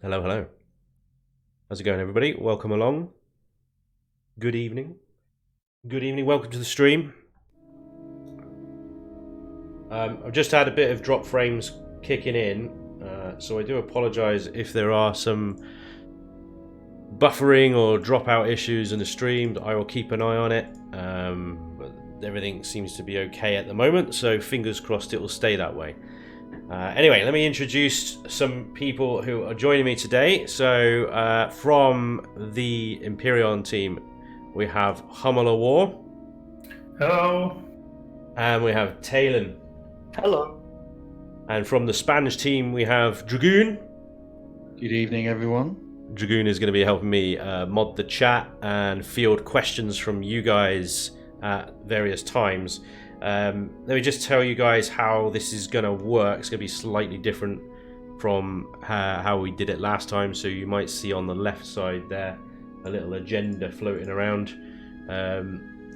Hello, hello. How's it going, everybody? Welcome along. Good evening. Good evening. Welcome to the stream. I've just had a bit of drop frames kicking in, so I do apologise if there are some buffering or dropout issues in the stream. I will keep an eye on it, but everything seems to be okay at the moment, so fingers crossed it will stay that way. Anyway, let me introduce some people who are joining me today. So, from the Empyrion team, we have Hummel War. Hello. And we have Talon. Hello. And from the Spanj team, we have Dragoon. Good evening, everyone. Dragoon is going to be helping me mod the chat and field questions from you guys at various times. Let me just tell you guys how this is going to work. It's going to be slightly different from how we did it last time. So you might see on the left side there a little agenda floating around.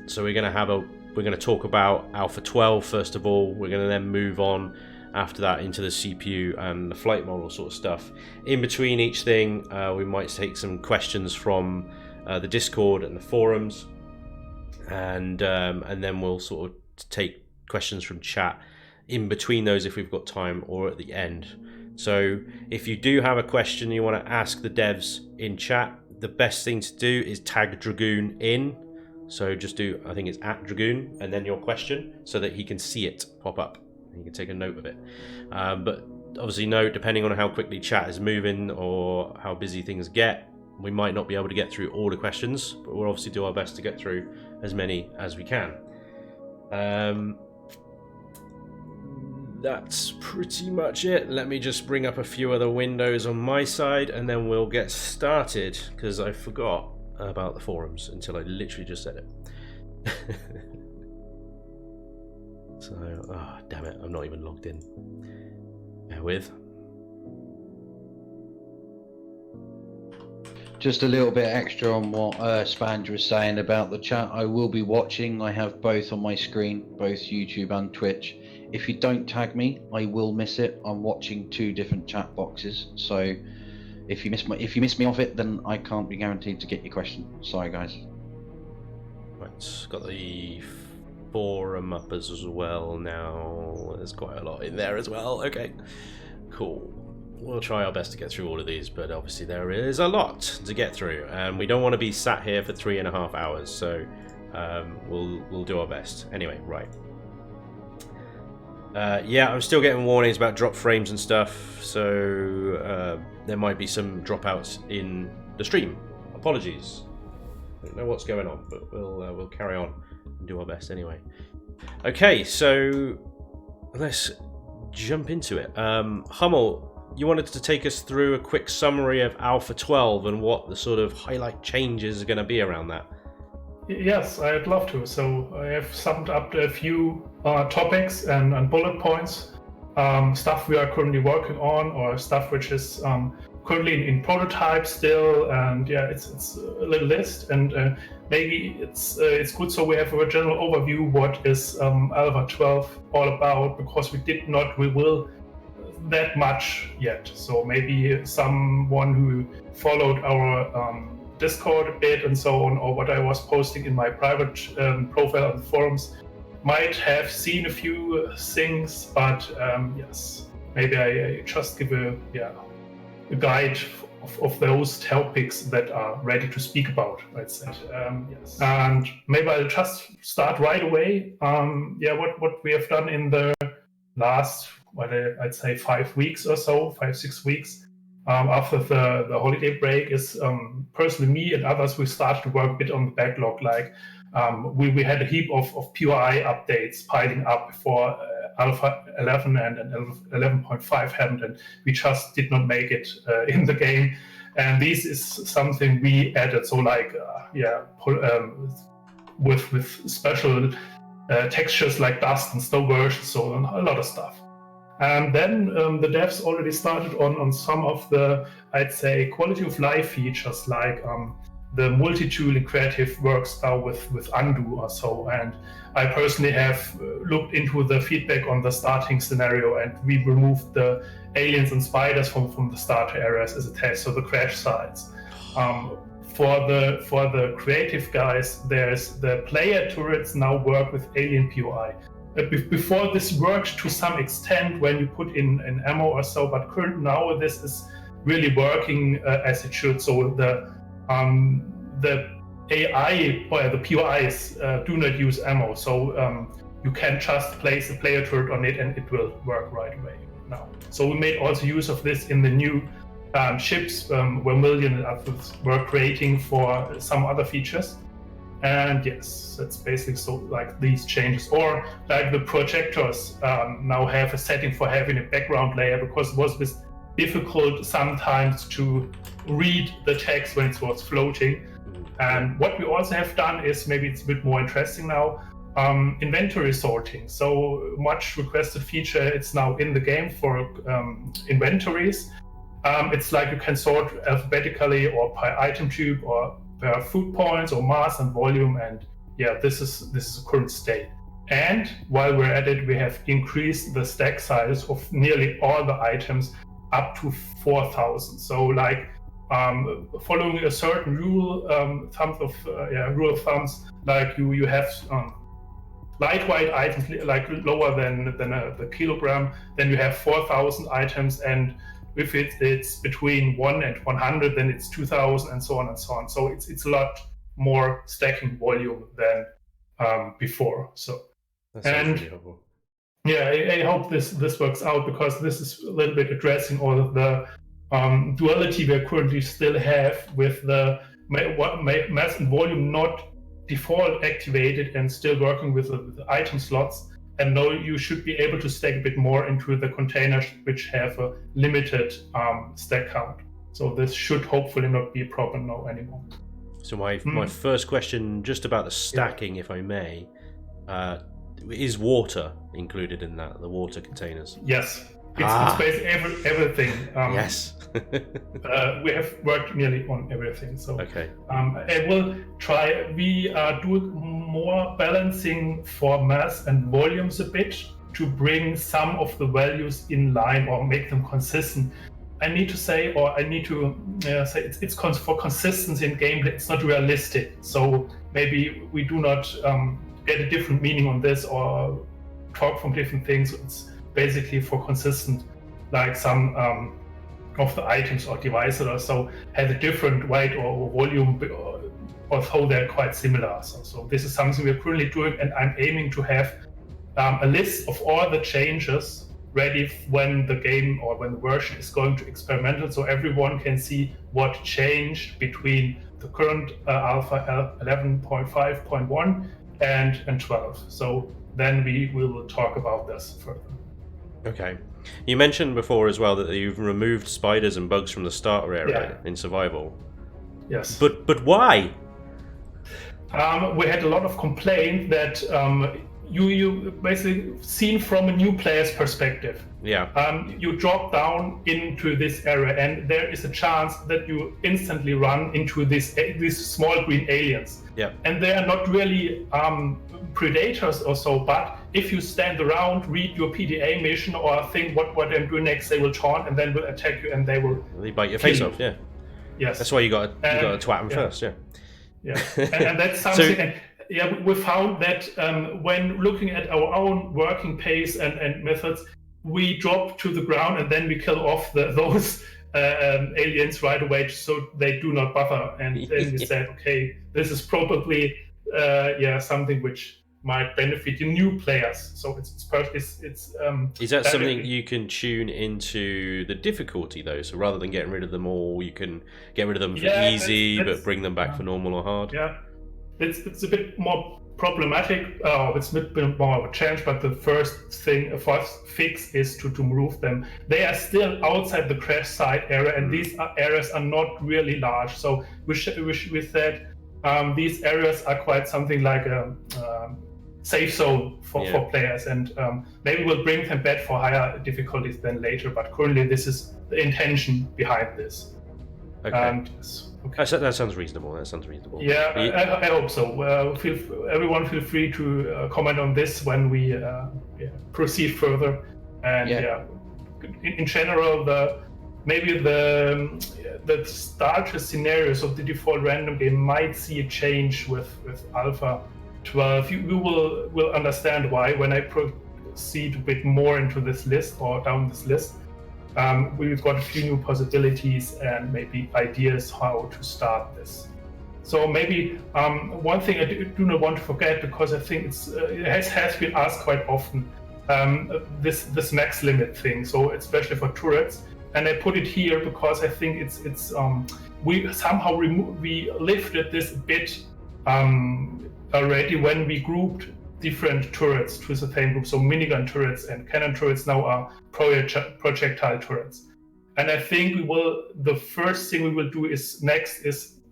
So we're going to talk about Alpha 12 first of all. We're going to then move on after that into the CPU and the flight model sort of stuff. In between each thing, we might take some questions from the Discord and the forums, and then we'll sort of take questions from chat in between those if we've got time, or at the end. So if you do have a question you want to ask the devs in chat, the best thing to do is tag Dragoon in. So just do, I think it's @Dragoon, and then your question, so that he can see it pop up. He can take a note of it. But obviously note, depending on how quickly chat is moving or how busy things get, we might not be able to get through all the questions, but we'll obviously do our best to get through as many as we can. That's pretty much it. Let me just bring up a few other windows on my side, and then we'll get started, because I forgot about the forums until I literally just said it. So, damn it, I'm not even logged in. Bear with. Just a little bit extra on what Spanj was saying about the chat. I will be watching. I have both on my screen, both YouTube and Twitch. If you don't tag me, I will miss it. I'm watching two different chat boxes, so if you miss me off it, then I can't be guaranteed to get your question. Sorry, guys. Right, got the forum up as well now. There's quite a lot in there as well. Okay, cool. We'll try our best to get through all of these, but obviously there is a lot to get through, and we don't want to be sat here for 3.5 hours, so we'll do our best. Anyway, right. Yeah, I'm still getting warnings about drop frames and stuff, so there might be some dropouts in the stream. Apologies. I don't know what's going on, but we'll carry on and do our best anyway. Okay, so let's jump into it. Hummel, you wanted to take us through a quick summary of Alpha 12 and what the sort of highlight changes are going to be around that. Yes, I'd love to. So I have summed up a few topics and bullet points, stuff we are currently working on, or stuff which is currently in prototype still. And yeah, it's a little list, and maybe it's good so we have a general overview what is Alpha 12 all about, because we did not reveal that much yet. So maybe someone who followed our Discord a bit and so on, or what I was posting in my private profile on the forums, might have seen a few things, but yes, maybe I just give a guide of those topics that are ready to speak about, let's say. Yes. And maybe I'll just start right away. What we have done in the last, I'd say 5 weeks or so, 5-6 weeks, after the holiday break, is personally me and others, we started to work a bit on the backlog. Like we had a heap of POI updates piling up before Alpha 11 and 11.5 happened, and we just did not make it in the game. And this is something we added. So like, with special textures like dust and snow versions, so on, a lot of stuff. And then the devs already started on some of the, I'd say, quality of life features, like the multi-tool and creative works now with undo or so. And I personally have looked into the feedback on the starting scenario, and we removed the aliens and spiders from the starter areas as a test, so the crash sites. For the creative guys, there's the player turrets now work with alien POI. Before this worked to some extent when you put in an ammo or so, but now this is really working as it should. So the AI or the POIs do not use ammo, so you can just place a player turret on it and it will work right away now. So we made also use of this in the new ships where Million and others were creating for some other features. And yes, that's basically so like these changes. Or like the projectors now have a setting for having a background layer, because it was difficult sometimes to read the text when it was floating. And what we also have done is, maybe it's a bit more interesting now, inventory sorting. So much requested feature, it's now in the game for inventories. It's like you can sort alphabetically or by item tube or per food points or mass and volume, and yeah, this is the current state. And while we're at it, we have increased the stack size of nearly all the items up to 4,000. So like following a certain rule rule of thumbs, like you have lightweight items like lower than the kilogram, then you have 4,000 items, and if it's between 1 and 100, then it's 2,000, and so on and so on. So it's a lot more stacking volume than before. So that's really helpful. Yeah, I hope this works out, because this is a little bit addressing all of the duality we currently still have with the mass and volume not default activated and still working with the item slots. And now you should be able to stack a bit more into the containers which have a limited stack count. So this should hopefully not be a problem now anymore. So my first question, just about the stacking, if I may, is water included in that, the water containers? Yes. It's basically everything. Yes. We have worked nearly on everything. So okay. I will try. We are doing more balancing for mass and volumes a bit to bring some of the values in line or make them consistent. I need to say it's for consistency in gameplay. It's not realistic. So maybe we do not get a different meaning on this or talk from different things. It's basically for consistent, like some of the items or devices or so have a different weight or volume, although they're quite similar. So this is something we're currently doing, and I'm aiming to have a list of all the changes ready when the game or when the version is going to experimental, so everyone can see what changed between the current alpha 11.5.1 and 12. So then we will talk about this further. Okay. You mentioned before as well that you've removed spiders and bugs from the starter area in survival. Yes. But why? We had a lot of complaint that you basically seen from a new player's perspective. Yeah. You drop down into this area, and there is a chance that you instantly run into these small green aliens. Yeah. And they are not really predators or so, but if you stand around, read your PDA mission or think what they're doing next, they will taunt and then will attack you, and they bite your face off. Yeah. Yes. That's why you got to twat them first. Yeah. Yeah. And that's something. We found that when looking at our own working pace and methods, we drop to the ground and then we kill off those aliens right away, so they do not bother. And then we said, okay, this is probably something which might benefit the new players. So it's is that something you can tune into the difficulty though? So rather than getting rid of them all, you can get rid of them for easy, but bring them back for normal or hard. Yeah, it's a bit more problematic. It's a bit more of a challenge, but the first fix is to move them. They are still outside the crash site area, and these areas are not really large. So we said these areas are quite something like a safe zone for players, and maybe we'll bring them back for higher difficulties than later. But currently, this is the intention behind this. Okay. And okay. That sounds reasonable. Yeah, I hope so. Everyone feel free to comment on this when we proceed further. And in general, maybe the starter scenarios of the default random game might see a change with Alpha 12. We will understand why when I proceed a bit more into this list or down this list. We've got a few new possibilities and maybe ideas how to start this. So maybe one thing I do not want to forget, because I think it has been asked quite often, this max limit thing. So especially for turrets, and I put it here because I think it's we somehow we lifted this a bit already when we grouped different turrets to the same group. So minigun turrets and cannon turrets now are projectile turrets. And I think the first thing we will do is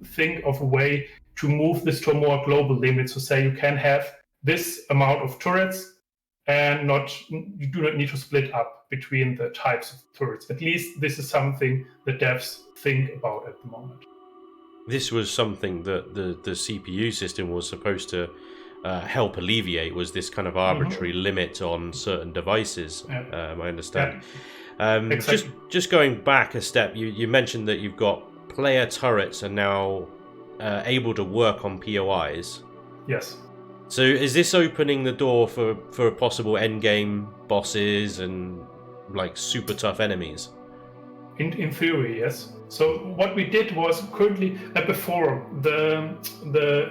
think of a way to move this to a more global limit. So say you can have this amount of turrets and you do not need to split up between the types of turrets. At least this is something the devs think about at the moment. This was something that the CPU system was supposed to help alleviate, was this kind of arbitrary limit on certain devices. I understand. Exactly. Just going back a step, you mentioned that you've got player turrets are now able to work on POIs. Yes. So is this opening the door for possible endgame bosses and like super tough enemies? In theory, yes. So what we did was currently before the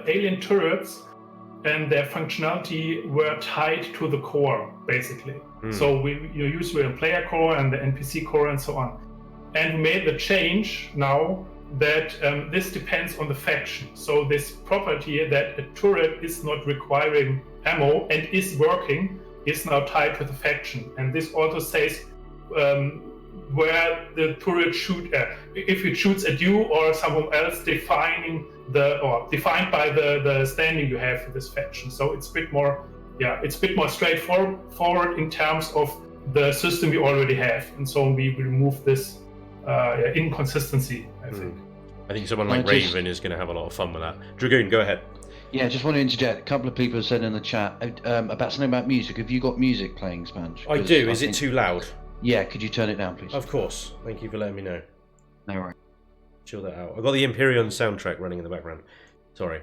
alien turrets and their functionality were tied to the core, basically. So you use the player core and the NPC core and so on. And we made the change now that this depends on the faction. So this property that a turret is not requiring ammo and is working is now tied to the faction. And this also says where the turret if it shoots at you or someone else, defined by the standing you have for this faction. So it's a bit more straightforward in terms of the system we already have, and so we remove this inconsistency, I think. I think someone like Raven is going to have a lot of fun with that. Dragoon, go ahead. Yeah, I just want to interject. A couple of people have said in the chat about something about music. Have you got music playing, Spanj? I do. Is it too loud? Yeah, could you turn it down, please? Of course. Thank you for letting me know. No worries. Chill that out. I've got the Empyrion soundtrack running in the background. Sorry.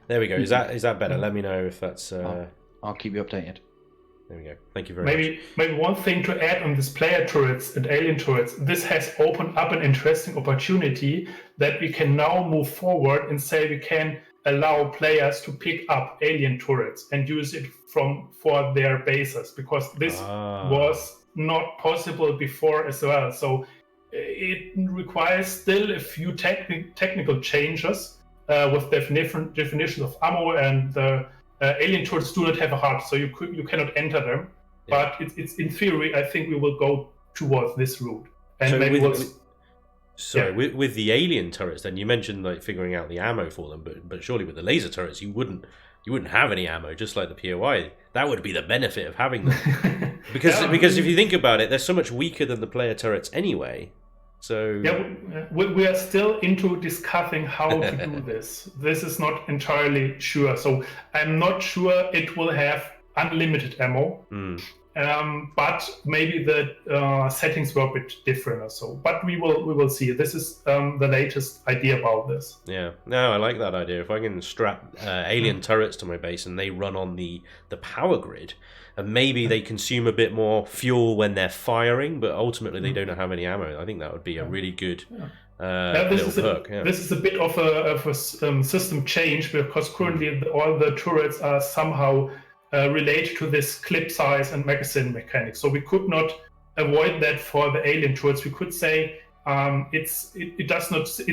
There we go. Is that better? Let me know if that's... I'll keep you updated. There we go. Thank you very much. Maybe one thing to add on this player turrets and alien turrets, this has opened up an interesting opportunity that we can now move forward and say we can allow players to pick up alien turrets and use it for their bases, because this was not possible before as well. So it requires still a few technical changes with definitions of ammo, and the alien turrets do not have a heart, so you cannot enter them. Yeah. But it's in theory, I think we will go towards this route. And so with the alien turrets, then you mentioned like figuring out the ammo for them, but surely with the laser turrets, you wouldn't have any ammo, just like the POI. That would be the benefit of having them, because if you think about it, they're so much weaker than the player turrets anyway. So we are still into discussing how to do this. This is not entirely sure. So I'm not sure it will have unlimited ammo. But maybe the settings were a bit different or so. But we will see. This is the latest idea about this. Yeah, no, I like that idea. If I can strap alien turrets to my base and they run on the power grid, and maybe they consume a bit more fuel when they're firing, but ultimately they don't have any ammo. I think that would be a really good little perk. This is a bit of a system change, because currently all the turrets are somehow related to this clip size and magazine mechanics. So we could not avoid that for the alien turrets. We could say it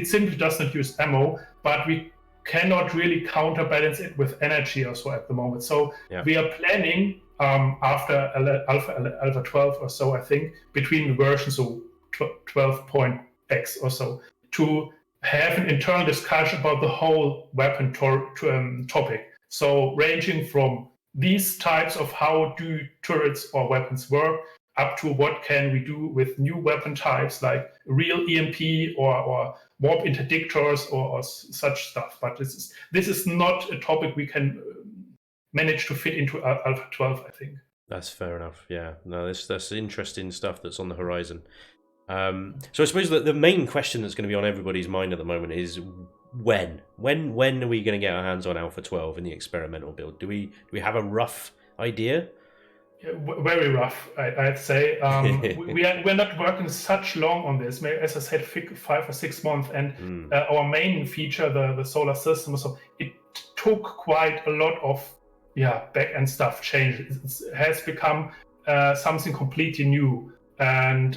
simply does not use ammo, but we cannot really counterbalance it with energy or so at the moment. So we are planning after Alpha 12 or so, I think, between the versions, so 12.x or so, to have an internal discussion about the whole weapon topic. So ranging from these types of how do turrets or weapons work, up to what can we do with new weapon types like real EMP or warp interdictors or such stuff. But this is not a topic we can manage to fit into Alpha 12, I think. That's fair enough. Yeah, no, that's interesting stuff that's on the horizon. So I suppose that the main question that's going to be on everybody's mind at the moment is when are we going to get our hands on Alpha 12 in the experimental build? Do we have a rough idea? Yeah, very rough, I'd say. We're not working such long on this. Maybe, as I said, 5 or 6 months, and our main feature, the solar system, so it took quite a lot of back-end stuff change. It has become something completely new, and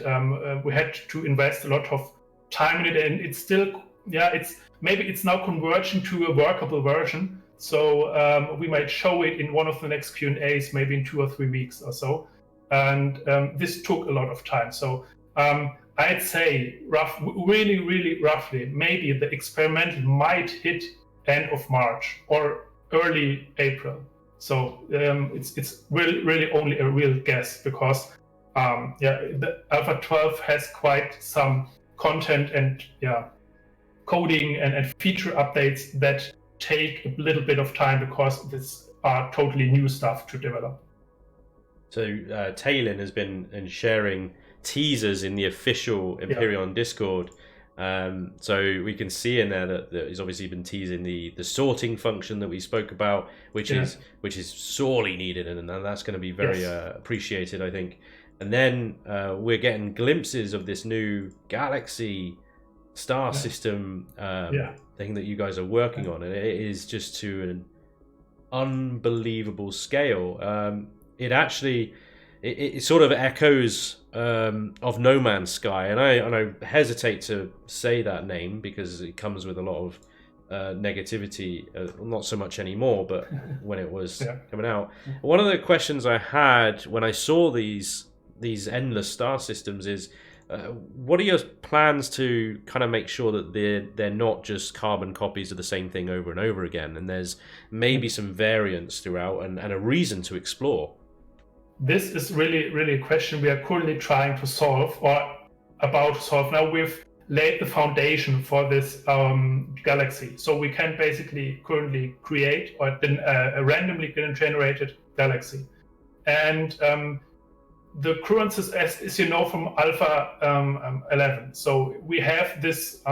we had to invest a lot of time in it, and it's still it's now converging to a workable version. So we might show it in one of the next Q&As, maybe in 2 or 3 weeks or so. And this took a lot of time. So I'd say really, really roughly, maybe the experimental might hit end of March or early April. So it's really only a real guess, because the Alpha 12 has quite some content and coding and feature updates that take a little bit of time, because these are totally new stuff to develop. So Taylin has been sharing teasers in the official Empyrion Discord. So we can see in there that he's obviously been teasing the sorting function that we spoke about, which is sorely needed, and that's going to be very appreciated, I think. And then we're getting glimpses of this new galaxy star system thing that you guys are working on, and it is just to an unbelievable scale. It sort of echoes of No Man's Sky, and I hesitate to say that name because it comes with a lot of negativity, not so much anymore, but when it was coming out. One of the questions I had when I saw these endless star systems is, what are your plans to kind of make sure that they're not just carbon copies of the same thing over and over again, and there's maybe some variance throughout and a reason to explore? This is really a question we are currently trying to solve, or about to solve. Now we've laid the foundation for this galaxy, so we can basically currently create a randomly generated galaxy, and the current is, as you know, from Alpha 11. So we have this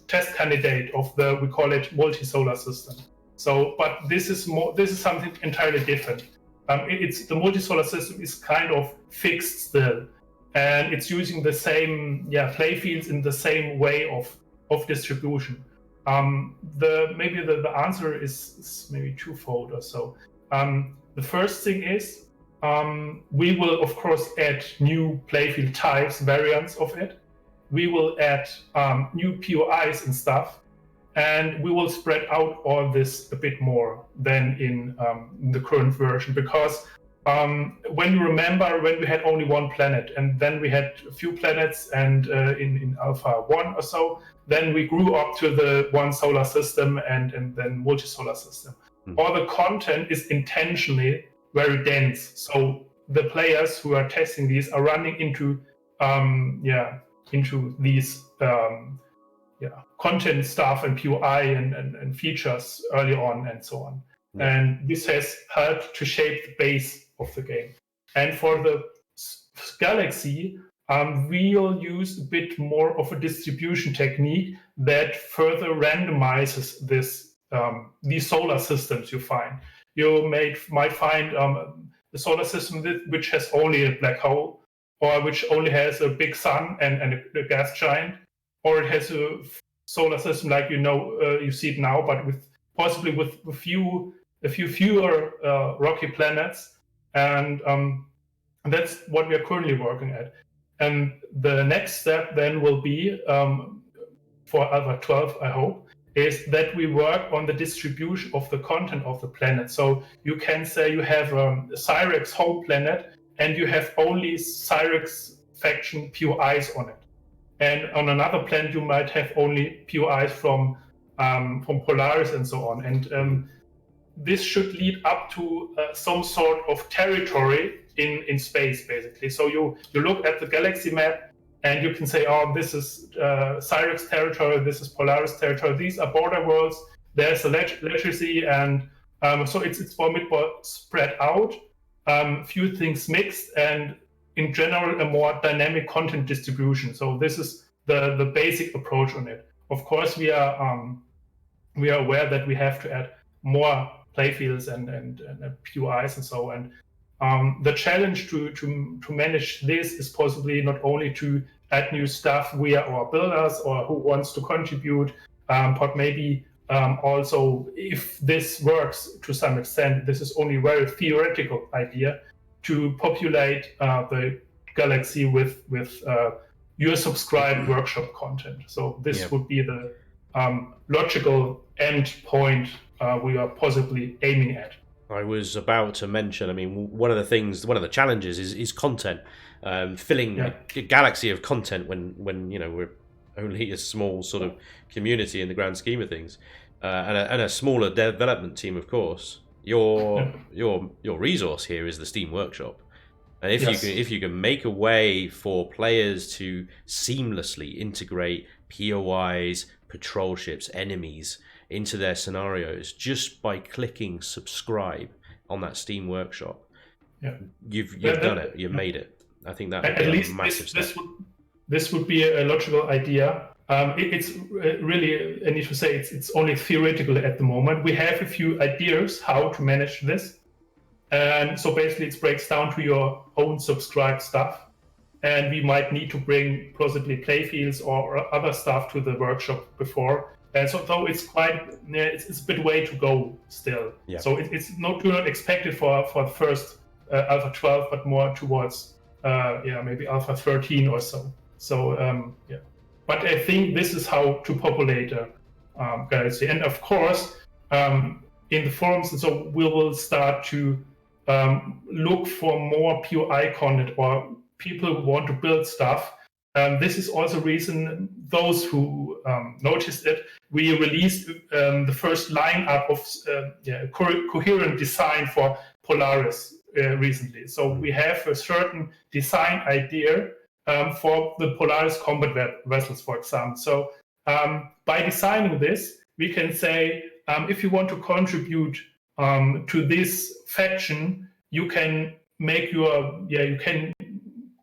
test candidate of we call it multi-solar system. So, but this is something entirely different. The multi-solar system is kind of fixed still, and it's using the same play fields in the same way of distribution. Maybe the answer is maybe twofold or so. The first thing is, we will of course add new playfield types, variants of it. We will add new POIs and stuff, and we will spread out all this a bit more than in the current version, because when you remember, when we had only one planet, and then we had a few planets, and in Alpha 1 or so, then we grew up to the one solar system and then multi-solar system. All the content is intentionally very dense, so the players who are testing these are running into these content stuff and POI and features early on and so on. And this has helped to shape the base of the game. And for the galaxy, we'll use a bit more of a distribution technique that further randomizes these solar systems you find. You might find the solar system which has only a black hole, or which only has a big sun and a gas giant, or it has a solar system like you see it now, but possibly with a few fewer rocky planets, and that's what we are currently working at. And the next step then will be, for Alpha 12, I hope, is that we work on the distribution of the content of the planet. So you can say you have a Cyrex home planet, and you have only Cyrex faction POIs on it. And on another planet, you might have only POIs from Polaris and so on. And this should lead up to some sort of territory in space, basically. So you look at the galaxy map, and you can say, oh, this is Cyrex territory, this is Polaris territory, these are border worlds, there's a legacy, and so it's more spread out, few things mixed, and in general, a more dynamic content distribution. So this is the basic approach on it. Of course, we are aware that we have to add more playfields and POIs and so on. The challenge to manage this is possibly not only to add new stuff via our builders or who wants to contribute, but maybe also, if this works to some extent, this is only a very theoretical idea, to populate the galaxy with your subscribed workshop content. So this would be the logical end point we are possibly aiming at. I was about to mention, I mean, one of the challenges is content, filling a galaxy of content when you know, we're only a small sort of community in the grand scheme of things, and a smaller development team, of course. Your resource here is the Steam Workshop, and if you can make a way for players to seamlessly integrate POIs, patrol ships, enemies into their scenarios just by clicking subscribe on that Steam Workshop, you've done it. You've made it. I think that would be a massive step. This would be a logical idea. It's really, I need to say, it's only theoretical at the moment. We have a few ideas how to manage this. And so basically it breaks down to your own subscribed stuff. And we might need to bring possibly playfields or other stuff to the workshop before. And so though it's quite, it's a bit way to go still. Yeah. So it's do not expect it for the first Alpha 12, but more towards maybe Alpha 13 or so. So but I think this is how to populate a galaxy. And of course, in the forums, and so we will start to look for more POI content or people who want to build stuff. This is also reason those who noticed it, we released the first lineup of coherent design for Polaris recently. So we have a certain design idea for the Polaris combat vessels, for example. So by designing this, we can say, if you want to contribute to this faction, you can make you can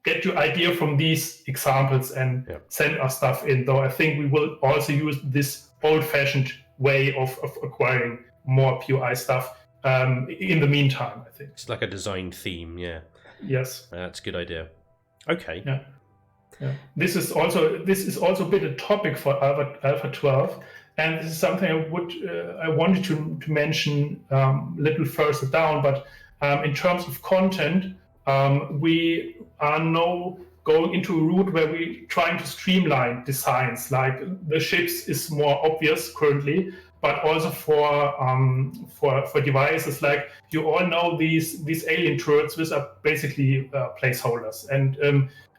get your idea from these examples and send us stuff in. Though I think we will also use this old-fashioned way of acquiring more POI stuff in the meantime, I think. It's like a design theme, Yes. That's a good idea. Okay. Yeah. This is also a bit a topic for Alpha 12, and this is something I wanted to mention a little further down. But in terms of content, we are now going into a route where we're trying to streamline designs. Like the ships is more obvious currently, but also for devices, like you all know these alien turrets, which are basically placeholders, and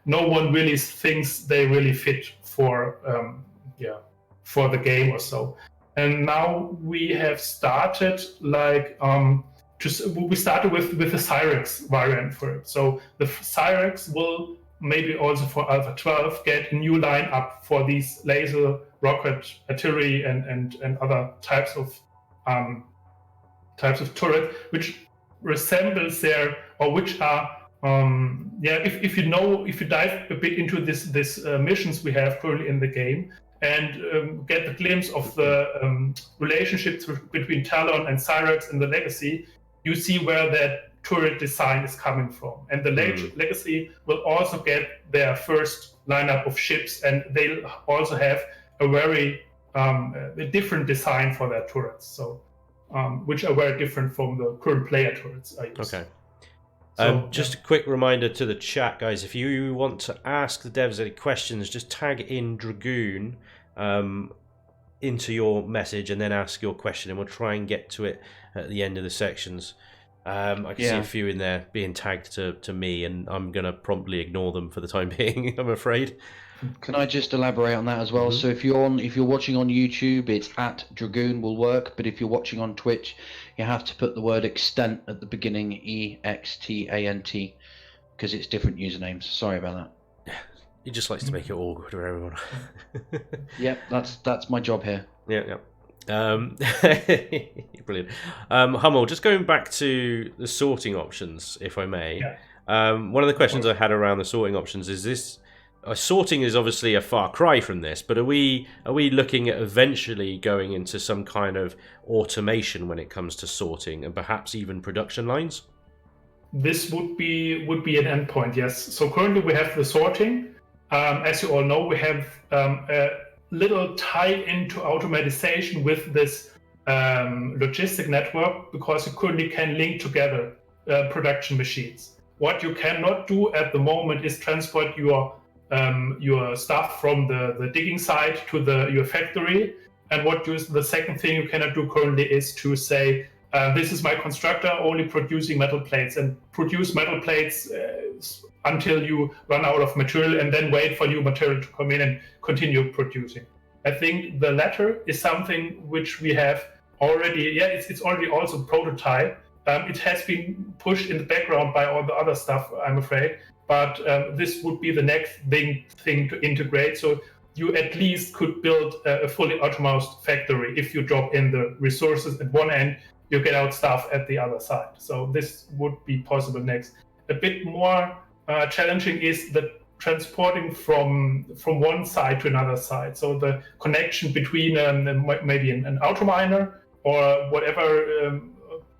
no one really thinks they really fit for the game or so. And now we have started we started with the Cyrex variant for it. So the Cyrex will maybe also for Alpha 12 get a new lineup for these laser, rocket, artillery, and other types of turret, which resembles which are if you dive a bit into this missions we have currently in the game and get the glimpse of the relationships between Talon and Cyrex in the Legacy, you see where that turret design is coming from. And the Legacy will also get their first lineup of ships, and they'll also have a very a different design for their turrets, so which are very different from the current player turrets I use. Okay. Just a quick reminder to the chat, guys, if you want to ask the devs any questions, just tag in Dragoon into your message and then ask your question, and we'll try and get to it at the end of the sections. I can see a few in there being tagged to me, and I'm going to promptly ignore them for the time being, I'm afraid. Can I just elaborate on that as well? So if you're watching on YouTube, it's @Dragoon will work, but if you're watching on Twitch, you have to put the word extent at the beginning, EXTANT, because it's different usernames. Sorry about that. He just likes to make it awkward for everyone. Yep, that's my job here. Yeah. Brilliant. Hummel, just going back to the sorting options, if I may. Yeah. One of the questions I had around the sorting options is this: sorting is obviously a far cry from this, but are we looking at eventually going into some kind of automation when it comes to sorting, and perhaps even production lines? This would be an endpoint, yes. So currently we have the sorting. As you all know, we have a little tie into automatization with this logistic network, because you currently can link together production machines. What you cannot do at the moment is transport your stuff from the digging site to your factory. And the second thing you cannot do currently is to say, this is my constructor only producing metal plates, and produce metal plates until you run out of material and then wait for new material to come in and continue producing. I think the latter is something which we have already, it's already also prototype. It has been pushed in the background by all the other stuff, I'm afraid, but this would be the next thing to integrate. So you at least could build a fully autonomous factory. If you drop in the resources at one end, you get out stuff at the other side. So this would be possible next. A bit more challenging is the transporting from one side to another side. So the connection between maybe an auto miner or whatever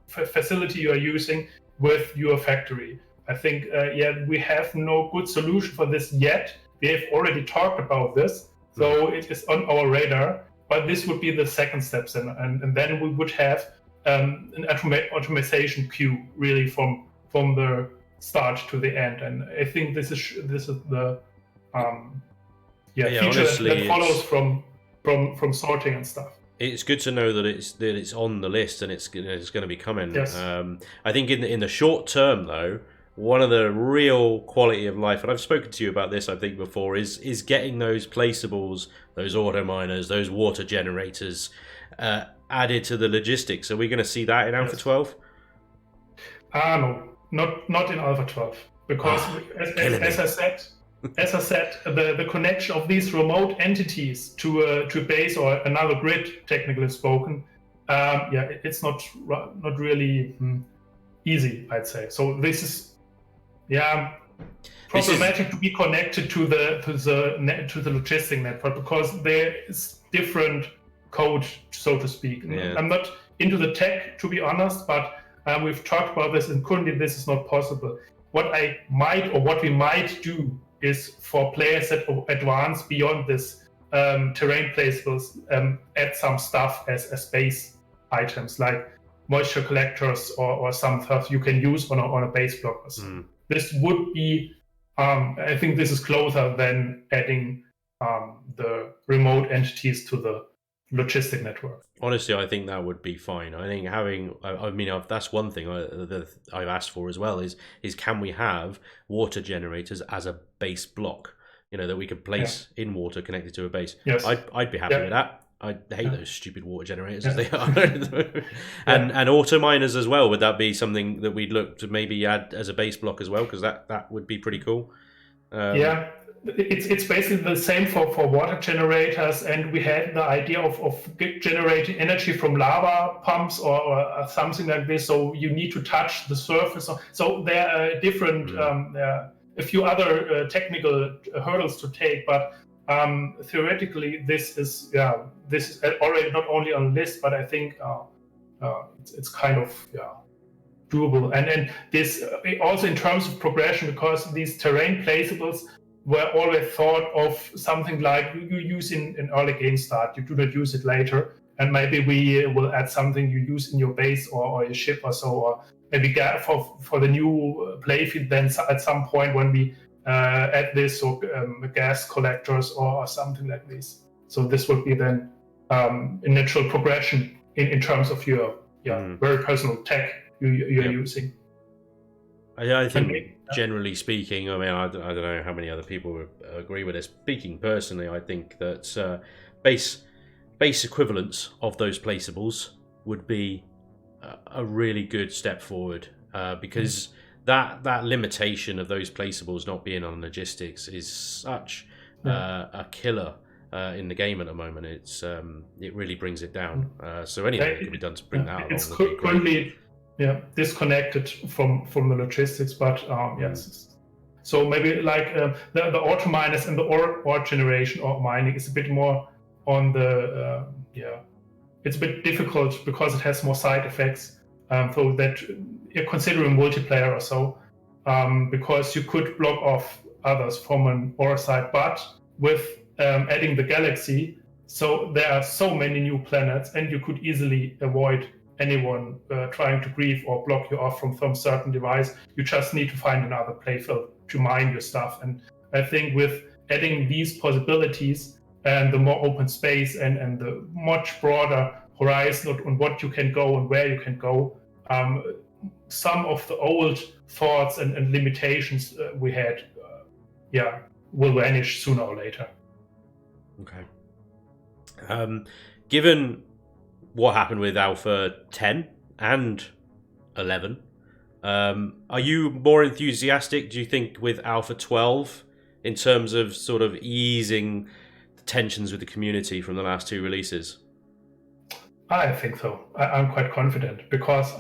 facility you are using with your factory. I think, we have no good solution for this yet. We have already talked about this, so it is on our radar, but this would be the second steps, and then we would have an automation queue really from the start to the end. And I think this is the feature honestly, that follows from sorting and stuff. It's good to know that it's on the list and it's going to be coming. Yes. I think in the short term though, one of the real quality of life, and I've spoken to you about this I think before, is getting those placeables, those auto miners, those water generators added to the logistics. Are we going to see that in Alpha 12? No, not in Alpha 12, because as I said, the connection of these remote entities to a base or another grid, technically spoken, it's not really easy, I'd say. So this is problematic to be connected to the logistic network, because there is different code, so to speak. Yeah. I'm not into the tech, to be honest, but we've talked about this, and currently this is not possible. What we might do is, for players that advance beyond this terrain placeables, add some stuff as base items, like moisture collectors or some stuff you can use on a base blockers. This would be, I think this is closer than adding the remote entities to the logistic network. Honestly, I think that would be fine. I think that's one thing that I've asked for as well, is can we have water generators as a base block, that we could place in water connected to a base. Yes. I'd be happy with that. I hate those stupid water generators as they are. And auto miners as well. Would that be something that we'd look to maybe add as a base block as well? Because that would be pretty cool. It's basically the same for water generators, and we had the idea of generating energy from lava pumps or something like this. So you need to touch the surface. So there are different, a few other technical hurdles to take, but theoretically this is already not only on the list, but I think it's kind of doable. And this also in terms of progression, because these terrain placeables were always thought of something like you use in early game start. You do not use it later, and maybe we will add something you use in your base or your ship or so, or maybe for the new playfield. Then at some point when we add this, or gas collectors or something like this. So this would be then a natural progression in terms of your very personal tech you're using. I think, generally speaking, I mean, I don't know how many other people would agree with this. Speaking personally, I think that base equivalents of those placeables would be a really good step forward, because that limitation of those placeables not being on logistics is such a killer in the game at the moment. It really brings it down. So anything that can be done to bring that along would be great. Currently, disconnected from the logistics, but yes. So maybe like the auto miners and the ore generation or mining is a bit more on the it's a bit difficult because it has more side effects. So that you're considering multiplayer or so, because you could block off others from an ore side, but with adding the galaxy, so there are so many new planets, and you could easily avoid anyone trying to grief or block you off from some certain device. You just need to find another playfield to mine your stuff. And I think with adding these possibilities and the more open space and the much broader horizon on what you can go and where you can go, some of the old thoughts and limitations we had, will vanish sooner or later. Okay. Given what happened with Alpha 10 and 11, are you more enthusiastic, do you think, with Alpha 12 in terms of sort of easing the tensions with the community from the last two releases? I think so. I'm quite confident because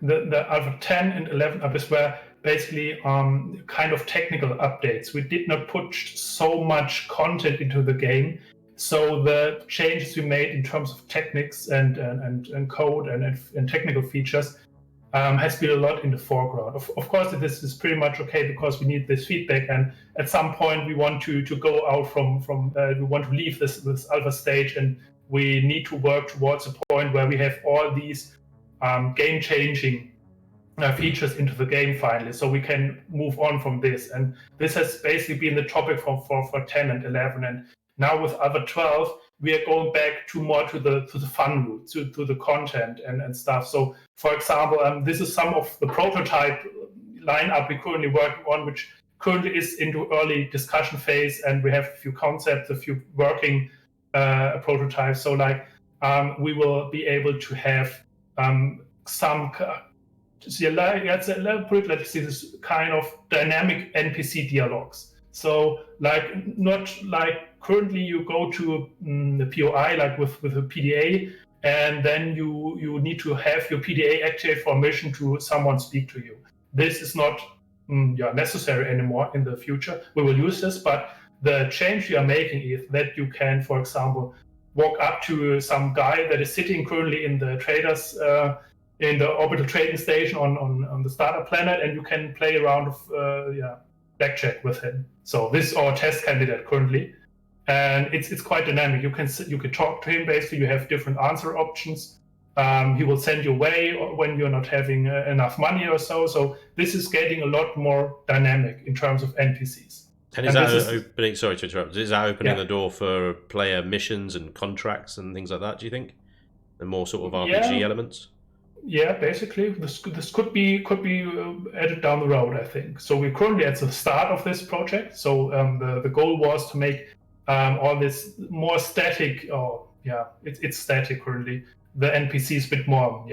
the Alpha 10 and 11 were basically kind of technical updates. We did not put so much content into the game. So the changes we made in terms of techniques and code and technical features has been a lot in the foreground. Of course, this is pretty much okay because we need this feedback, and at some point we want to go out from we want to leave this alpha stage, and we need to work towards a point where we have all these game-changing features into the game finally, so we can move on from this. And this has basically been the topic for 10 and 11, and now with Alpha 12, we are going back to more to the fun route, to the content and stuff. So, for example, this is some of the prototype lineup we're currently working on, which currently is into early discussion phase, and we have a few concepts, a few working prototypes. So, like, we will be able to have some. Let's see this kind of dynamic NPC dialogues. So, like, not like currently you go to the POI like with a PDA, and then you need to have your PDA activate for a mission to someone speak to you. This is not necessary anymore in the future. We will use this, but the change we are making is that you can, for example, walk up to some guy that is sitting currently in the traders in the orbital trading station on the starter planet, and you can play around with blackjack with him. So this is our test candidate currently, and it's quite dynamic. You can talk to him. Basically, you have different answer options. He will send you away when you're not having enough money or so. So this is getting a lot more dynamic in terms of NPCs. And is that opening? Sorry to interrupt. Is that opening the door for player missions and contracts and things like that? Do you think the more sort of RPG elements? Yeah, basically, this could be added down the road, I think. So we're currently at the start of this project. So the goal was to make all this more static. It's static currently. The NPCs a bit more,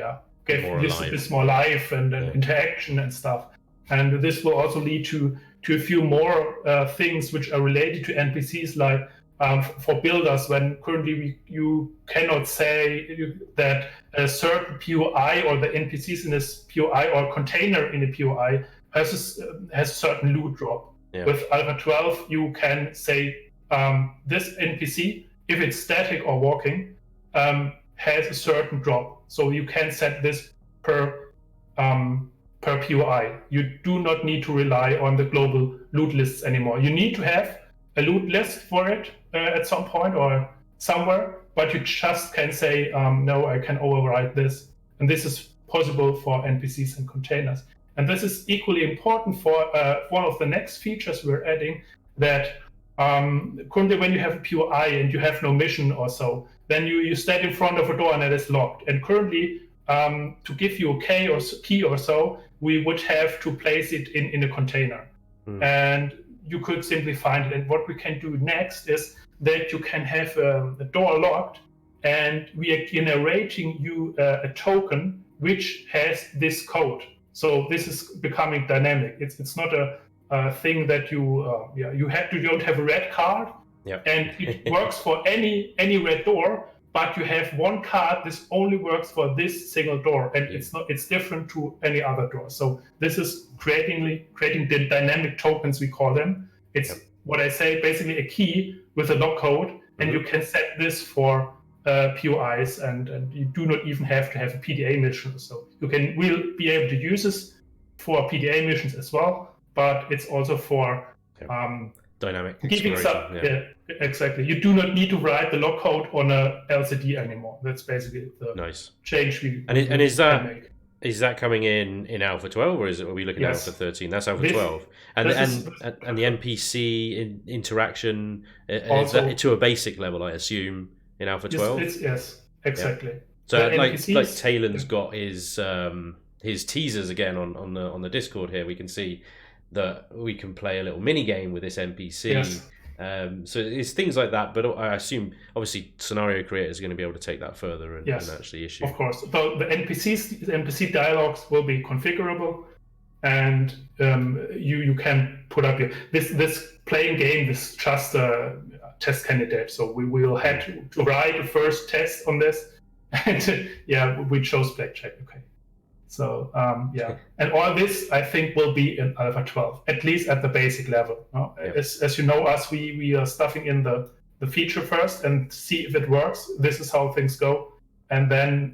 give this more life and interaction and stuff. And this will also lead to a few more things which are related to NPCs, like for builders, when currently you cannot say that a certain POI or the NPCs in this POI or container in a POI has a certain loot drop. Yeah. With Alpha 12, you can say this NPC, if it's static or walking, has a certain drop. So you can set this per POI. You do not need to rely on the global loot lists anymore. You need to have a loot list for it at some point or somewhere, but you just can say, no, I can override this. And this is possible for NPCs and containers. And this is equally important for one of the next features we're adding, that currently when you have a POI and you have no mission or so, then you stand in front of a door and it is locked. And currently to give you a key or so, we would have to place it in a container. And you could simply find it. And what we can do next is that you can have the door locked, and we are generating you a token which has this code. So this is becoming dynamic. It's not a thing that you don't have a red card, and it works for any red door. But you have one card. This only works for this single door, and it's different to any other door. So this is creating the dynamic tokens, we call them. It's what I say, basically a key with a lock code, and you can set this for POIs, and you do not even have to have a PDA mission. So will be able to use this for PDA missions as well, but it's also for dynamic giving exactly. You do not need to write the lock code on a LCD anymore. That's basically the change we and is that make. Is that coming in Alpha 12, or are we looking at Alpha 13? That's Alpha 12. And the NPC interaction is that to a basic level, I assume, in Alpha 12. Yes, exactly. Yeah. So like Talon's got his teasers again on the Discord here. We can see that we can play a little mini game with this NPC. Yes. So it's things like that, but I assume obviously scenario creators are going to be able to take that further and actually issue. Of course, the NPC dialogues will be configurable, and you can put up this playing game is just a test candidate. So we will have to write the first test on this, and we chose blackjack. Okay. So and all this I think will be in Alpha 12, at least at the basic level. No? As you know us, we are stuffing in the feature first and see if it works. This is how things go, and then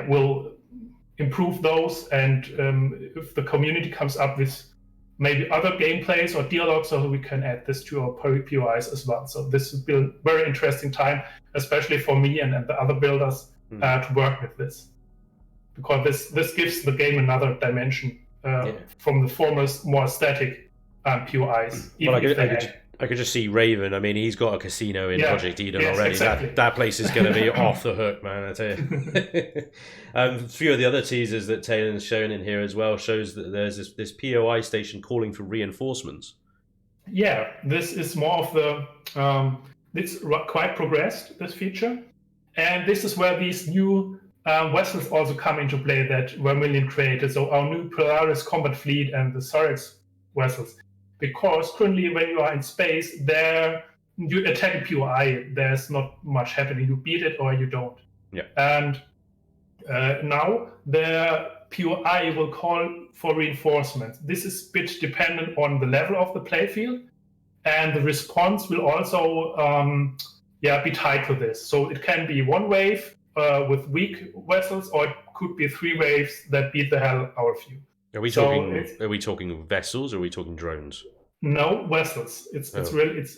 we'll improve those. And if the community comes up with maybe other gameplays or dialogues, so we can add this to our POIs as well. So this will be a very interesting time, especially for me and the other builders to work with this. Because this gives the game another dimension from the former more static POIs. Well, I could just see Raven. I mean, he's got a casino in Project Eden already. Exactly. That place is going to be off the hook, man, I tell you. A few of the other teasers that Talon's shown in here as well shows that there's this POI station calling for reinforcements. Yeah, this is more of the... it's quite progressed, this feature. And this is where these new... vessels also come into play that Vermilion created. So our new Polaris combat fleet and the Syrex vessels. Because currently when you are in space, you attack a POI, there's not much happening. You beat it or you don't. Yeah. And now the POI will call for reinforcements. This is a bit dependent on the level of the playfield. And the response will also be tied to this. So it can be one wave with weak vessels, or it could be 3 waves that beat the hell out of you. Are we talking vessels, or are we talking drones? No, vessels. It's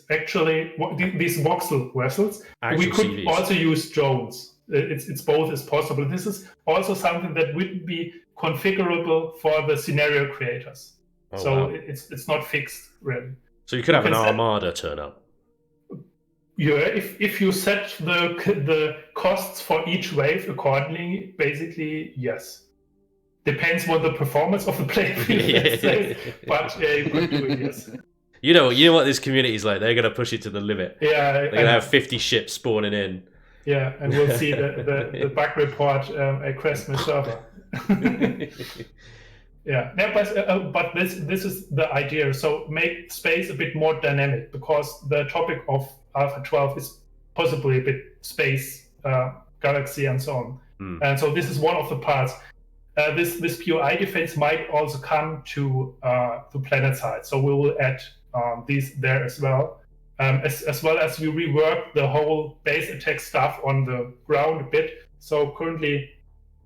actually these voxel vessels. We could CVs. Also use drones. It's both is possible. This is also something that would be configurable for the scenario creators. It's not fixed really. So you could have an armada turn up. Yeah, if you set the costs for each wave accordingly, basically, yes. Depends what the performance of the playfield is, but you could do it, yes. You know what this community is like. They're going to push it to the limit. Yeah, they're going to have 50 ships spawning in. Yeah, and we'll see the bug report at Christmas server. Yeah, but this is the idea. So make space a bit more dynamic, because the topic of Alpha 12 is possibly a bit space, galaxy, and so on. And so this is one of the parts. This POI defense might also come to planet side. So we will add these there as well. As well as we rework the whole base attack stuff on the ground a bit. So currently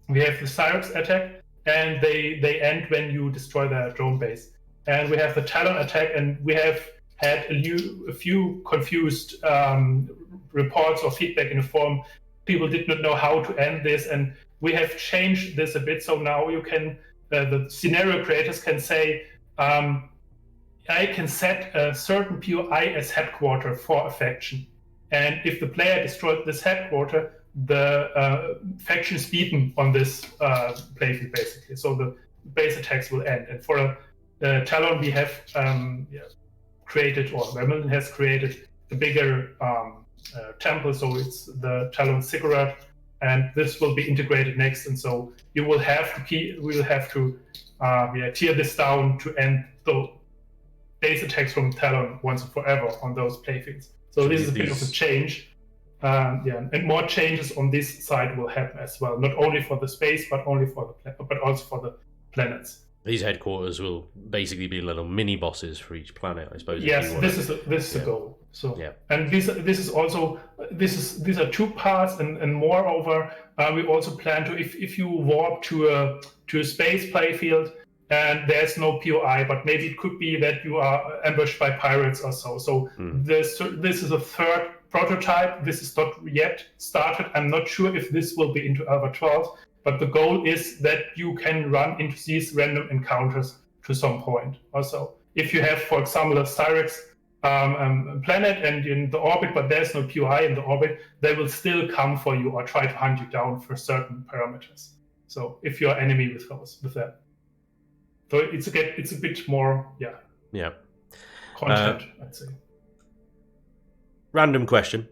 we have the Syrex attack, and they end when you destroy the drone base. And we have the Talon attack, and we have had a few confused reports or feedback in the forum. People did not know how to end this, and we have changed this a bit. So now you can, the scenario creators can say, I can set a certain POI as headquarter for a faction. And if the player destroyed this headquarter, the faction is beaten on this playfield, basically. So the base attacks will end. And for Talon, we have created, or Vermilion has created a bigger temple. So it's the Talon Ziggurat, and this will be integrated next. And so you will have to tear this down to end the base attacks from Talon once and forever on those playfields. So this is a bit of a change. And more changes on this side will happen as well, not only for the space, but also for the planets. These headquarters will basically be little mini bosses for each planet, I suppose. Yes, this is the goal. So, and these are two parts, and moreover, we also plan to, if you warp to a space playfield and there's no POI, but maybe it could be that you are ambushed by pirates or so. So this is a third prototype. This is not yet started. I'm not sure if this will be into Alpha 12, but the goal is that you can run into these random encounters to some point. Also, if you have, for example, a Cyrex planet and in the orbit, but there's no POI in the orbit, they will still come for you or try to hunt you down for certain parameters. So if you're enemy with that. So it's a bit more, content, I'd say. Random question.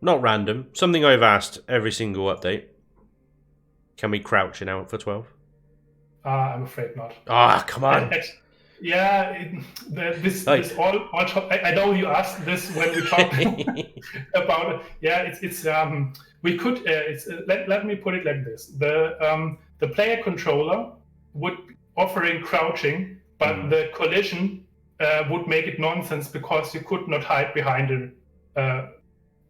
Not random. Something I've asked every single update. Can we crouch in Alpha 12? I'm afraid not. Come on. I know you asked this when we talked about it. Yeah, we could. Let me put it like this: the player controller would offering crouching, but the collision would make it nonsense because you could not hide behind a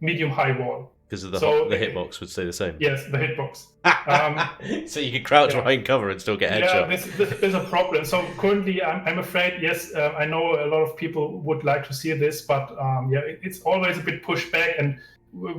medium-high wall. Because of the hitbox would stay the same. Yes, the hitbox. So you could crouch behind cover and still get headshot. Yeah, this is a problem. So currently, I'm afraid, yes, I know a lot of people would like to see this, but it's always a bit pushed back. And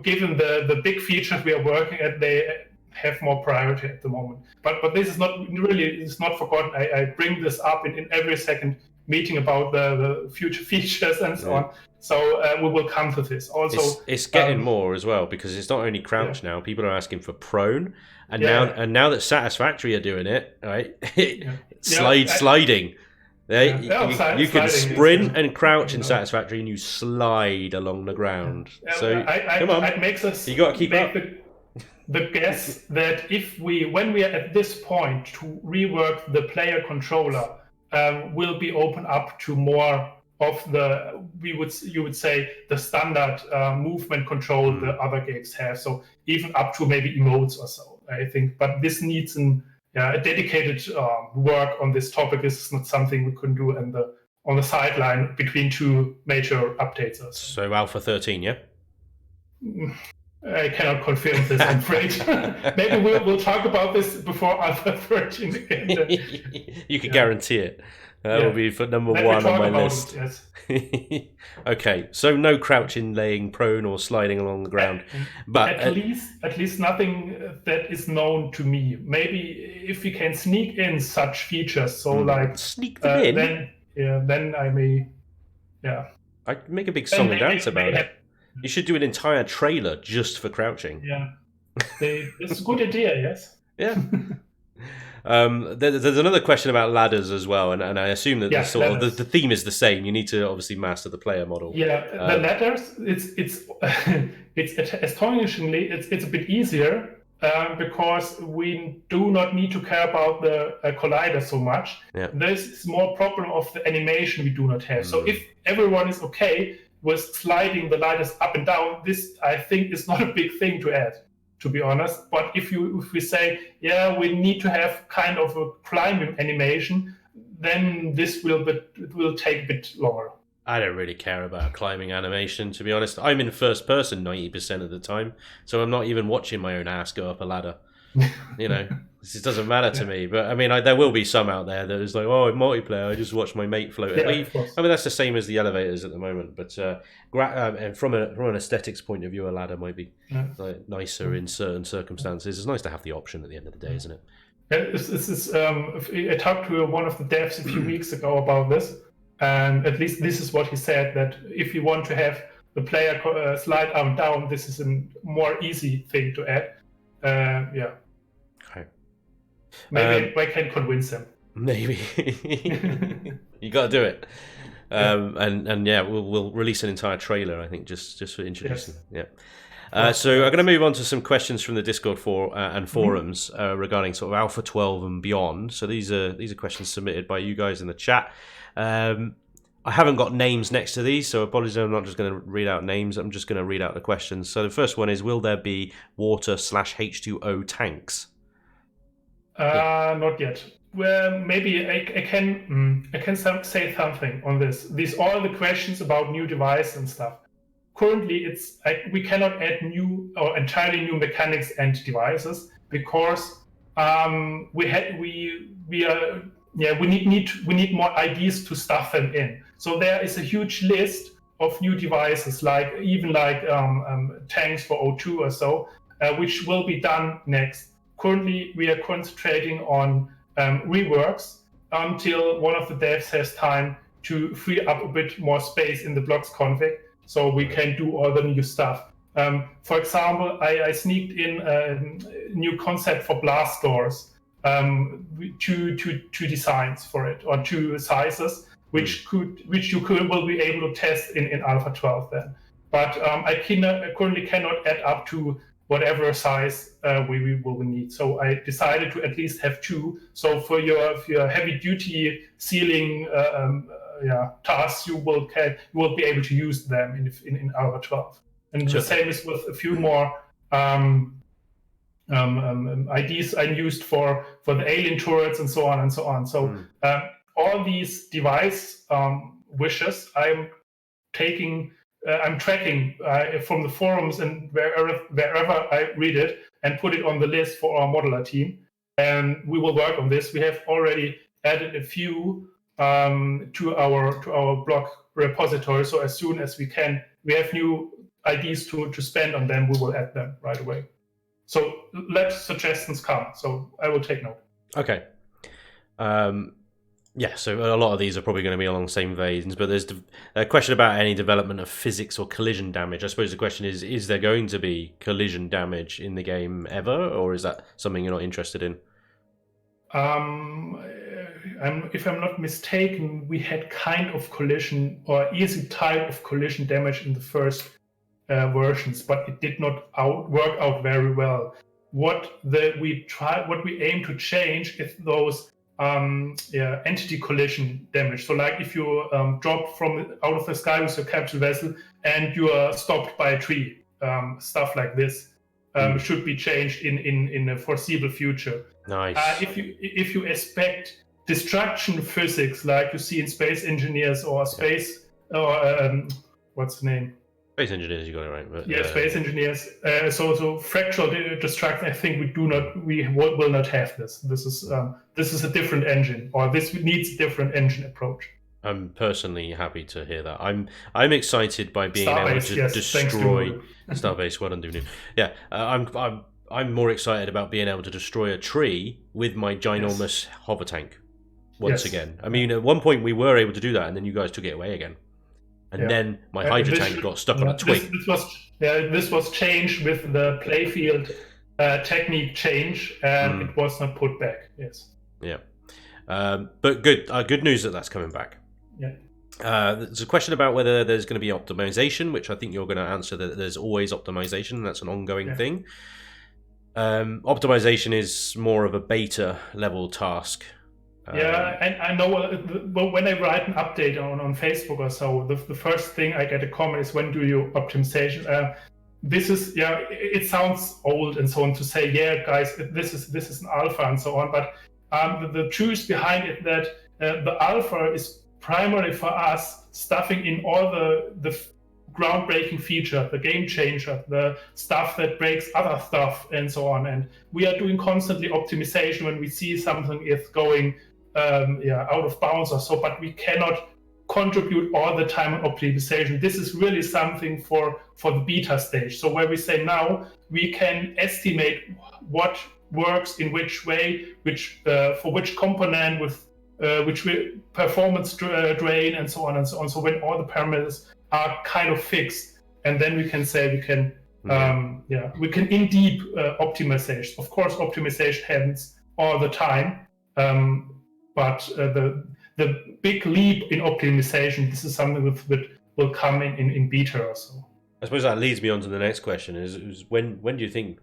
given the big features we are working at, they have more priority at the moment. But this is not really, it's not forgotten. I bring this up in every second meeting about the future features and so on. So we will come to this. Also, it's getting more as well, because it's not only crouch now. People are asking for prone, and now that Satisfactory are doing it, right? Sliding. You can sprint and crouch in Satisfactory, and you slide along the ground. So come on, it makes us. You got to keep up. The guess that when we are at this point to rework the player controller, will be open up to more of you would say the standard movement control the other games have. So even up to maybe emotes or so, I think. But this needs a dedicated work on this topic. This is not something we can do on the sideline between two major updates. So Alpha 13, yeah? I cannot confirm this, I'm afraid. Maybe we'll talk about this before Alpha 13 again. You can guarantee it. That will be for number one on my list. Yes. Okay, so no crouching, laying prone, or sliding along the ground. But at least nothing that is known to me. Maybe if we can sneak in such features, so like sneak them in, then I may, I could make a big song and dance about it. You should do an entire trailer just for crouching. Yeah, it's a good idea. Yes. Yeah. There's another question about ladders as well, and I assume that the theme is the same. You need to obviously master the player model. Yeah, the ladders. It's astonishingly it's a bit easier because we do not need to care about the collider so much. Yeah. There's more problem of the animation we do not have. So if everyone is okay with sliding the ladders up and down, this I think is not a big thing to add, to be honest. But if we say, we need to have kind of a climbing animation, then it will take a bit longer. I don't really care about climbing animation, to be honest. I'm in first person 90% of the time, so I'm not even watching my own ass go up a ladder. This doesn't matter to me. But I mean, there will be some out there that is like, in multiplayer, I just watch my mate float. I mean, that's the same as the elevators at the moment. But and from an aesthetics point of view, a ladder might be nicer in certain circumstances. It's nice to have the option at the end of the day, isn't it? I talked to one of the devs a few weeks ago about this, and at least this is what he said, that if you want to have the player slide up and down, this is a more easy thing to add. Yeah, Okay. maybe I can convince them. Maybe you got to do it. And yeah, we'll release an entire trailer, I think, just for introducing. Yes. Yeah. So I'm going to move on to some questions from the Discord and forums regarding sort of Alpha 12 and beyond. So these are questions submitted by you guys in the chat. I haven't got names next to these, so apologies. I'm not just going to read out names. I'm just going to read out the questions. So the first one is: will there be water/H2O tanks? Not yet. Well, maybe I can say something on this. These all the questions about new device and stuff. Currently, it's we cannot add new or entirely new mechanics and devices because we need more ideas to stuff them in. So there is a huge list of new devices, like tanks for O2 or so, which will be done next. Currently, we are concentrating on reworks until one of the devs has time to free up a bit more space in the blocks config, so we can do all the new stuff. For example, I sneaked in a new concept for blast doors, two designs for it, or two sizes, which you will be able to test in Alpha 12 then. But I currently cannot add up to whatever size we will need. So I decided to at least have two. So for your heavy duty sealing tasks, you will be able to use them in Alpha 12. And the same is with a few more IDs I used for the alien turrets and so on and so on. So all these device wishes I'm tracking from the forums and wherever I read it and put it on the list for our modeler team. And we will work on this. We have already added a few to our blog repository. So as soon as we have new ideas to spend on them, we will add them right away. So let suggestions come. So I will take note. Okay. Yeah, so a lot of these are probably going to be along the same veins, but there's a question about any development of physics or collision damage. I suppose the question is there going to be collision damage in the game ever, or is that something you're not interested in? If I'm not mistaken, we had kind of collision or easy type of collision damage in the first versions, but it did not work out very well. What we aim to change is those entity collision damage. So like if you drop out of the sky with your capsule vessel and you are stopped by a tree, stuff like this should be changed in a foreseeable future. Nice. If you expect destruction physics like you see in Space Engineers or Space or what's the name? Space Engineers, you got it right. But, Space Engineers. So fractal destruction, I think we will not have this. This is a different engine, or this needs a different engine approach. I'm personally happy to hear that. I'm excited by being able to destroy Starbase. Well done, Dunu. Yeah, I'm more excited about being able to destroy a tree with my ginormous hover tank once again. I mean, at one point we were able to do that, and then you guys took it away again. And then my Hydra tank got stuck on a twig. This was changed with the playfield technique change, and it was not put back. Yes. Yeah. But good news that that's coming back. Yeah. There's a question about whether there's going to be optimization, which I think you're going to answer that there's always optimization, and that's an ongoing thing. Optimization is more of a beta level task. And I know when I write an update on Facebook or so, the first thing I get a comment is, when do you optimization? This is it sounds old and so on to say, guys, this is an alpha and so on, but the truth behind it that the alpha is primarily for us stuffing in all the groundbreaking feature, the game changer, the stuff that breaks other stuff and so on, and we are doing constantly optimization when we see something is going out of bounds or so, but we cannot contribute all the time on optimization. This is really something for the beta stage. So where we say now we can estimate what works in which way, for which component, with which performance drain and so on and so on. So when all the parameters are kind of fixed, and then we can say we can Yeah, we can in deep optimization. Of course, optimization happens all the time, but the big leap in optimization, this is something that will come in beta or so. I suppose that leads me on to the next question: is when do you think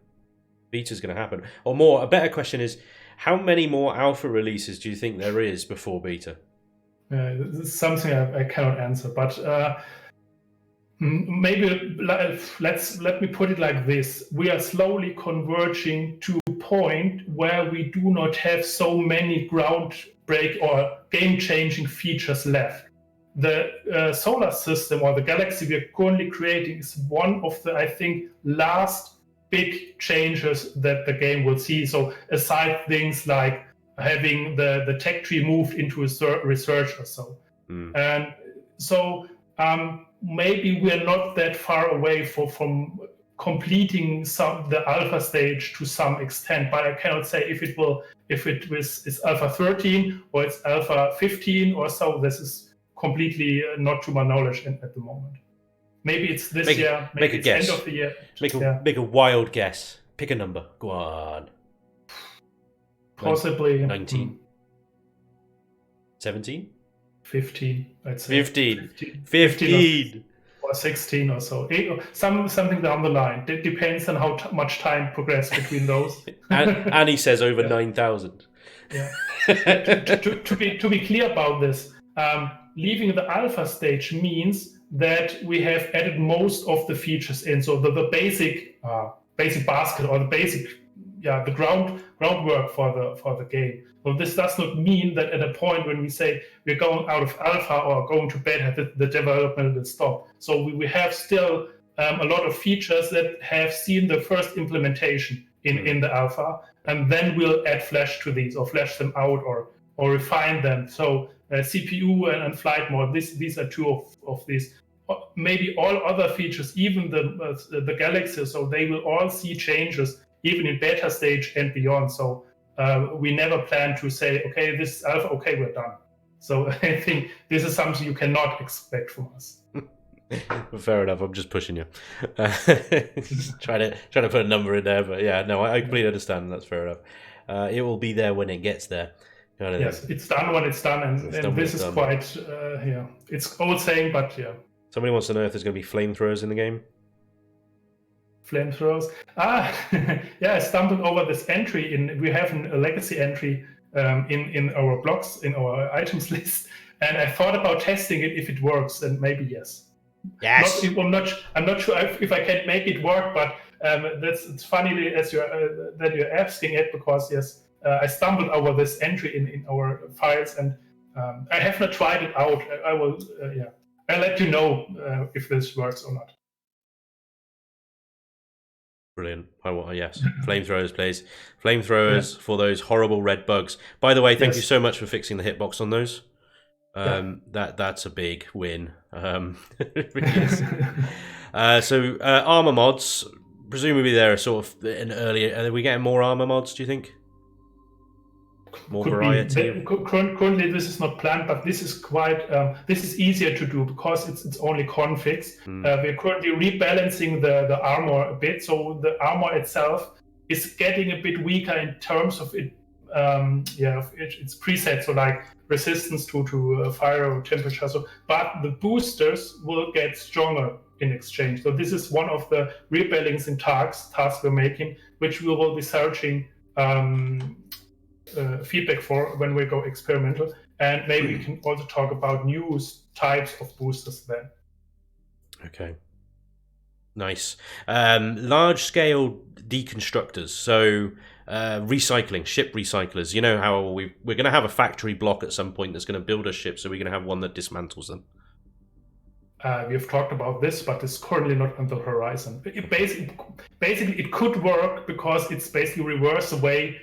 beta is going to happen? Or more, a better question is, how many more alpha releases do you think there is before beta? This is something I cannot answer, but maybe let me put it like this: we are slowly converging to a point where we do not have so many groundbreak or game-changing features left. The solar system or the galaxy we are currently creating is one of the, I think, last big changes that the game will see. So aside things like having the tech tree moved into research or so. And so maybe we're not that far away from completing the alpha stage to some extent, but I cannot say if it is alpha 13 or it's alpha 15 or so. This is completely not to my knowledge at the moment. Maybe it's this year, maybe it's end of the year. Make a wild guess. Pick a number. Go on. Possibly 19. 17? 15, I'd say. 15. Or 16 or so. Something down the line. It depends on how much time progressed between those. and he says over 9,000. Yeah. to be clear about this, leaving the alpha stage means that we have added most of the features in. So the basic basket or the groundwork for the game. So this does not mean that at a point when we say we're going out of alpha or going to beta, the development will stop. So we have still a lot of features that have seen the first implementation in the alpha, and then we'll add flash to these or flash them out or refine them. So CPU and flight mode, these are two of these. Maybe all other features, even the galaxy, so they will all see changes even in beta stage and beyond. So we never plan to say, okay, this is alpha, okay, we're done. So I think this is something you cannot expect from us. Fair enough. I'm just pushing you. trying to put a number in there, but yeah, no, I completely understand. That's fair enough. It will be there when it gets there. Yes, it's done when it's done, and this is quite it's old saying, but yeah. Somebody wants to know if there's going to be flamethrowers in the game. Flamethrowers. Yeah, I stumbled over this entry we have a legacy entry in our blocks, in our items list, and I thought about testing it if it works, and maybe yes. Yes. I'm not sure if I can make it work, but it's funny as you're asking it, because yes, I stumbled over this entry in our files, and I have not tried it out. I will, I'll let you know if this works or not. Brilliant. Yes, flamethrowers, please. Flamethrowers for those horrible red bugs. By the way, thank you so much for fixing the hitbox on those. That's a big win. It really is. So armor mods, presumably they're sort of an earlier. Are we getting more armor mods? Do you think? More variety. Currently, this is not planned, but this is quite. This is easier to do because it's only configs. We're currently rebalancing the armor a bit, so the armor itself is getting a bit weaker in terms of it. Its presets, so like resistance to fire or temperature. So, but the boosters will get stronger in exchange. So this is one of the rebalancing tasks we're making, which we will be searching feedback for when we go experimental, and maybe we can also talk about new types of boosters then. Okay, nice. Large scale deconstructors, so recycling, ship recyclers. You know how we're going to have a factory block at some point that's going to build a ship, so we're going to have one that dismantles them. We've talked about this, but it's currently not on the horizon. Basically, it could work because it's basically reverse the way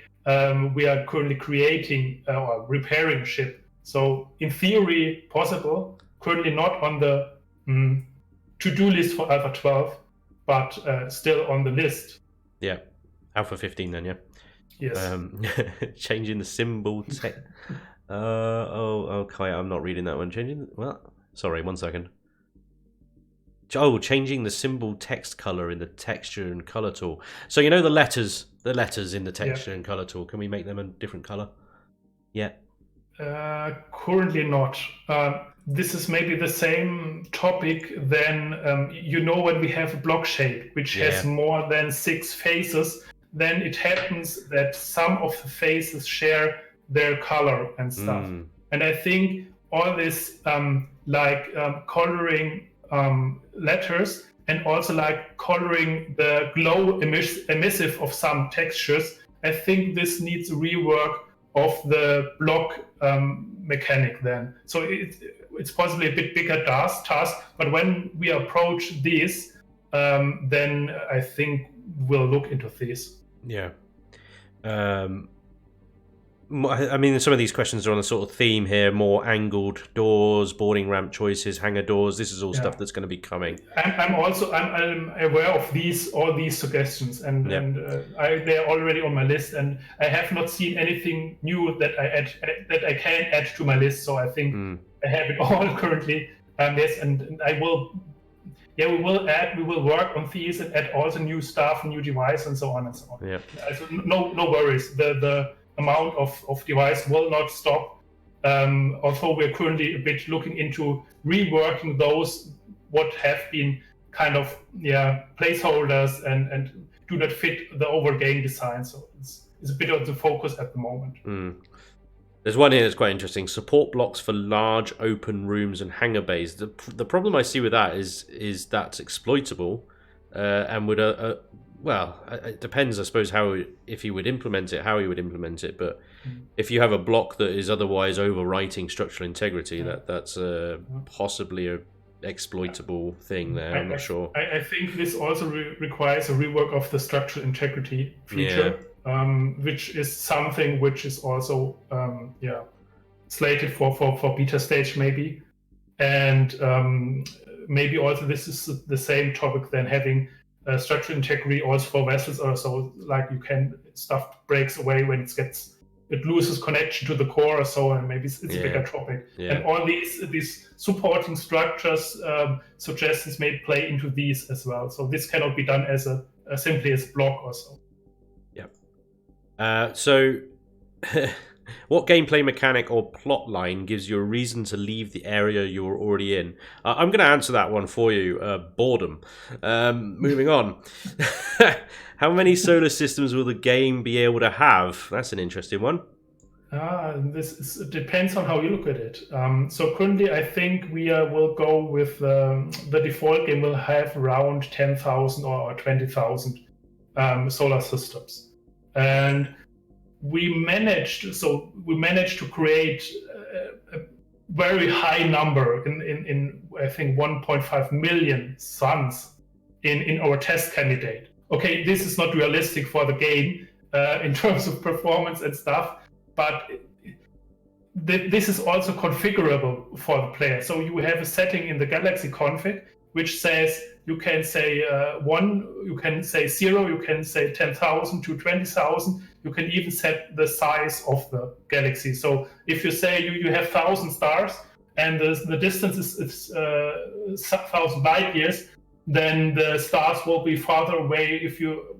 we are currently creating or repairing a ship. So in theory, possible. Currently not on the to-do list for Alpha 12, but still on the list. Yeah, Alpha 15 then, yeah. Yes. Changing the symbol text. Okay, I'm not reading that one. Sorry, 1 second. changing the symbol text color in the texture and color tool. So you know the letters in the texture and color tool. Can we make them a different color? Yeah. Currently not. This is maybe the same topic then, when we have a block shape which has more than 6 faces, then it happens that some of the faces share their color and stuff. And I think all this coloring letters and also like coloring the glow emissive of some textures, I think this needs a rework of the block mechanic then. So it's possibly a bit bigger task, but when we approach this, then I think we'll look into this. Yeah. I mean, some of these questions are on a sort of theme here, more angled doors, boarding ramp choices, hangar doors. This is all stuff that's going to be coming. I'm aware of all these suggestions, and they're already on my list, and I have not seen anything new that I can add to my list. So I think I have it all currently. Yes, and I will. Yeah, we will work on these and add also new stuff, new device, and so on and so on. Yeah. So no worries. The amount of device will not stop. Although we're currently a bit looking into reworking those what have been kind of placeholders and do not fit the over game design. So it's a bit of the focus at the moment. There's one here that's quite interesting. Support blocks for large open rooms and hangar bays. The problem I see with that is that's exploitable, and would well, it depends, I suppose, if you would implement it, how you would implement it. But if you have a block that is otherwise overwriting structural integrity, that's possibly a exploitable thing there. I'm not sure. I think this also requires a rework of the structural integrity feature, which is something which is also slated for beta stage maybe, and maybe also this is the same topic then having structural integrity also for vessels or so, like stuff breaks away when it loses connection to the core or so, and maybe it's a bigger topic. And all these supporting structures suggestions may play into these as well. So this cannot be done as simply as block or so. So what gameplay mechanic or plot line gives you a reason to leave the area you're already in? I'm going to answer that one for you. Boredom. Moving on. How many solar systems will the game be able to have? That's an interesting one. It depends on how you look at it. So currently, I think we will go with the default game will have around 10,000 or 20,000 solar systems. And we managed to create a very high number in I think 1.5 million suns in our test candidate. Okay, this is not realistic for the game in terms of performance and stuff, but this is also configurable for the player. So you have a setting in the Galaxy config which says you can say 1, you can say 0, you can say 10,000 to 20,000. You can even set the size of the galaxy. So if you say you have 1,000 stars and the distance is 1,000 light years, then the stars will be farther away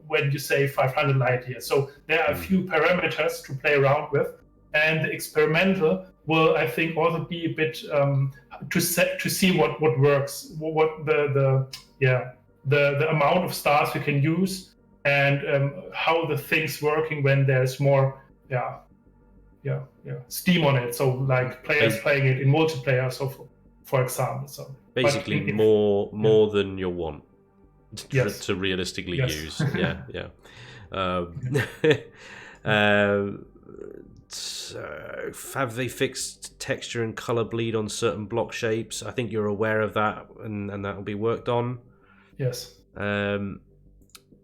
when you say 500 light years. So there are a few parameters to play around with, and the experimental will, I think, also be a bit to see what works, what the amount of stars we can use, and how the thing's working when there's more steam on it. So like players playing it in multiplayer, so for example. So basically more than you want to realistically use. So have they fixed texture and color bleed on certain block shapes? I think you're aware of that, and that will be worked on. Yes.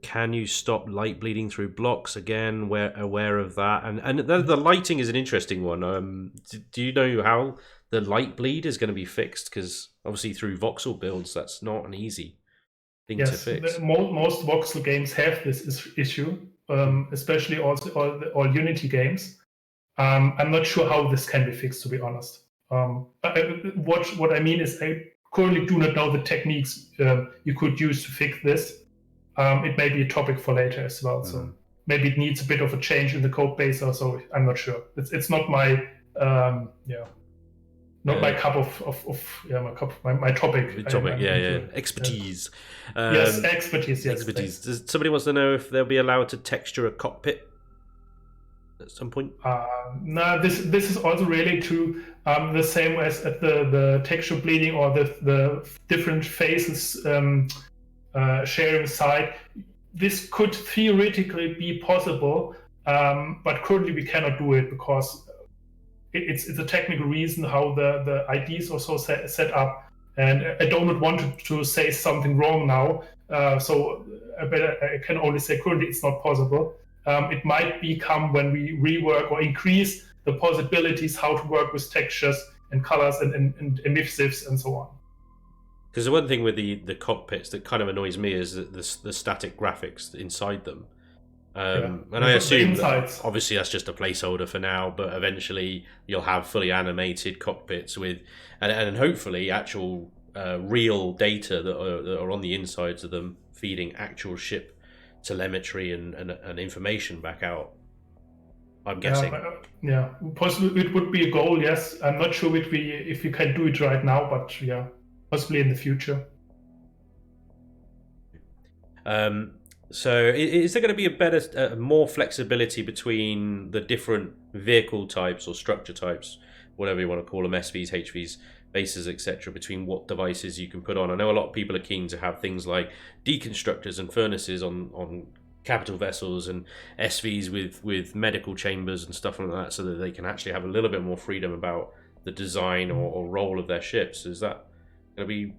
Can you stop light bleeding through blocks? Again, we're aware of that. And the lighting is an interesting one. Do you know how the light bleed is going to be fixed? Because obviously through voxel builds, that's not an easy thing to fix. Most voxel games have this issue, especially also all Unity games. I'm not sure how this can be fixed, to be honest. What I mean is I currently do not know the techniques you could use to fix this. It may be a topic for later as well. So maybe it needs a bit of a change in the code base or so. I'm not sure. It's not my my cup my topic. Expertise. Yes, expertise. Yes, expertise. Somebody wants to know if they'll be allowed to texture a cockpit at some point. No, this is also really to the same as at the texture bleeding or the different phases sharing side. This could theoretically be possible, but currently we cannot do it because it's a technical reason how the IDs are so set up, and I don't want to say something wrong now. So I can only say currently it's not possible. It might become when we rework or increase the possibilities how to work with textures and colors and emissives and so on. Because the one thing with the cockpits that kind of annoys me is the static graphics inside them. And I assume that obviously that's just a placeholder for now, but eventually you'll have fully animated cockpits with, and hopefully actual real data that are on the insides of them, feeding actual ship telemetry and information back out. I'm guessing. Possibly it would be a goal. Yes, I'm not sure if we can do it right now, but yeah, possibly in the future. So is there going to be a better, more flexibility between the different vehicle types or structure types, whatever you want to call them, SVs, HVs, bases, etc., between what devices you can put on? I know a lot of people are keen to have things like deconstructors and furnaces on capital vessels and SVs with medical chambers and stuff like that, so that they can actually have a little bit more freedom about the design or role of their ships. Is that going to be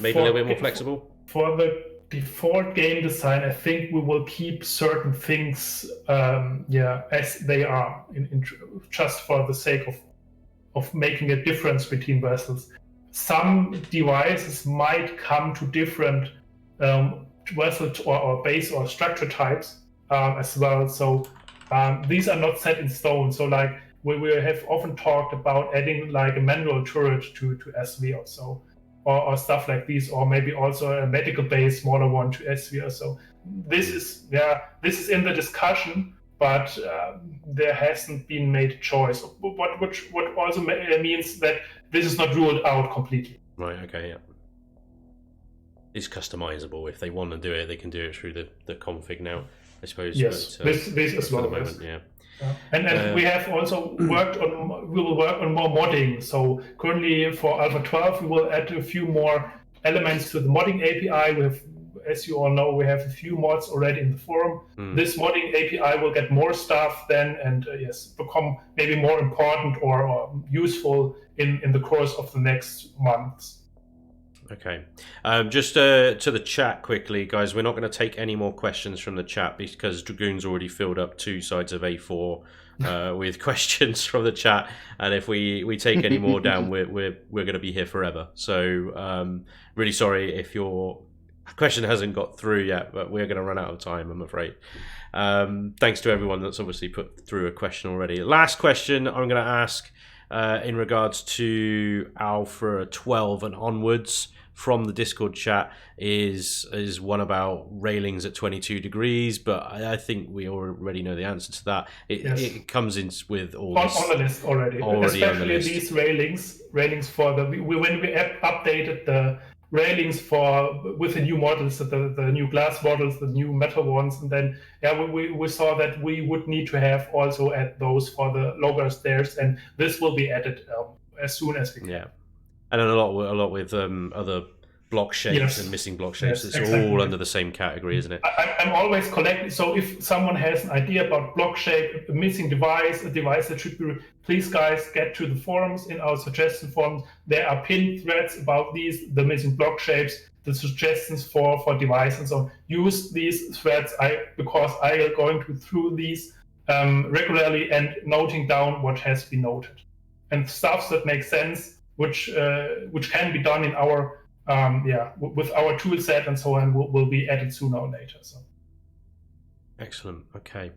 made a little bit more flexible? For the default game design, I think we will keep certain things as they are, just for the sake of making a difference between vessels. Some devices might come to different vessel or base or structure types as well. So these are not set in stone. So like we have often talked about adding like a manual turret to SV or so. Or stuff like these, or maybe also a medical base, smaller one to SV or so. This is in the discussion, but there hasn't been made a choice. What also means that this is not ruled out completely. Right. Okay. Yeah. It's customizable. If they want to do it, they can do it through the config now, I suppose. Yes. But, this as well. For the moment, yeah. And we have also we will work on more modding. So currently for Alpha 12, we will add a few more elements to the modding API. We have, as you all know, we have a few mods already in the forum. This modding API will get more stuff then, and become maybe more important or useful in the course of the next months. Okay. Just to the chat quickly, guys, we're not going to take any more questions from the chat because Dragoon's already filled up 2 sides of A4 with questions from the chat, and if we take any more down, we're going to be here forever. So really sorry if your question hasn't got through yet, but we're going to run out of time, I'm afraid. Thanks to everyone that's obviously put through a question already. Last question I'm going to ask in regards to Alpha 12 and onwards from the Discord chat is one about railings at 22 degrees, but I think we already know the answer to that. It comes in with all this on the list already especially these railings for the when we updated the railings with the new models, the new glass models, the new metal ones, and then we saw that we would need to have also add those for the lower stairs, and this will be added as soon as we can. Yeah, and then a lot with other block shapes and missing block shapes. It's exactly all under the same category, isn't it? I'm always collecting. So if someone has an idea about block shape, a missing device, a device that should be, please guys get to the forums, in our suggestion forums. There are pinned threads about these, the missing block shapes, the suggestions for device and so on. Use these threads because I am going through these regularly and noting down what has been noted. And stuff that makes sense, which can be done in our with our tool set and so on, will be added sooner or later. So excellent. Okay,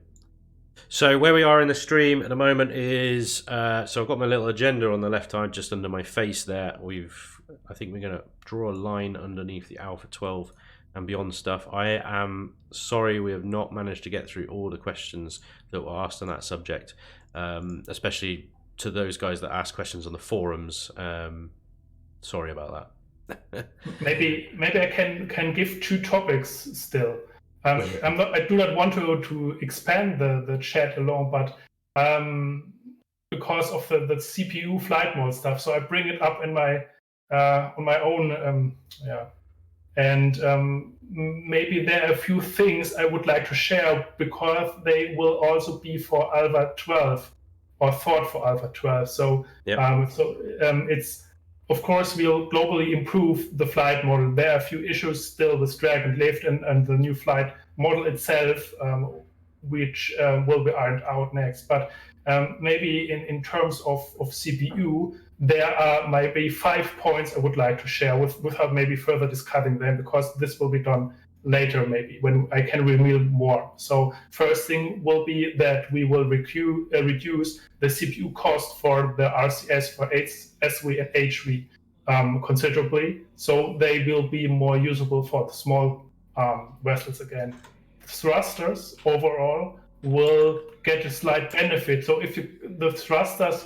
so where we are in the stream at the moment is so I've got my little agenda on the left side just under my face there. We've I think we're going to draw a line underneath the Alpha 12 and beyond stuff. I am sorry we have not managed to get through all the questions that were asked on that subject, especially to those guys that ask questions on the forums. Sorry about that. maybe I can give 2 topics still. I do not want to expand the chat alone, but because of the CPU flight mode stuff, so I bring it up in my on my own. And maybe there are a few things I would like to share because they will also be for Alpha 12 or thought for Alpha 12. So, it's, of course, we'll globally improve the flight model. There are a few issues still with drag and lift and the new flight model itself, which will be ironed out next. But maybe in terms of CPU, there are maybe 5 points I would like to share without maybe further discussing them, because this will be done later, maybe when I can reveal more. So first thing will be that we will reduce the CPU cost for the RCS for SV and HV considerably. So they will be more usable for the small vessels again. Thrusters overall will get a slight benefit. So if the thrusters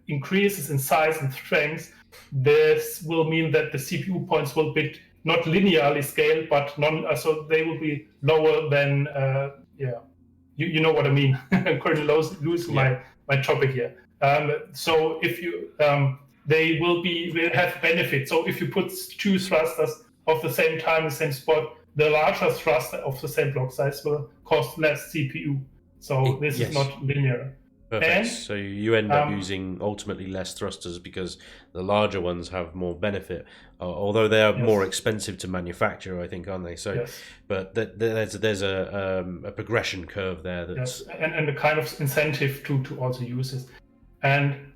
increases in size and strength, this will mean that the CPU points will be not linearly scaled, but so they will be lower than you know what I mean. I'm currently losing my topic here. So if you they will have benefit. So if you put 2 thrusters of the same time, the same spot, the larger thruster of the same block size will cost less CPU. So this is not linear. Perfect. And, so you end up using ultimately less thrusters because the larger ones have more benefit, although they are more expensive to manufacture, I think, aren't they? So, but there's a progression curve there. That's and a kind of incentive to also use it. And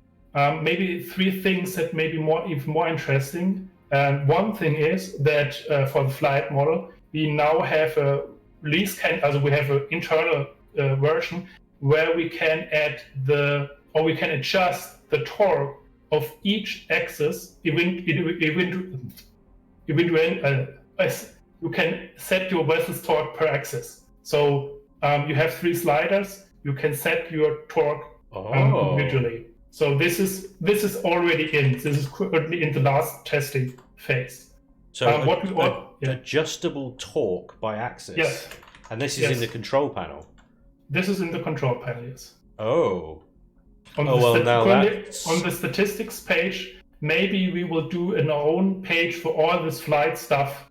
maybe 3 things that may be even more interesting. And one thing is that for the flight model, we now have a release we have an internal version where we can add we can adjust the torque of each axis. You can set your vessel's torque per axis. So you have 3 sliders. You can set your torque individually. So this is already in. This is currently in the last testing phase. So adjustable torque by axis. Yes. And this is in the control panel. This is in the control panel, yes. Oh. On the statistics page, maybe we will do an own page for all this flight stuff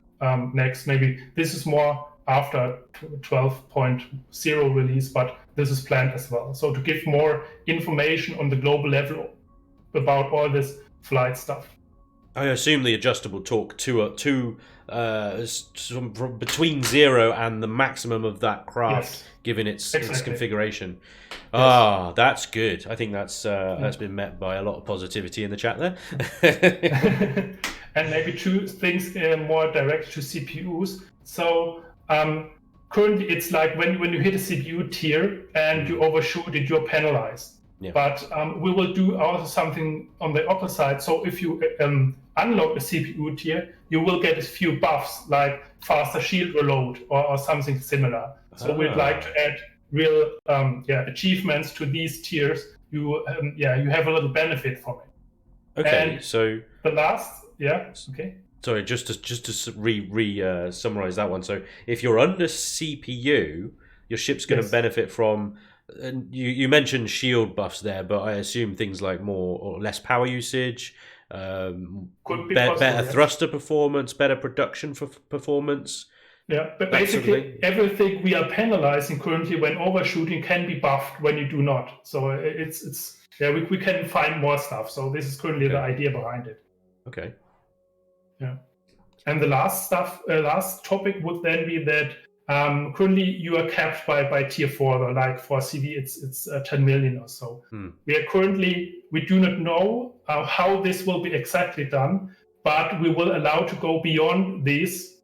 next. Maybe this is more after 12.0 release, but this is planned as well. So to give more information on the global level about all this flight stuff. I assume the adjustable torque from between 0 and the maximum of that craft, given its configuration. Yes. That's good. I think that's been met by a lot of positivity in the chat there. And maybe 2 things more direct to CPUs. So currently it's like when you hit a CPU tier and you overshoot it, you're penalized. Yeah. But we will do also something on the opposite side. So if you unlock a CPU tier, you will get a few buffs like faster shield reload or something similar. So we'd like to add real achievements to these tiers. You have a little benefit from it. Okay, and so the last okay. Sorry, just to summarize that one. So if you're under CPU, your ship's going to benefit from. And you mentioned shield buffs there, but I assume things like more or less power usage, better thruster performance, better production for performance. Yeah, but basically everything we are penalizing currently when overshooting can be buffed when you do not. So we can find more stuff. So this is currently the idea behind it. Okay. Yeah, and the last topic would then be that. Currently, you are capped by tier 4, like for CV, it's 10 million or so. We do not know how this will be exactly done, but we will allow to go beyond this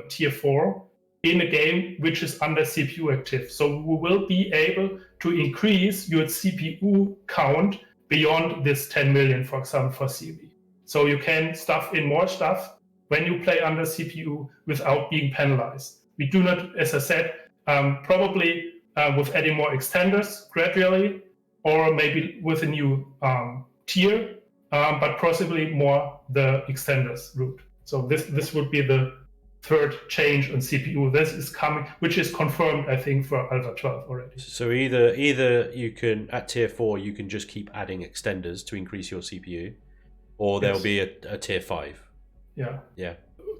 tier 4 in a game which is under CPU active. So we will be able to increase your CPU count beyond this 10 million, for example, for CV. So you can stuff in more stuff when you play under CPU without being penalized. We do not, as I said, probably with adding more extenders gradually, or maybe with a new tier, but possibly more the extenders route. So this would be the third change on CPU. This is coming, which is confirmed, I think, for Alpha 12 already. So either you can, at tier 4, you can just keep adding extenders to increase your CPU, or there'll be a tier 5. Yeah.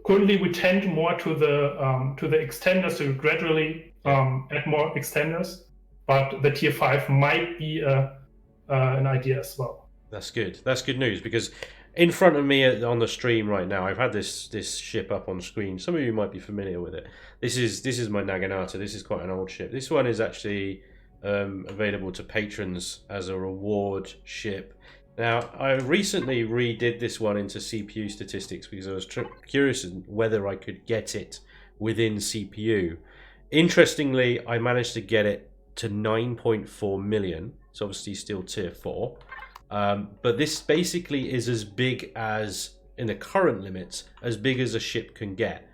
Currently, we tend more to the extenders, so you gradually add more extenders, but the tier 5 might be an idea as well. That's good. That's good news, because in front of me on the stream right now, I've had this ship up on screen. Some of you might be familiar with it. This is my Naginata. This is quite an old ship. This one is actually available to patrons as a reward ship. Now, I recently redid this one into CPU statistics because I was curious whether I could get it within CPU. Interestingly, I managed to get it to 9.4 million. It's obviously still tier 4. But this basically is as big as, in the current limits, as big as a ship can get.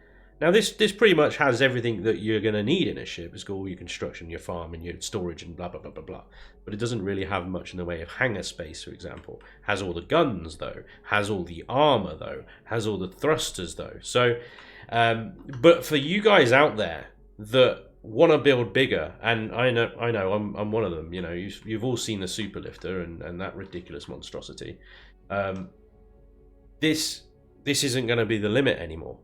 Now, this pretty much has everything that you're going to need in a ship. It's got all your construction, your farm, and your storage, and blah, blah, blah, blah, blah. But it doesn't really have much in the way of hangar space, for example. Has all the guns, though. Has all the armor, though. Has all the thrusters, though. So, but for you guys out there that want to build bigger, and I know, I'm one of them. You know, you've all seen the Superlifter and that ridiculous monstrosity. This isn't going to be the limit anymore.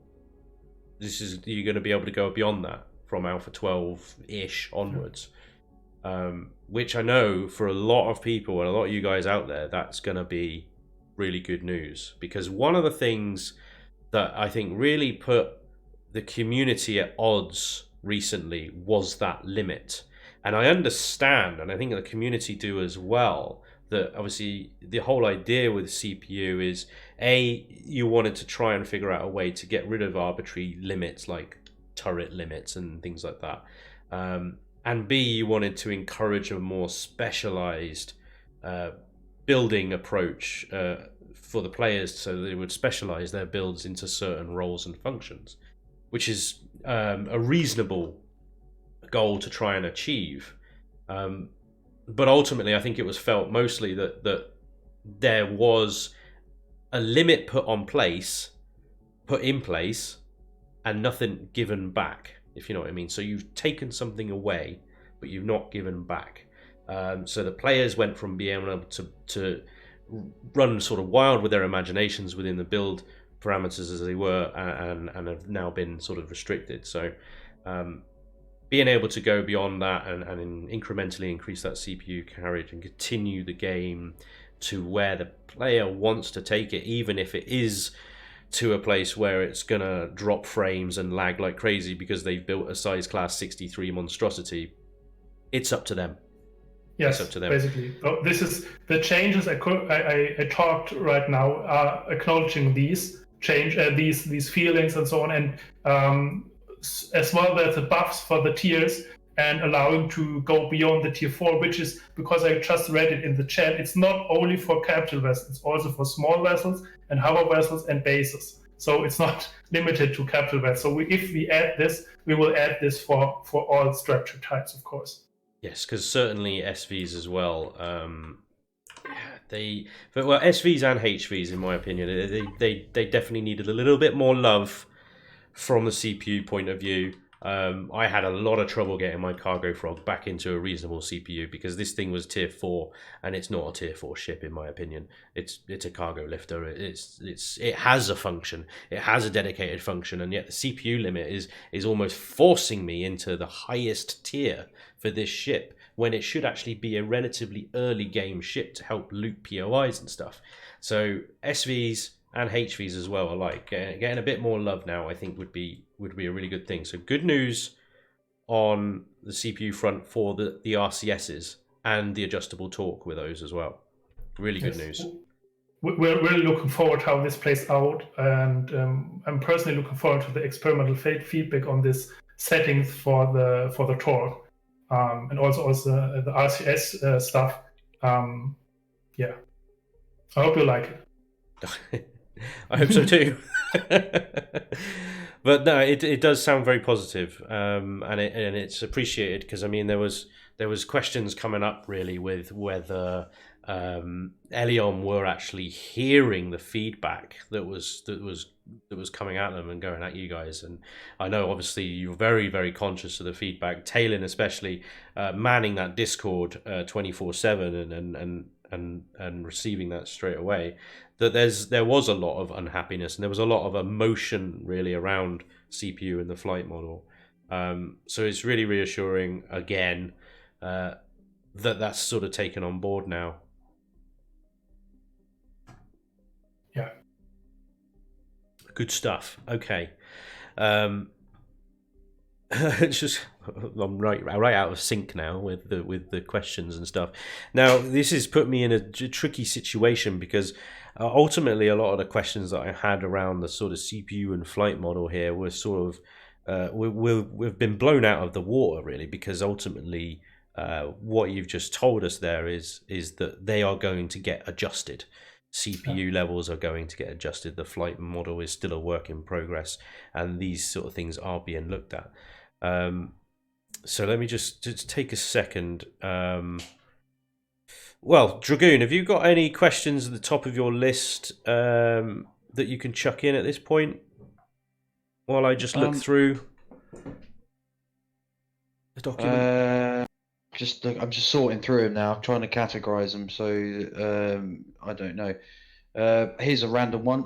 You're going to be able to go beyond that from Alpha 12-ish onwards, which I know for a lot of people and a lot of you guys out there, that's going to be really good news, because one of the things that I think really put the community at odds recently was that limit. And I understand, and I think the community do as well, that obviously the whole idea with CPU is, A, you wanted to try and figure out a way to get rid of arbitrary limits like turret limits and things like that. And B, you wanted to encourage a more specialized building approach for the players, so they would specialize their builds into certain roles and functions, which is a reasonable goal to try and achieve. But ultimately, I think it was felt mostly that there was a limit put in place, and nothing given back, if you know what I mean. So you've taken something away, but you've not given back. So the players went from being able to run sort of wild with their imaginations within the build parameters as they were, and have now been sort of restricted. So being able to go beyond that and incrementally increase that CPU carriage and continue the game to where the player wants to take it, even if it is to a place where it's gonna drop frames and lag like crazy because they've built a size class 63 monstrosity, it's up to them. Yes, it's up to them. Basically. So this is the changes I talked right now are acknowledging these these feelings and so on, and as well as the buffs for the tiers and allowing to go beyond the tier 4, which is, because I just read it in the chat, it's not only for capital vessels, it's also for small vessels and hover vessels and bases. So it's not limited to capital vessels. So if we add this, we will add this for all structure types, of course. Yes, because certainly SVs as well. SVs and HVs, in my opinion, they definitely needed a little bit more love from the CPU point of view. I had a lot of trouble getting my Cargo Frog back into a reasonable CPU because this thing was tier 4, and it's not a tier 4 ship in my opinion. It's a cargo lifter. It has a function. It has a dedicated function, and yet the CPU limit is almost forcing me into the highest tier for this ship, when it should actually be a relatively early game ship to help loot POIs and stuff. So SVs and HVs as well alike, getting a bit more love now, I think would be a really good thing. So good news on the CPU front for the RCSs and the adjustable torque with those as well. Really good news. We're really looking forward how this plays out, and I'm personally looking forward to the experimental feedback on this settings for the torque, and also the RCS stuff. Yeah, I hope you like it. I hope so too. But no, it does sound very positive, and it's appreciated because I mean there was questions coming up really with whether Elion were actually hearing the feedback that was coming at them and going at you guys. And I know obviously you're very, very conscious of the feedback. Talon especially manning that Discord 24/7 and receiving that straight away. That there was a lot of unhappiness and there was a lot of emotion really around CPU and the flight model. So it's really reassuring again that that's sort of taken on board now. Yeah. Good stuff. Okay. It's just I'm right out of sync now with the questions and stuff. Now this has put me in a tricky situation because ultimately a lot of the questions that I had around the sort of CPU and flight model here were sort of we've been blown out of the water really, because ultimately what you've just told us there is that they are going to get adjusted. CPU levels are going to get adjusted. The flight model is still a work in progress, and these sort of things are being looked at. So let me just take a second. Well, Dragoon, have you got any questions at the top of your list that you can chuck in at this point while I just look through the document? I'm just sorting through them now, trying to categorize them. So I don't know. Here's a random one.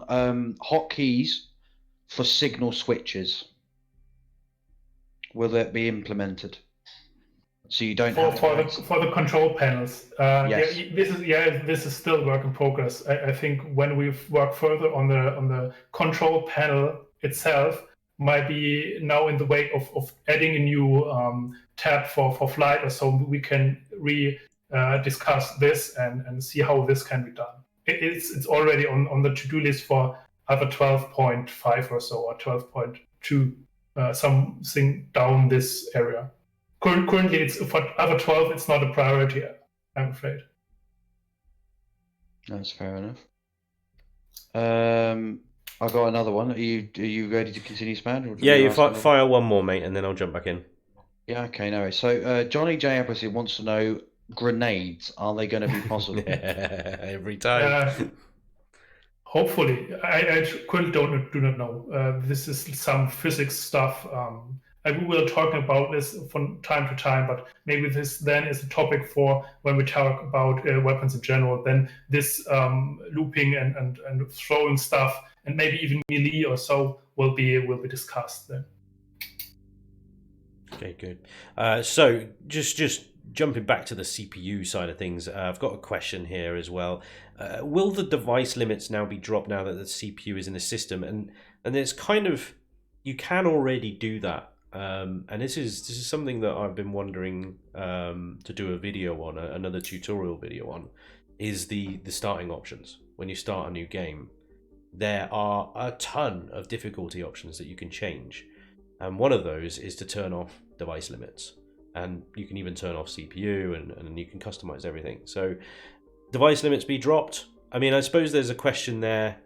Hotkeys for signal switches. Will that be implemented? So you don't have for the control panels. Yes. This is still work in progress. I think when we've worked further on the control panel itself, might be now in the wake of adding a new tab for flight, or so we can discuss this and see how this can be done. It's already on the to-do list for other 12.5 or so, or 12.2, something down this area. Currently, it's for other 12. It's not a priority, I'm afraid. That's fair enough. I got another one. Are you ready to continue, Spanj? Yeah, you fire one more, mate, and then I'll jump back in. Yeah, okay, no worries. So Johnny J. Appleseed wants to know, grenades, are they going to be possible? Every time. Hopefully. I currently do not know. This is some physics stuff. We will talk about this from time to time, but maybe this then is a topic for when we talk about weapons in general. Then this looping and throwing stuff, and maybe even melee or so, will be discussed then. Okay, good. So just jumping back to the CPU side of things, I've got a question here as well. Will the device limits now be dropped now that the CPU is in the system? And it's kind of, you can already do that. And this is something that I've been wondering to do a video on, another tutorial video on, is the starting options. When you start a new game, there are a ton of difficulty options that you can change. And one of those is to turn off device limits. And you can even turn off CPU and you can customize everything. So device limits be dropped. I mean, I suppose there's a question there.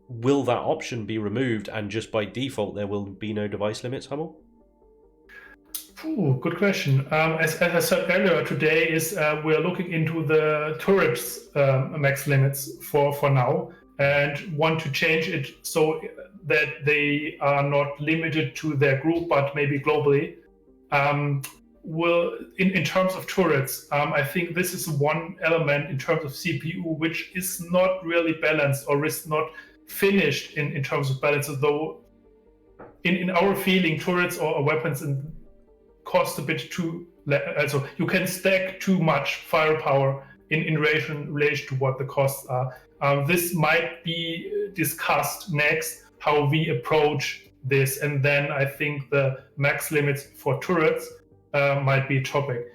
Will that option be removed and just by default there will be no device limits, Hummel? Ooh, good question. As I said earlier today, we're looking into the turrets max limits for now, and want to change it so that they are not limited to their group, but maybe globally. In terms of turrets, I think this is one element in terms of CPU which is not really balanced or is not finished in terms of balance. Though in our feeling, turrets or weapons cost a bit too. Also, you can stack too much firepower in relation to what the costs are. This might be discussed next, how we approach this, and then I think the max limits for turrets might be a topic.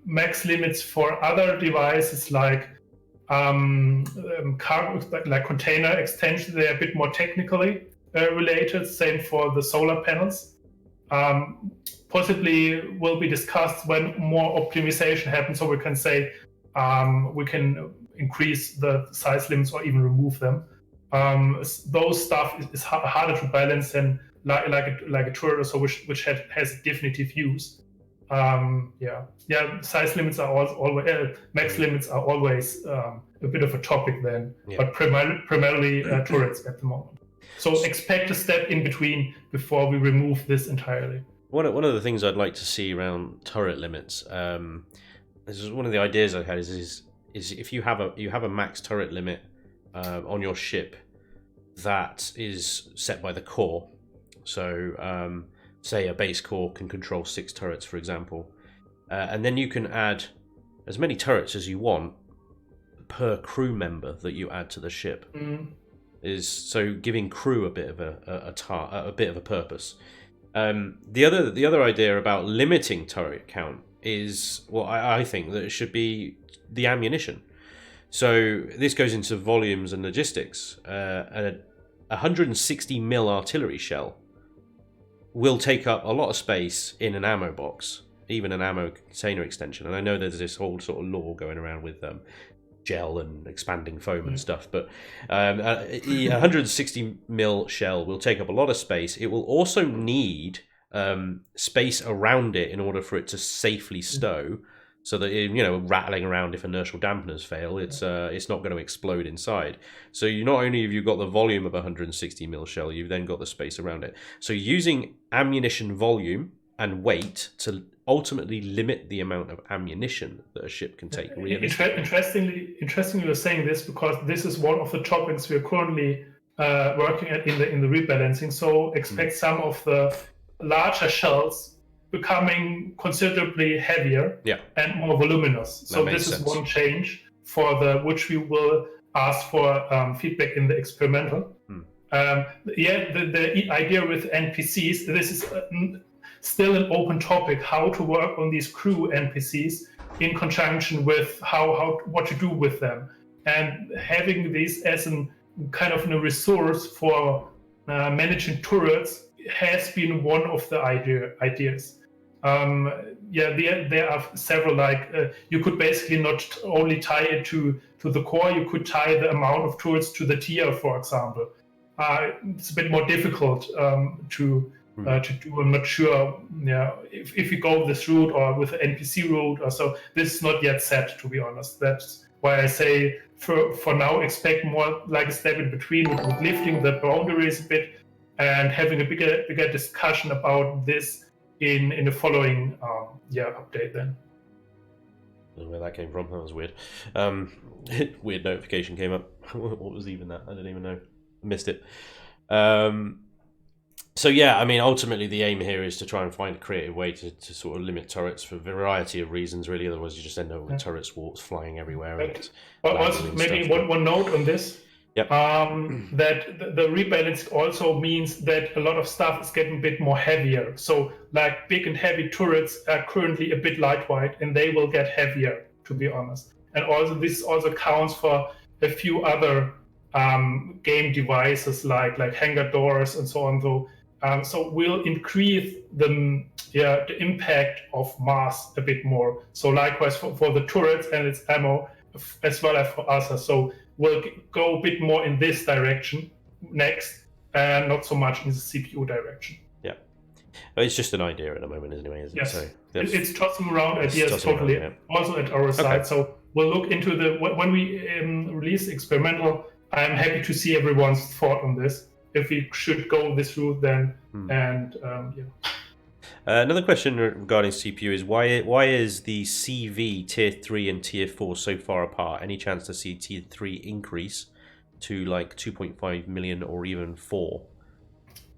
Max limits for other devices like cargo, like container extension, they're a bit more technically related. Same for the solar panels. Possibly will be discussed when more optimization happens, so we can say we can increase the size limits or even remove them. those stuff is harder to balance than like a turret or so, which has definitive use. Size limits are always max limits are always a bit of a topic then, but primarily turrets at the moment. So expect a step in between before we remove this entirely. One of the things I'd like to see around turret limits, this is one of the ideas I had is if you have a max turret limit on your ship that is set by the core. So say a base core can control 6 turrets, for example, and then you can add as many turrets as you want per crew member that you add to the ship. Is so giving crew a bit of a bit of a purpose. The other idea about limiting turret count is, well, I think that it should be the ammunition. So this goes into volumes and logistics. A 160 mil artillery shell will take up a lot of space in an ammo box, even an ammo container extension. And I know there's this whole sort of lore going around with gel and expanding foam and stuff, but a 160 mil shell will take up a lot of space. It will also need space around it in order for it to safely stow, so that rattling around if inertial dampeners fail, it's not going to explode inside. So you not only have you got the volume of a 160 mil shell, you've then got the space around it. So using ammunition volume and weight to ultimately limit the amount of ammunition that a ship can take. Interestingly, you're saying this because this is one of the topics we are currently working at in the rebalancing. So expect some of the larger shells becoming considerably heavier and more voluminous. So this is one change for which we will ask for feedback in the experimental. The idea with NPCs, this is still an open topic, how to work on these crew NPCs in conjunction with what to do with them, and having these as a resource for managing turrets has been one of the ideas. There are several, you could basically not only tie it to the core, you could tie the amount of turrets to the tier, for example. It's a bit more difficult to do. I'm not sure if we go this route or with the NPC route or so. This is not yet set, to be honest. That's why I say for now expect more like a step in between with lifting the boundaries a bit and having a bigger discussion about this in the following update then. I don't know where that came from. That was weird. Weird notification came up. What was even that? I didn't even know. I missed it. So yeah, I mean, ultimately the aim here is to try and find a creative way to sort of limit turrets for a variety of reasons, really. Otherwise you just end up with turret swarms flying everywhere. But also maybe one note on this. That the rebalance also means that a lot of stuff is getting a bit more heavier. So like big and heavy turrets are currently a bit lightweight, and they will get heavier, to be honest. And also this also counts for a few other game devices like hangar doors and so on. So we'll increase the impact of mass a bit more. So likewise for the turrets and its ammo, as well as for us. So we'll go a bit more in this direction next, and not so much in the CPU direction. Yeah, it's just an idea at the moment, anyway, isn't it? Yes, so it's tossing around ideas totally. Around, also at our side. So we'll look into when we release the experimental. I'm happy to see everyone's thought on this. If we should go this route, then Another question regarding CPU is why is the CV tier 3 and tier 4 so far apart? Any chance to see tier 3 increase to like 2.5 million or even 4?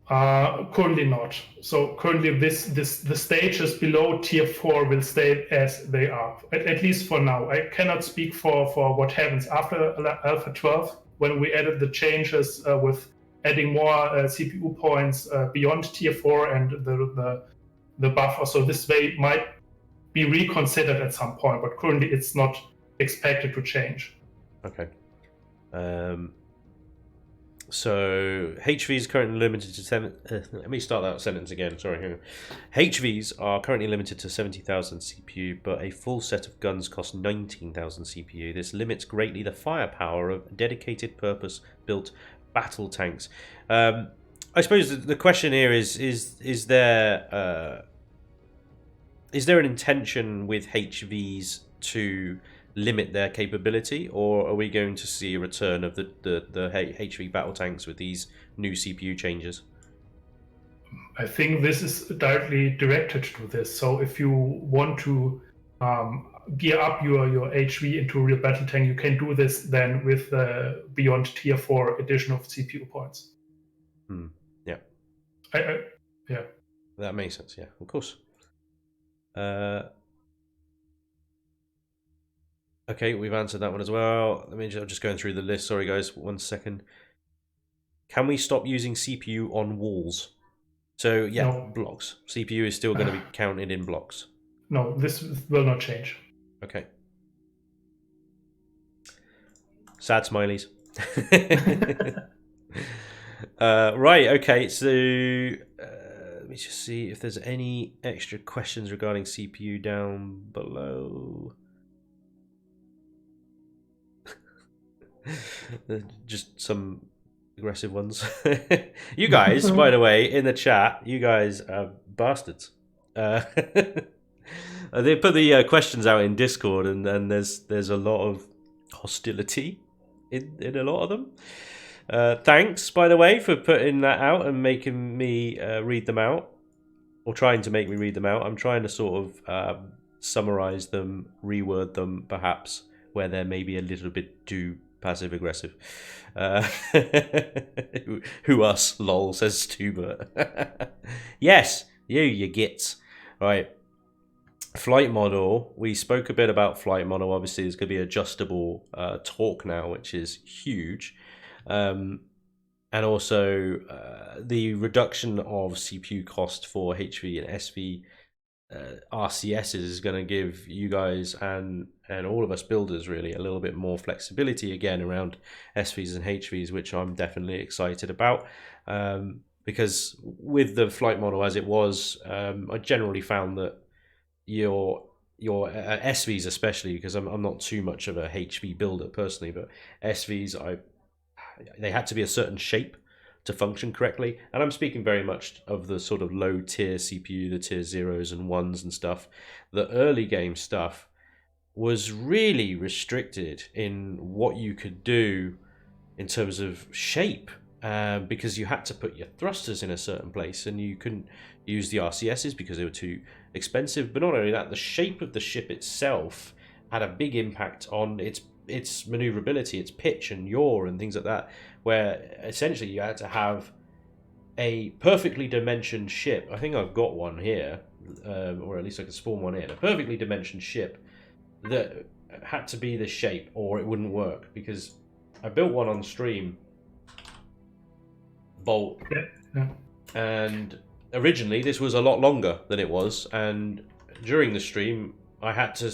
Currently not. So currently the stages below tier 4 will stay as they are, at least for now. I cannot speak for what happens after Alpha 12 when we added the changes with adding more CPU points beyond tier 4 and the buffer. So this way might be reconsidered at some point, but currently it's not expected to change. Okay. So HVs is currently limited to 7. Let me start that sentence again. Sorry. HVs are currently limited to 70,000 CPU, but a full set of guns costs 19,000 CPU. This limits greatly the firepower of dedicated purpose-built battle tanks. I suppose the question here is there an intention with HVs to limit their capability, or are we going to see a return of the HV battle tanks with these new CPU changes? I think this is directly directed to this. So if you want to gear up your HV into a real battle tank, you can do this then with beyond tier 4 addition of CPU points. Yeah. Yeah. That makes sense. Yeah, of course. Okay, we've answered that one as well. I'm just going through the list. Sorry, guys, 1 second. Can we stop using CPU on walls? So, yeah, no. Blocks. CPU is still going to be counted in blocks. No, this will not change. Okay. Sad smileys. Right, okay, so let me just see if there's any extra questions regarding CPU down below. Just some aggressive ones. You guys, by the way, in the chat, you guys are bastards. They put the questions out in Discord, and there's a lot of hostility in a lot of them. Thanks, by the way, for putting that out and making me read them out, or trying to make me read them out. I'm trying to sort of summarize them, reword them, perhaps, where they're maybe a little bit too passive aggressive. Who us, lol, says Stuber. Yes, you gits. Right. Flight model. We spoke a bit about flight model. Obviously, there's going to be adjustable torque now, which is huge. And also the reduction of CPU cost for HV and SV RCSs is going to give you guys and all of us builders really a little bit more flexibility again around SVs and HVs, which I'm definitely excited about, because with the flight model as it was, I generally found that your SVs, especially because I'm not too much of a HV builder personally, but SVs they had to be a certain shape to function correctly, and I'm speaking very much of the sort of low tier CPU, the tier 0s and 1s and stuff. The early game stuff was really restricted in what you could do in terms of shape, because you had to put your thrusters in a certain place and you couldn't use the RCSs because they were too expensive. But not only that, the shape of the ship itself had a big impact on its maneuverability, its pitch and yaw and things like that, where essentially you had to have a perfectly dimensioned ship. I think I've got one here, or at least I can spawn one in. A perfectly dimensioned ship that had to be this shape or it wouldn't work, because I built one on stream, bolt, and originally this was a lot longer than it was, and during the stream I had to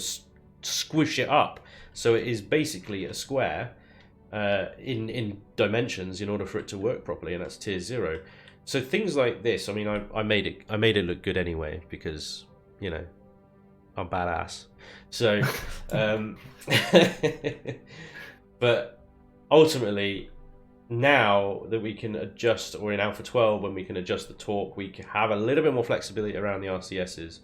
squish it up so it is basically a square in dimensions in order for it to work properly, and that's tier 0. So things like this, I mean, I made it look good anyway, because you know I'm badass. So but ultimately, now that we can adjust, or in Alpha 12 when we can adjust the torque, we can have a little bit more flexibility around the RCSs.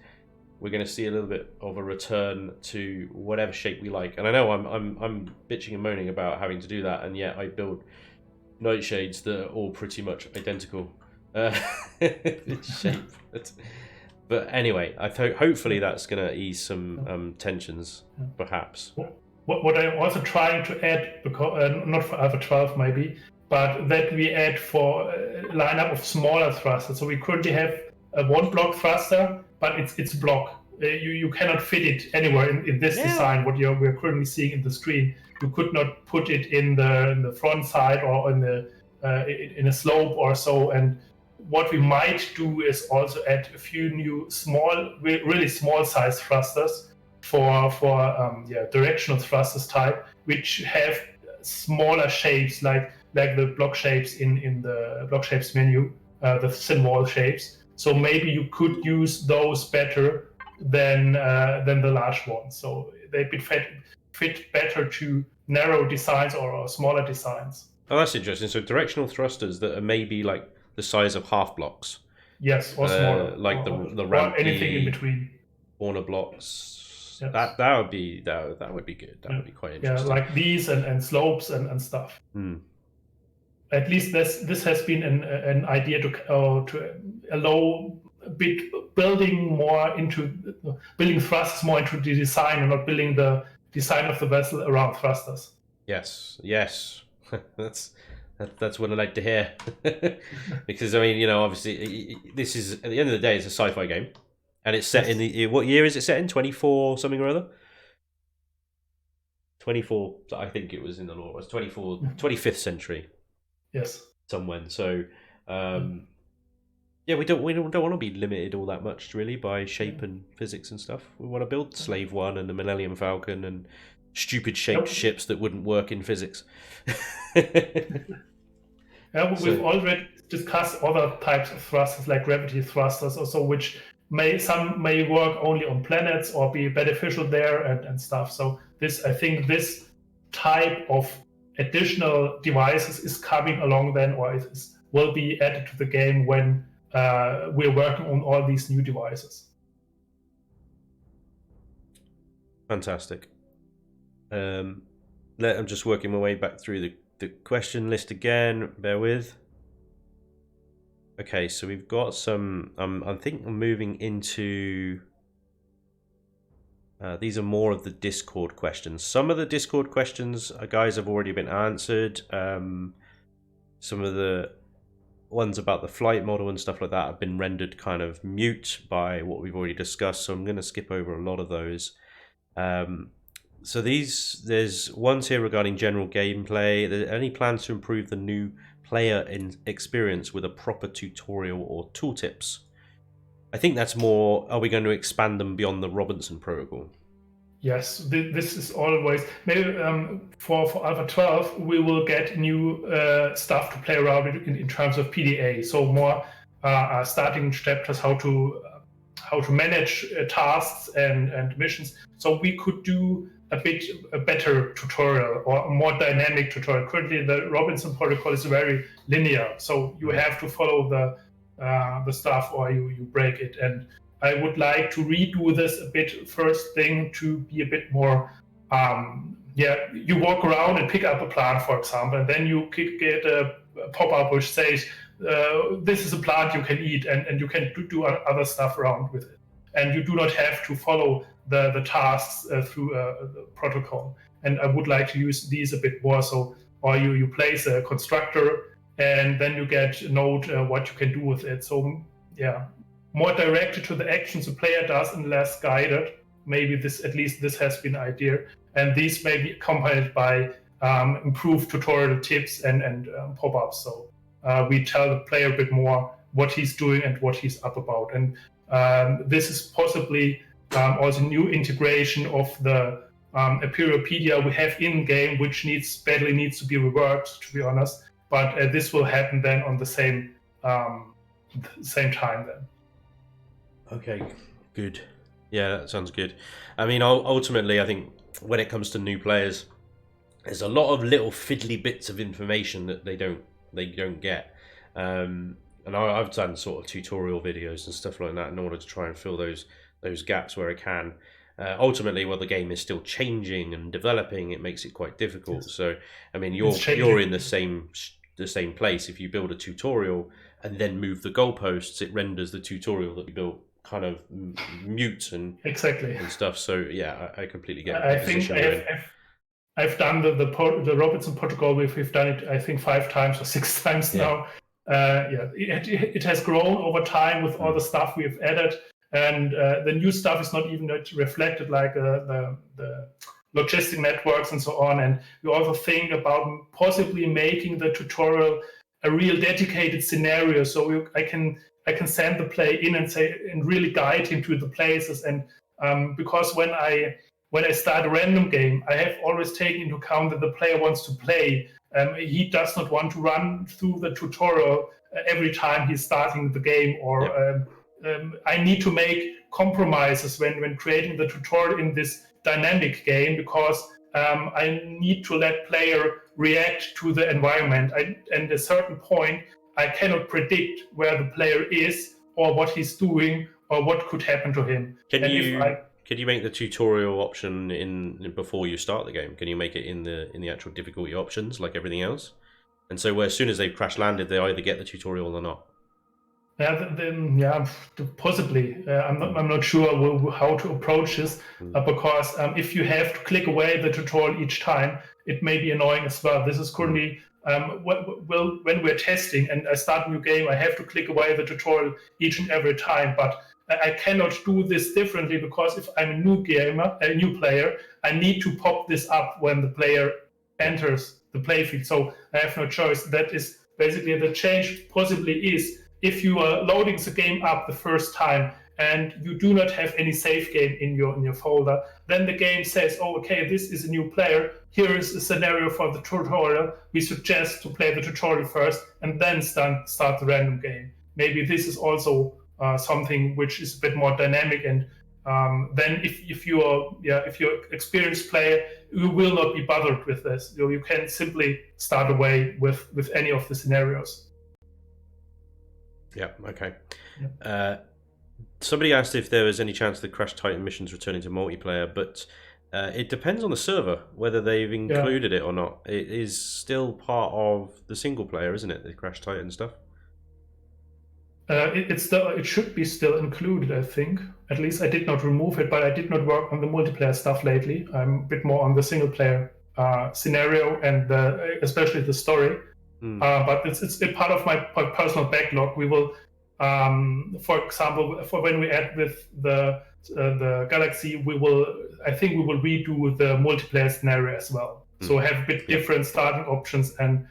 We're going to see a little bit of a return to whatever shape we like. And I know I'm bitching and moaning about having to do that, and yet I build nightshades that are all pretty much identical shape. But anyway, hopefully that's going to ease some tensions, perhaps. What I'm also trying to add, because not for Alpha 12 maybe, but that we add for a lineup of smaller thrusters. So we currently have a 1-block thruster, but it's block. You cannot fit it anywhere in this design. What we're currently seeing in the screen, you could not put it in the front side or in a slope or so. And what we might do is also add a few new really small size thrusters for directional thrusters type, which have smaller shapes like the block shapes in the block shapes menu, the thin wall shapes. So maybe you could use those better than the large ones. So they fit better to narrow designs or smaller designs. Oh, that's interesting. So directional thrusters that are maybe like the size of half blocks. Yes, or smaller, Like the or anything in rampy between. corner blocks. Yes. That would be that would be good. That Yeah, would be quite yeah, interesting. like these and slopes and stuff. Hmm. At least this has been an idea to allow a bit building thrusters more into the design and not building the design of the vessel around thrusters. Yes, yes, that's what I like to hear. Because I mean, obviously, this is at the end of the day, it's a sci-fi game, and it's set in the what year is it set in? 24 something or other. 24. I think it was in the law. It was 25th century. Yes. Somewhen. So, yeah, we don't want to be limited all that much really by shape and physics and stuff. We want to build Slave One and the Millennium Falcon and stupid shaped ships that wouldn't work in physics. We've already discussed other types of thrusters like gravity thrusters also, which some may work only on planets or be beneficial there and stuff. So I think this type of additional devices is coming along then, or will be added to the game when we're working on all these new devices. Fantastic. I'm just working my way back through the question list again. Bear with. Okay, so we've got some. I think I'm moving into. These are more of the Discord questions. Some of the Discord questions, guys, have already been answered. Some of the ones about the flight model and stuff like that have been rendered kind of mute by what we've already discussed, so I'm going to skip over a lot of those. So there's ones here regarding general gameplay. Are there any plans to improve the new player experience with a proper tutorial or tooltips? I think that's more, are we going to expand them beyond the Robinson protocol? Yes, this is always, maybe for Alpha 12, we will get new stuff to play around with in terms of PDA. So more starting chapters, how to manage tasks and missions. So we could do a better tutorial or a more dynamic tutorial. Currently, the Robinson protocol is very linear, so you have to follow the stuff or you break it. And I would like to redo this a bit first thing to be a bit more. You walk around and pick up a plant, for example, and then you get a pop-up which says, this is a plant you can eat, and you can do other stuff around with it. And you do not have to follow the tasks through the protocol. And I would like to use these a bit more. So, or you place a constructor, and then you get a note what you can do with it. So, yeah, more directed to the actions the player does and less guided. Maybe this has been an idea. And these may be accompanied by improved tutorial tips and pop-ups. So we tell the player a bit more what he's doing and what he's up about. And this is possibly also new integration of the Empyriopedia we have in-game, which badly needs to be reworked, to be honest. But this will happen then on the same time then. Okay, good. Yeah, that sounds good. I mean, ultimately, I think when it comes to new players, there's a lot of little fiddly bits of information that they don't get. And I've done sort of tutorial videos and stuff like that in order to try and fill those gaps where I can. Ultimately, while the game is still changing and developing, it makes it quite difficult. Yes. So, I mean, you're in the same place. If you build a tutorial and then move the goalposts, it renders the tutorial that you built kind of mute and exactly and stuff. So yeah, I completely get it. I think I've done the Robinson protocol. We've done it, I think, 5 times or 6 times now. It has grown over time with all the stuff we've added, and the new stuff is not even reflected, like the logistic networks and so on. And we also think about possibly making the tutorial a real dedicated scenario, so I can send the player in and really guide him to the places. And because when I start a random game, I have always taken into account that the player wants to play. He does not want to run through the tutorial every time he's starting the game, or I need to make compromises when creating the tutorial in this dynamic game, because I need to let player react to the environment. And at a certain point, I cannot predict where the player is or what he's doing or what could happen to him. Can you make the tutorial option in before you start the game? Can you make it in the actual difficulty options like everything else? And so as soon as they've crash landed, they either get the tutorial or not. Yeah, possibly. I'm not sure how to approach this because if you have to click away the tutorial each time, it may be annoying as well. This is currently when we're testing and I start a new game, I have to click away the tutorial each and every time. But I cannot do this differently because if I'm a new player, I need to pop this up when the player enters the playfield. So I have no choice. That is basically the change. Possibly is. If you are loading the game up the first time and you do not have any save game in your folder, then the game says, oh, okay, this is a new player. Here is a scenario for the tutorial. We suggest to play the tutorial first and then start the random game. Maybe this is also something which is a bit more dynamic. And then if you're experienced player, you will not be bothered with this. You can simply start away with any of the scenarios. Yeah, okay. Somebody asked if there was any chance the Crash Titan missions returning to multiplayer, but it depends on the server whether they've included it or not. It is still part of the single player, isn't it? The Crash Titan stuff. It should be still included, I think. At least I did not remove it, but I did not work on the multiplayer stuff lately. I'm a bit more on the single player scenario and especially the story. But it's a part of my personal backlog. We will, for example, for when we add with the Galaxy, I think we will redo the multiplayer scenario as well. So have a bit different starting options, and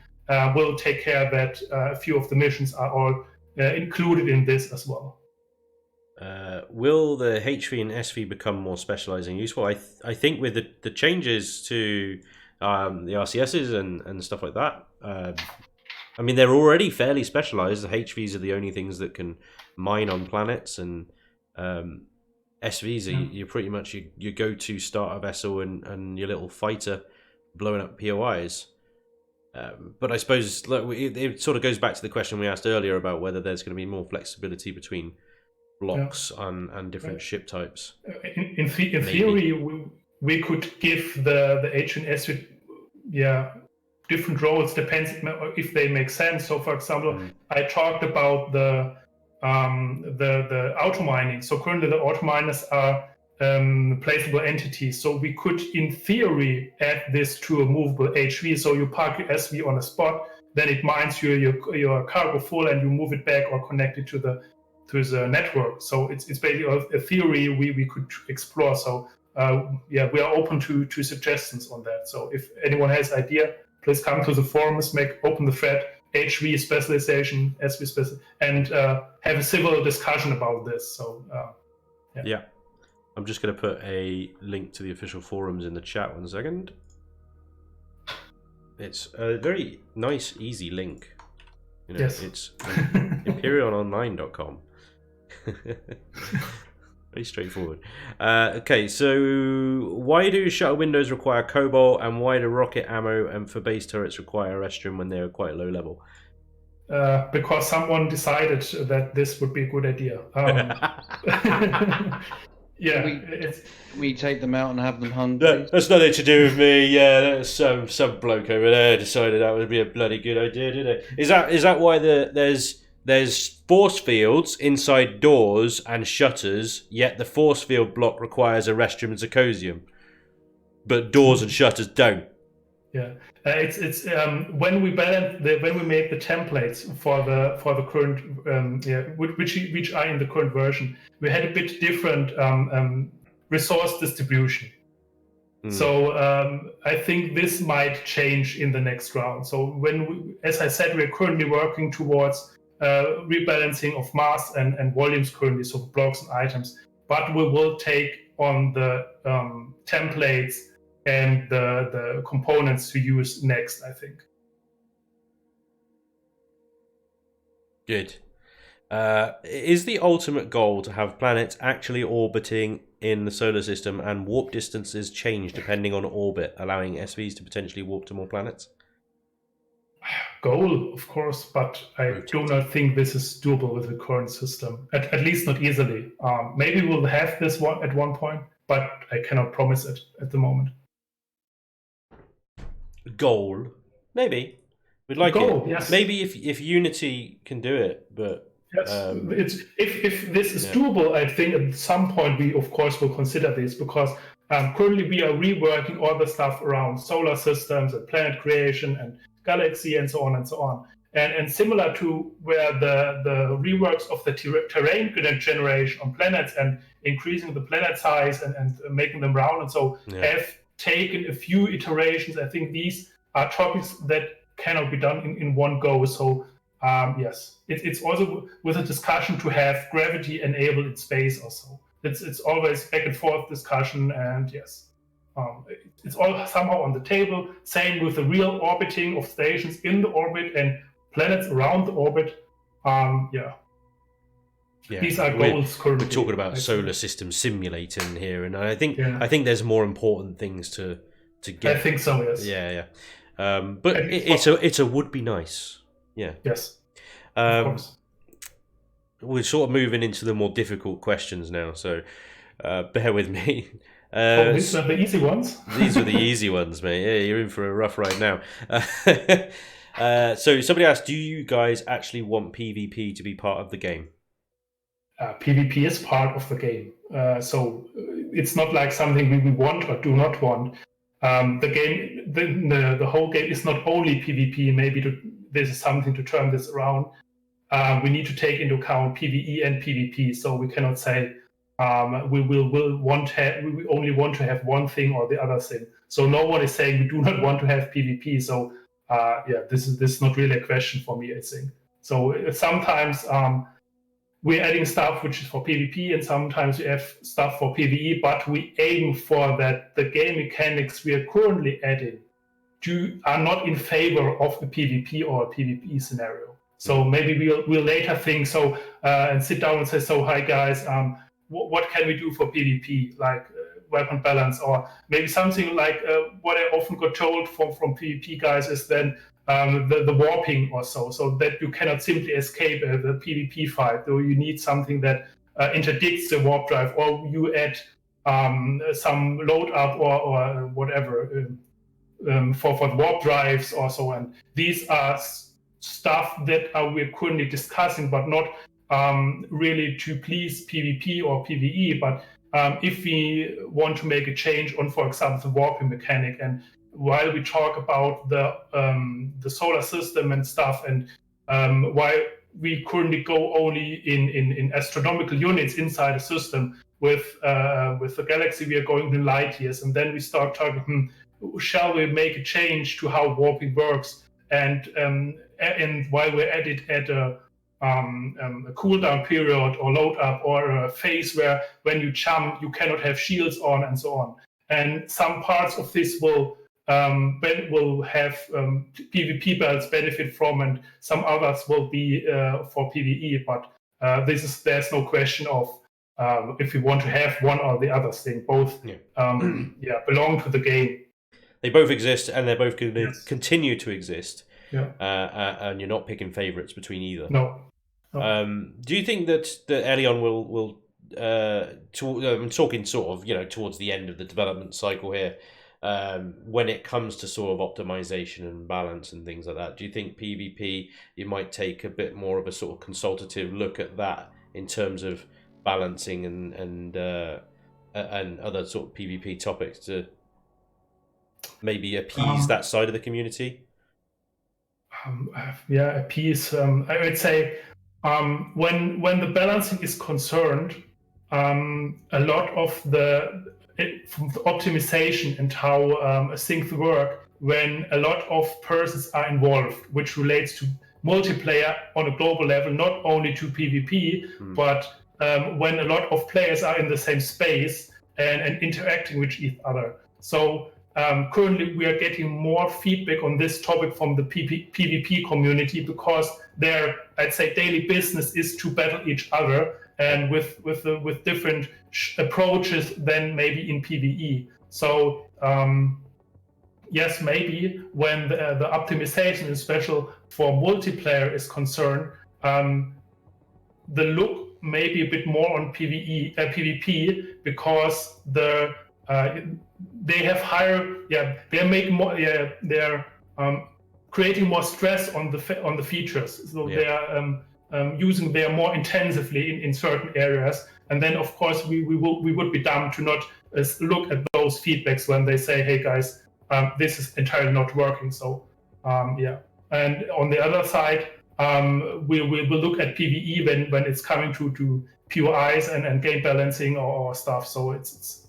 we'll take care that a few of the missions are all included in this as well. Will the HV and SV become more specializing useful? I think with the changes to the RCSs and stuff like that. I mean, they're already fairly specialized. The HVs are the only things that can mine on planets, and SVs are you're pretty much your go-to starter vessel and your little fighter blowing up POIs. But I suppose it sort of goes back to the question we asked earlier about whether there's going to be more flexibility between blocks and different ship types. In theory, we could give the H and SV, different roles. Depends if they make sense. So, for example, I talked about the auto mining. So currently, the auto miners are placeable entities. So we could, in theory, add this to a movable HV. So you park your SV on a spot, then it mines your cargo full, and you move it back or connect it to the network. So it's basically a theory we could explore. So we are open to suggestions on that. So if anyone has idea, please come to the forums, open the thread, HV specialization, SV special, and have a civil discussion about this. So yeah. I'm just going to put a link to the official forums in the chat. 1 second. It's a very nice, easy link. Yes. It's empyriononline.com. Very straightforward. Okay, so why do shuttle windows require cobalt, and why do rocket ammo and for base turrets require Erestrium when they're quite low level? Because someone decided that this would be a good idea. We take them out and have them hung. That's nothing to do with me. Yeah, that's some bloke over there decided that would be a bloody good idea, didn't it? Is that why there's force fields inside doors and shutters, yet the force field block requires Erestrium and Zirconium, but doors and shutters don't? Yeah, it's when we make the templates for the current which are in the current version, we had a bit different resource distribution. So I think this might change in the next round. So as I said, we're currently working towards rebalancing of mass and volumes currently, so blocks and items. But we will take on the templates and the components to use next, I think. Good. Is the ultimate goal to have planets actually orbiting in the solar system and warp distances change depending on orbit, allowing SVs to potentially warp to more planets? Goal, of course, but I do not think this is doable with the current system. At least not easily. Maybe we'll have this one at one point, but I cannot promise it at the moment. Goal, maybe we'd like Goal, it. yes. Maybe if Unity can do it, but yes, if this is doable, I think at some point we of course will consider this, because currently we are reworking all the stuff around solar systems and planet creation and galaxy and so on and so on. And similar to where the reworks of the terrain generation on planets and increasing the planet size and making them round and so have taken a few iterations. I think these are topics that cannot be done in one go. So yes, it's also with a discussion to have gravity enabled in space also. It's always back and forth discussion, and yes, it's all somehow on the table. Same with the real orbiting of stations in the orbit and planets around the orbit. These are goals currently. We're talking about solar system simulating here, and I think there's more important things to get. I think so. Yes. Yeah. But it's a would be nice. Yeah. Yes. Of course. We're sort of moving into the more difficult questions now, so bear with me. These are the easy ones. These are the easy ones, mate. Yeah, you're in for a rough ride now. So somebody asked, do you guys actually want PvP to be part of the game? PvP is part of the game. So it's not like something we want or do not want. The game, the whole game is not only PvP. Maybe this is something to turn this around. We need to take into account PvE and PvP. So we cannot say we only want to have one thing or the other thing. So no one is saying we do not want to have PvP. So this is not really a question for me, I think. So sometimes we're adding stuff which is for PvP, and sometimes we have stuff for PvE, but we aim for that the game mechanics we are currently adding are not in favor of the PvP or PvP scenario. So maybe we'll later think and sit down and say, so hi guys, what can we do for PvP, like weapon balance, or maybe something like what I often got told from PvP guys is then the warping or so that you cannot simply escape the PvP fight. Though you need something that interdicts the warp drive, or you add some load up or whatever for the warp drives or so. And these are stuff that we're currently discussing, but not really to please PvP or PvE. But if we want to make a change on, for example, the warping mechanic, and while we talk about the solar system and stuff, and while we currently go only in astronomical units inside a system, with the galaxy we are going in light years, and then we start talking, shall we make a change to how warping works? And while we're at it at a cooldown period or load up or a phase where when you jump you cannot have shields on and so on, and some parts of this will have PvP belts benefit from, and some others will be for PvE. But there's no question of if we want to have one or the other thing. Both belong to the game. They both exist, and they're both going to continue to exist. Yeah. And you're not picking favourites between either. No. Do you think that Empyrion will I'm talking sort of towards the end of the development cycle here, when it comes to sort of optimization and balance and things like that? Do you think PvP, you might take a bit more of a sort of consultative look at that in terms of balancing and other sort of PvP topics to maybe appease that side of the community? Appease. I would say when the balancing is concerned, a lot of the optimization and how things work when a lot of persons are involved, which relates to multiplayer on a global level, not only to PvP, but when a lot of players are in the same space and interacting with each other. So currently we are getting more feedback on this topic from the PvP community, because their, I'd say, daily business is to battle each other, and with different approaches than maybe in PvE. So yes, maybe when the optimization, especially for multiplayer, is concerned, the look may be a bit more on PvP, because they have higher, they're making more, they're creating more stress on the features, so they are using them more intensively in certain areas. And then of course we would be dumb to not look at those feedbacks when they say, hey guys, this is entirely not working. So and on the other side, we will look at PvE when it's coming to POIs and game balancing or stuff. So it's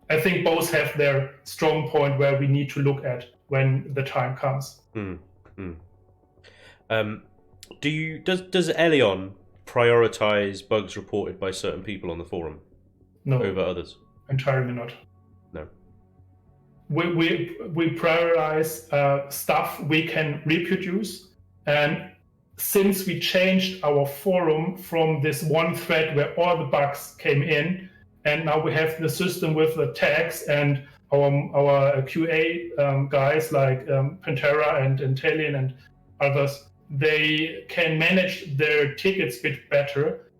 I think both have their strong point where we need to look at when the time comes. Does Elion prioritize bugs reported by certain people on the forum over others? Entirely not. No. We prioritize stuff we can reproduce, and since we changed our forum from this one thread where all the bugs came in, and now we have the system with the tags, and our QA guys like Pantera and Talion and others, they can manage their tickets a bit better.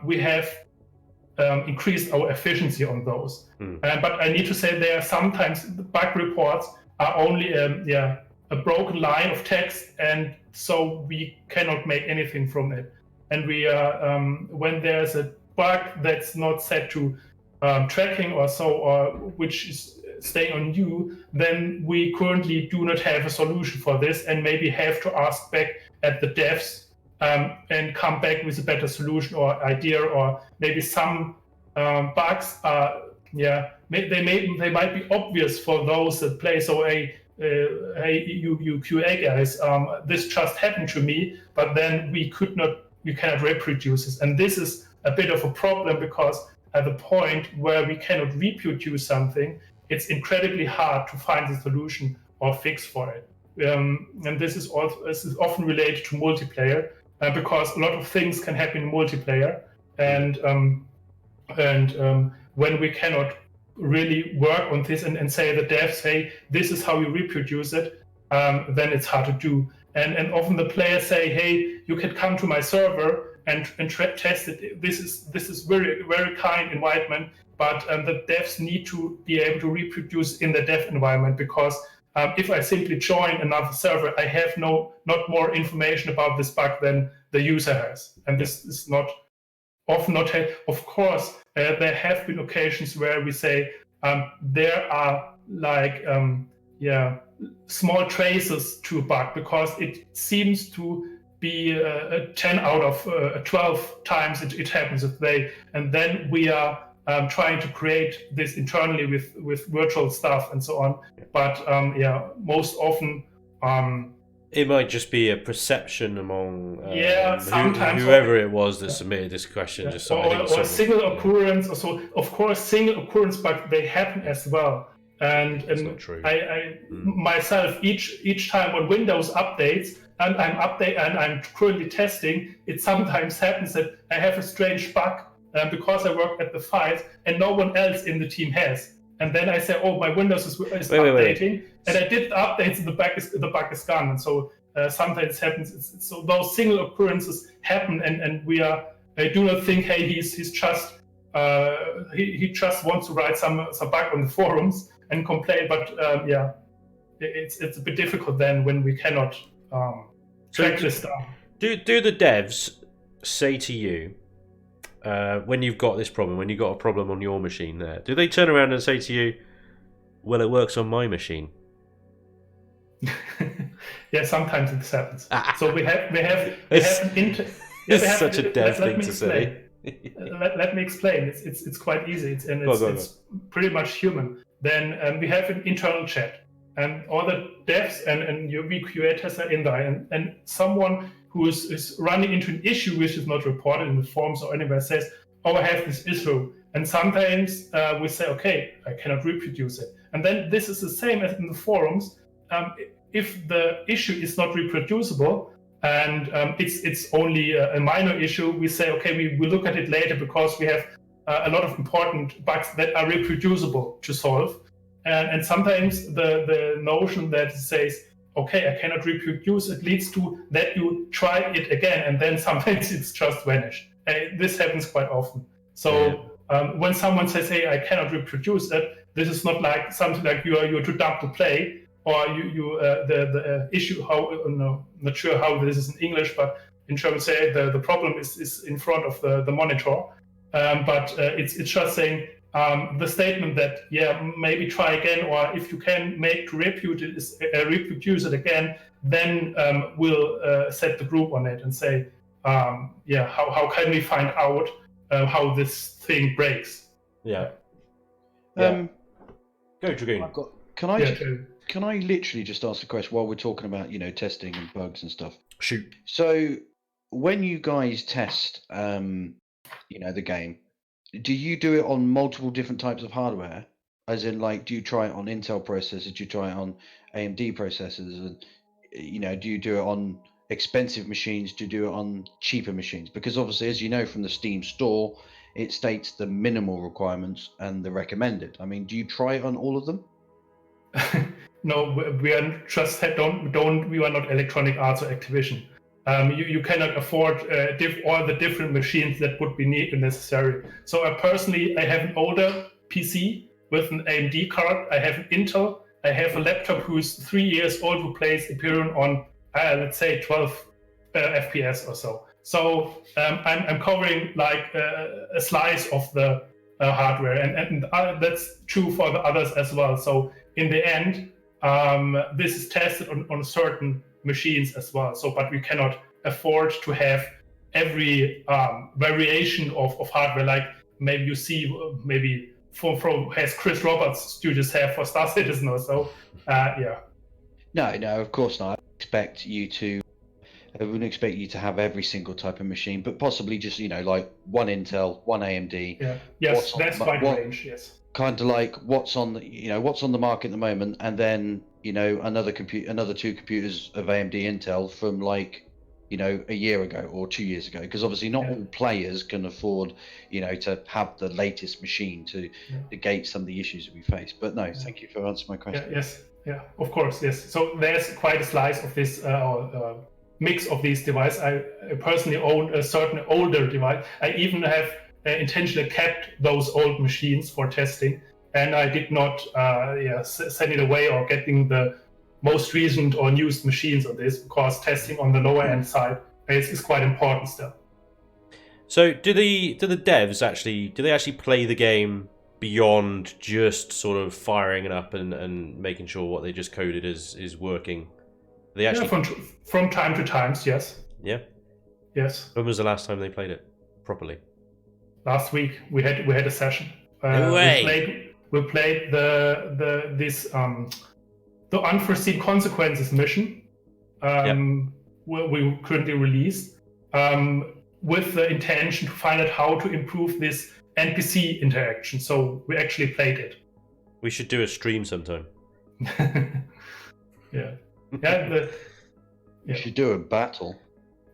We have increased our efficiency on those. But I need to say, there are sometimes the bug reports are only a broken line of text, and so we cannot make anything from it. And we when there's a bug that's not set to tracking or so, or which is staying on you, then we currently do not have a solution for this, and maybe have to ask back at the devs and come back with a better solution or idea, or maybe some bugs are they might be obvious for those that play. So hey, you QA guys, this just happened to me, but then we cannot reproduce this, and this is a bit of a problem, because at the point where we cannot reproduce something, it's incredibly hard to find the solution or fix for it. And this is often related to multiplayer, because a lot of things can happen in multiplayer, and when we cannot really work on this and say the devs, hey, this is how you reproduce it, then it's hard to do. And often the players say, hey, you can come to my server and test it. This is very, very kind environment, but the devs need to be able to reproduce in the dev environment, because if I simply join another server, I have not more information about this bug than the user has, and this is often not. Of course, there have been occasions where we say there are like small traces to a bug, because it seems to be 10 out of 12 times it happens and then we are trying to create this internally with virtual stuff and so on. But most often it might just be a perception among sometimes whoever it was that submitted this question. Just or single occurrence. So of course single occurrence, but they happen as well. And not true. I myself, each time when Windows updates and I'm currently testing, it sometimes happens that I have a strange bug because I work at the files and no one else in the team has. And then I say, oh, my Windows is updating, and I did the updates, and the bug is gone. And so sometimes it happens. So those single occurrences happen, and I do not think, hey, he's just he just wants to write some bug on the forums and complain. But it's a bit difficult then when we cannot track this down. Do the devs say to you, when you've got this problem, when you've got a problem on your machine there, do they turn around and say to you, well, it works on my machine? Yeah, sometimes it happens. So we have it's such a dev thing to say. Let me explain. It's quite easy. It's pretty much human. Then we have an internal chat, and all the devs and your QA testers are in there, and someone who is running into an issue which is not reported in the forums or anywhere says, oh, I have this issue. And sometimes we say, okay, I cannot reproduce it. And then this is the same as in the forums. If the issue is not reproducible and it's only a minor issue, we say, okay, we will look at it later because we have a lot of important bugs that are reproducible to solve. And sometimes the notion that says, okay, I cannot reproduce, it leads to that you try it again, and then sometimes it's just vanished. This happens quite often. So when someone says, hey, I cannot reproduce it, this is not like something like you're too dumb to play, or the issue, not sure how this is in English, but in German say the problem is in front of the monitor. But it's just saying the statement that, maybe try again, or if you can make to reproduce it again, then we'll set the group on it and say, how can we find out how this thing breaks? Yeah. Go, Dragoon. Can I literally just ask a question while we're talking about, testing and bugs and stuff? Shoot. So when you guys test, the game, do you do it on multiple different types of hardware? As in, like, do you try it on Intel processors? Do you try it on AMD processors? And, do you do it on expensive machines? Do you do it on cheaper machines? Because obviously, as you know from the Steam store, it states the minimal requirements and the recommended. I mean, do you try it on all of them? No, we are just we are not Electronic Arts or Activision. You cannot afford all the different machines that would be necessary. So I have an older PC with an AMD card. I have an Intel. I have a laptop who's 3 years old who plays Empyrion on, let's say, 12 FPS or so. So I'm covering like a slice of the hardware, and that's true for the others as well. So in the end, this is tested on certain machines as well. So, but we cannot afford to have every variation of hardware. Like maybe you see, from as Chris Roberts studios have for Star Citizen or so. No, of course not. I wouldn't expect you to have every single type of machine, but possibly just like one Intel, one AMD. Yeah. Yes, that's quite range. Yes. Kind of like what's on the market at the moment, and then another two computers of AMD Intel from like a year ago or 2 years ago, because obviously not all players can afford to have the latest machine to negate some of the issues that we face. But no, thank you for answering my question. Yeah, of course, yes. So there's quite a slice of this mix of these devices. I personally own a certain older device. I even have intentionally kept those old machines for testing, and I did not send it away or getting the most recent or newest machines on this, because testing on the lower end side is quite important still. So do the devs actually play the game beyond just sort of firing it up and making sure what they just coded is working? They actually from time to time, yes. Yeah. Yes. When was the last time they played it properly? Last week we had a session. No way. We played the Unforeseen Consequences mission. We currently released with the intention to find out how to improve this NPC interaction. So we actually played it. We should do a stream sometime. We should do a battle.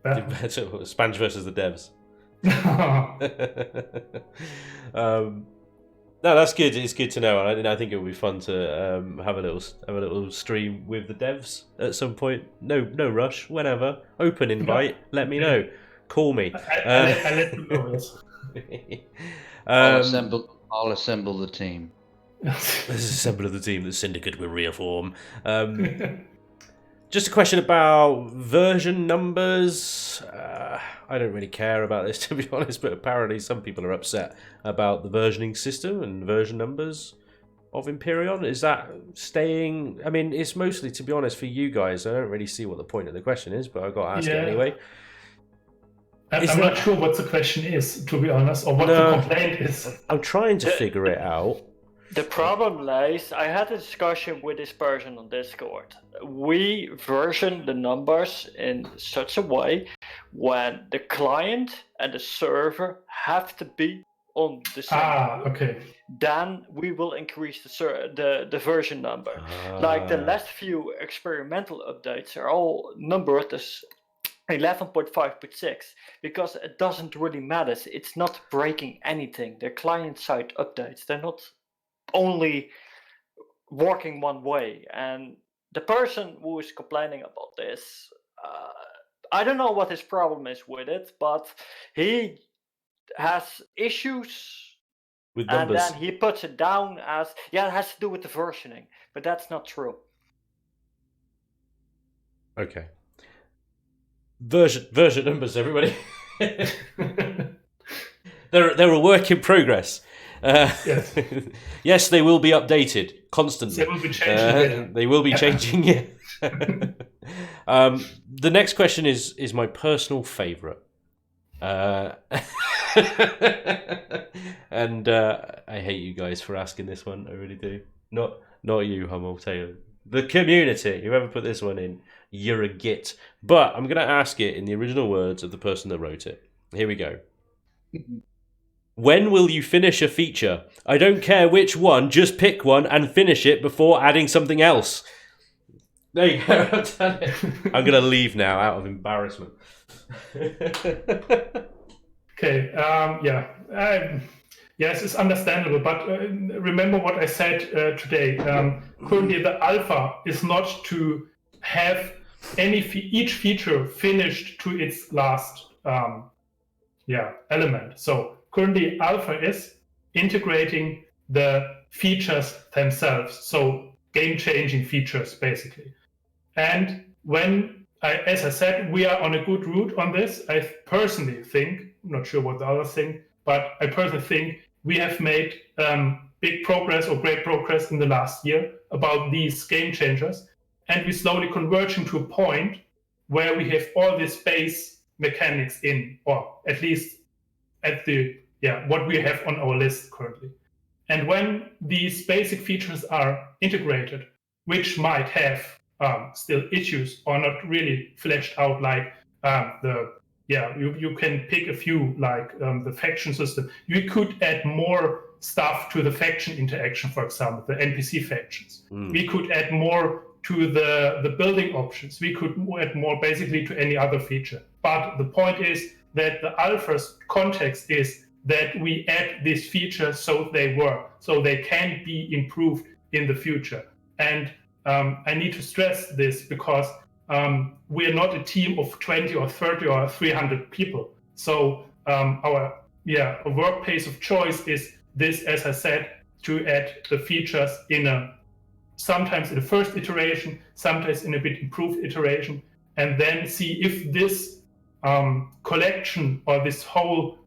Spanj versus the devs. No, that's good. It's good to know. I think it would be fun to have a little stream with the devs at some point. No rush. Whenever. Open invite. Let me know. Call me. I'll let you know. I'll assemble the team. Let's assemble the team. The syndicate will reform. Just a question about version numbers. I don't really care about this, to be honest, but apparently some people are upset about the versioning system and version numbers of Empyrion. Is that staying? I mean, it's mostly, to be honest, for you guys. I don't really see what the point of the question is, but I've got to ask it anyway. I'm not sure what the question is, to be honest, or what the complaint is. I'm trying to figure it out. The problem lies, I had a discussion with this person on Discord. We version the numbers in such a way when the client and the server have to be on the same okay. then we will increase the version number. Like the last few experimental updates are all numbered as 11.5.6 because it doesn't really matter. It's not breaking anything. They're client-side updates. They're not only working one way. And the person who is complaining about this, I don't know what his problem is with it, but he has issues with numbers. and then he puts it down as, it has to do with the versioning, but that's not true. Okay. Version numbers, everybody. They're a work in progress. Yes. Yes, they will be updated constantly. They will be changing. They will be changing. Yeah. The next question is my personal favourite, and I hate you guys for asking this one. I really do. Not you, Hummel Taylor. The community. Whoever put this one in, you're a git. But I'm going to ask it in the original words of the person that wrote it. Here we go. When will you finish a feature? I don't care which one, just pick one and finish it before adding something else. There you go, I've done it. I'm going to leave now out of embarrassment. Okay, yes, it's understandable, but remember what I said today. Currently, the alpha is not to have each feature finished to its last element. So currently, alpha is integrating the features themselves, so game-changing features, basically. And as I said, we are on a good route on this. I personally think, I'm not sure what the others think, but I personally think we have made big progress or great progress in the last year about these game changers. And we're slowly converging to a point where we have all these base mechanics in, or at least at what we have on our list currently. And when these basic features are integrated, which might have still issues or not really fleshed out, like you can pick a few, like the faction system. You could add more stuff to the faction interaction, for example, the NPC factions. We could add more to the building options. We could add more basically to any other feature. But the point is that the alpha's context is that we add these features so they can be improved in the future. And I need to stress this because we are not a team of 20 or 30 or 300 people. So our work pace of choice is this, as I said, to add the features sometimes in the first iteration, sometimes in a bit improved iteration, and then see if this collection or this whole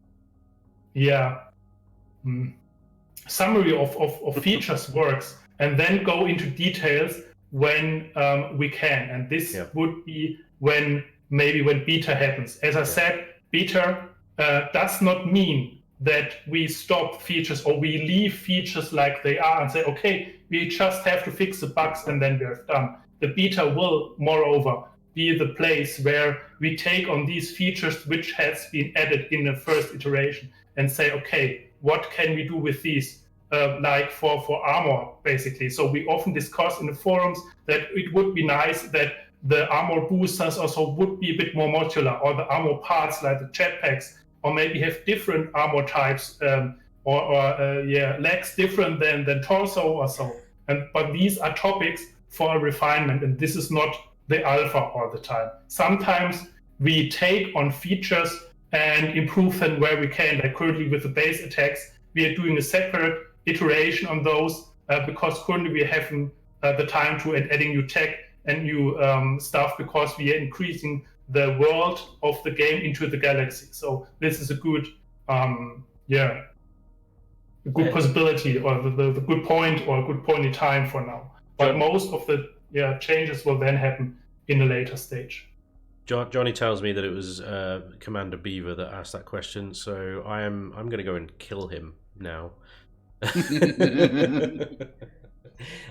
summary of features works, and then go into details when we can. And this would be when beta happens. As I said, beta does not mean that we stop features or we leave features like they are and say, okay, we just have to fix the bugs and then we're done. The beta will, moreover, be the place where we take on these features which has been added in the first iteration and say, okay, what can we do with these? Like for armor, basically. So we often discuss in the forums that it would be nice that the armor boosters also would be a bit more modular, or the armor parts like the jetpacks, or maybe have different armor types, legs different than torso or so. But these are topics for refinement, and this is not the alpha all the time. Sometimes we take on features and improve them where we can. Like currently with the base attacks, we are doing a separate iteration on those because currently we are having the time to adding new tech and new stuff because we are increasing the world of the game into the galaxy. So this is a good, possibility, or the good point, or a good point in time for now. But most of the changes will then happen in a later stage. Johnny tells me that it was Commander Beaver that asked that question, so I'm going to go and kill him now.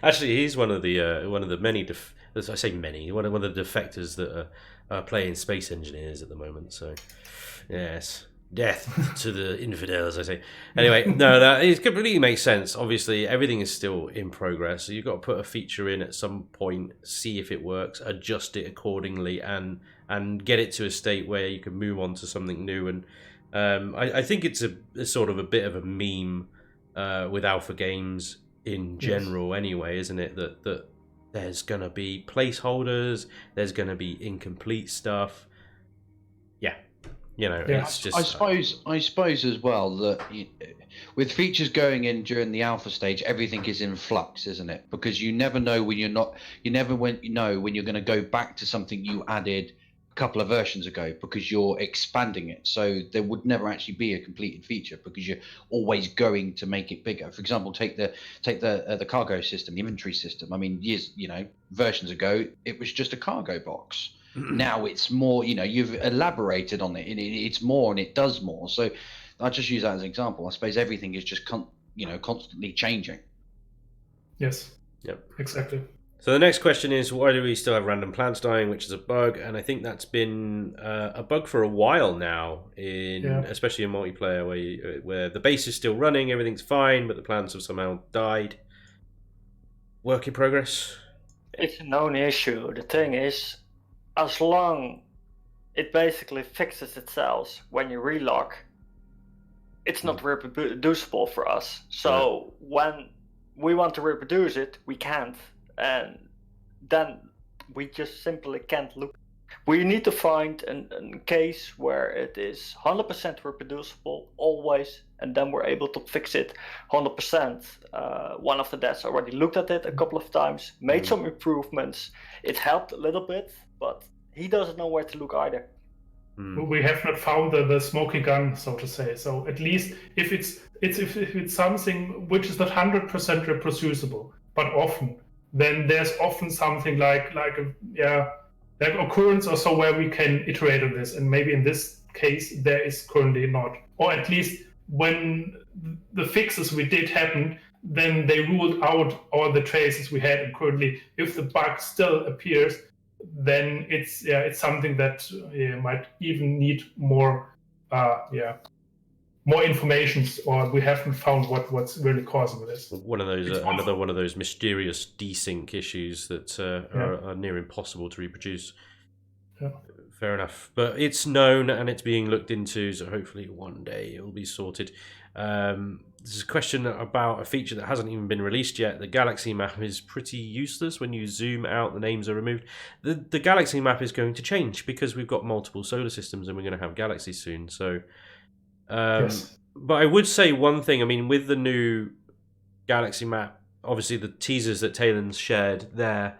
Actually, he's one of the many. I say many. One of the defectors that are playing Space Engineers at the moment. So, yes, Death to the infidels, I say. Anyway, no, it completely makes sense. Obviously, everything is still in progress, so you've got to put a feature in at some point, see if it works, adjust it accordingly, and get it to a state where you can move on to something new. And I think it's a sort of a bit of a meme with alpha games in general, anyway, isn't it? That there's gonna be placeholders, there's gonna be incomplete stuff. Yeah. You know, it's just. I suppose as well that with features going in during the alpha stage, everything is in flux, isn't it? Because you never know when you're not. You never know when you're going to go back to something you added a couple of versions ago because you're expanding it. So there would never actually be a completed feature because you're always going to make it bigger. For example, take the cargo system, the inventory system. I mean, versions ago, it was just a cargo box. Now it's more, you've elaborated on it, and it's more and it does more. So I just use that as an example. I suppose everything is just constantly changing. Yes. Yep. Exactly. So the next question is, why do we still have random plants dying, which is a bug? And I think that's been a bug for a while now, especially in multiplayer, where the base is still running, everything's fine, but the plants have somehow died. Work in progress. It's a known issue. The thing is, as long it basically fixes itself when you relog, it's not reproducible for us. So when we want to reproduce it, we can't, and then we just simply can't look. We need to find a case where it is 100% reproducible always, and then we're able to fix it 100%. One of the devs already looked at it a couple of times, made some improvements. It helped a little bit, but he doesn't know where to look either. We have not found the smoking gun, so to say. So at least if it's something which is not 100% reproducible, but often, then there's often something like occurrence or so where we can iterate on this. And maybe in this case there is currently not, or at least when the fixes we did happen, then they ruled out all the traces we had. And currently, if the bug still appears, then it's something that might even need more information, or we haven't found what's really causing this. One of those another one of those mysterious desync issues that are near impossible to reproduce. Yeah. Fair enough, but it's known and it's being looked into, so hopefully one day it will be sorted. There's a question about a feature that hasn't even been released yet. The galaxy map is pretty useless when you zoom out, the names are removed. The galaxy map is going to change because we've got multiple solar systems and we're going to have galaxies soon. So, Yes. But I would say one thing. I mean, with the new galaxy map, obviously the teasers that Talon's shared there,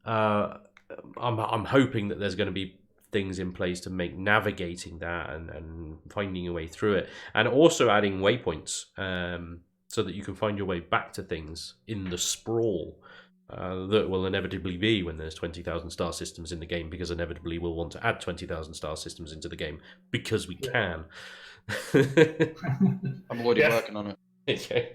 I'm hoping that there's going to be things in place to make navigating that and finding your way through it, and also adding waypoints so that you can find your way back to things in the sprawl that will inevitably be when there's 20,000 star systems in the game, because inevitably we'll want to add 20,000 star systems into the game because we can. I'm already working on it. Okay.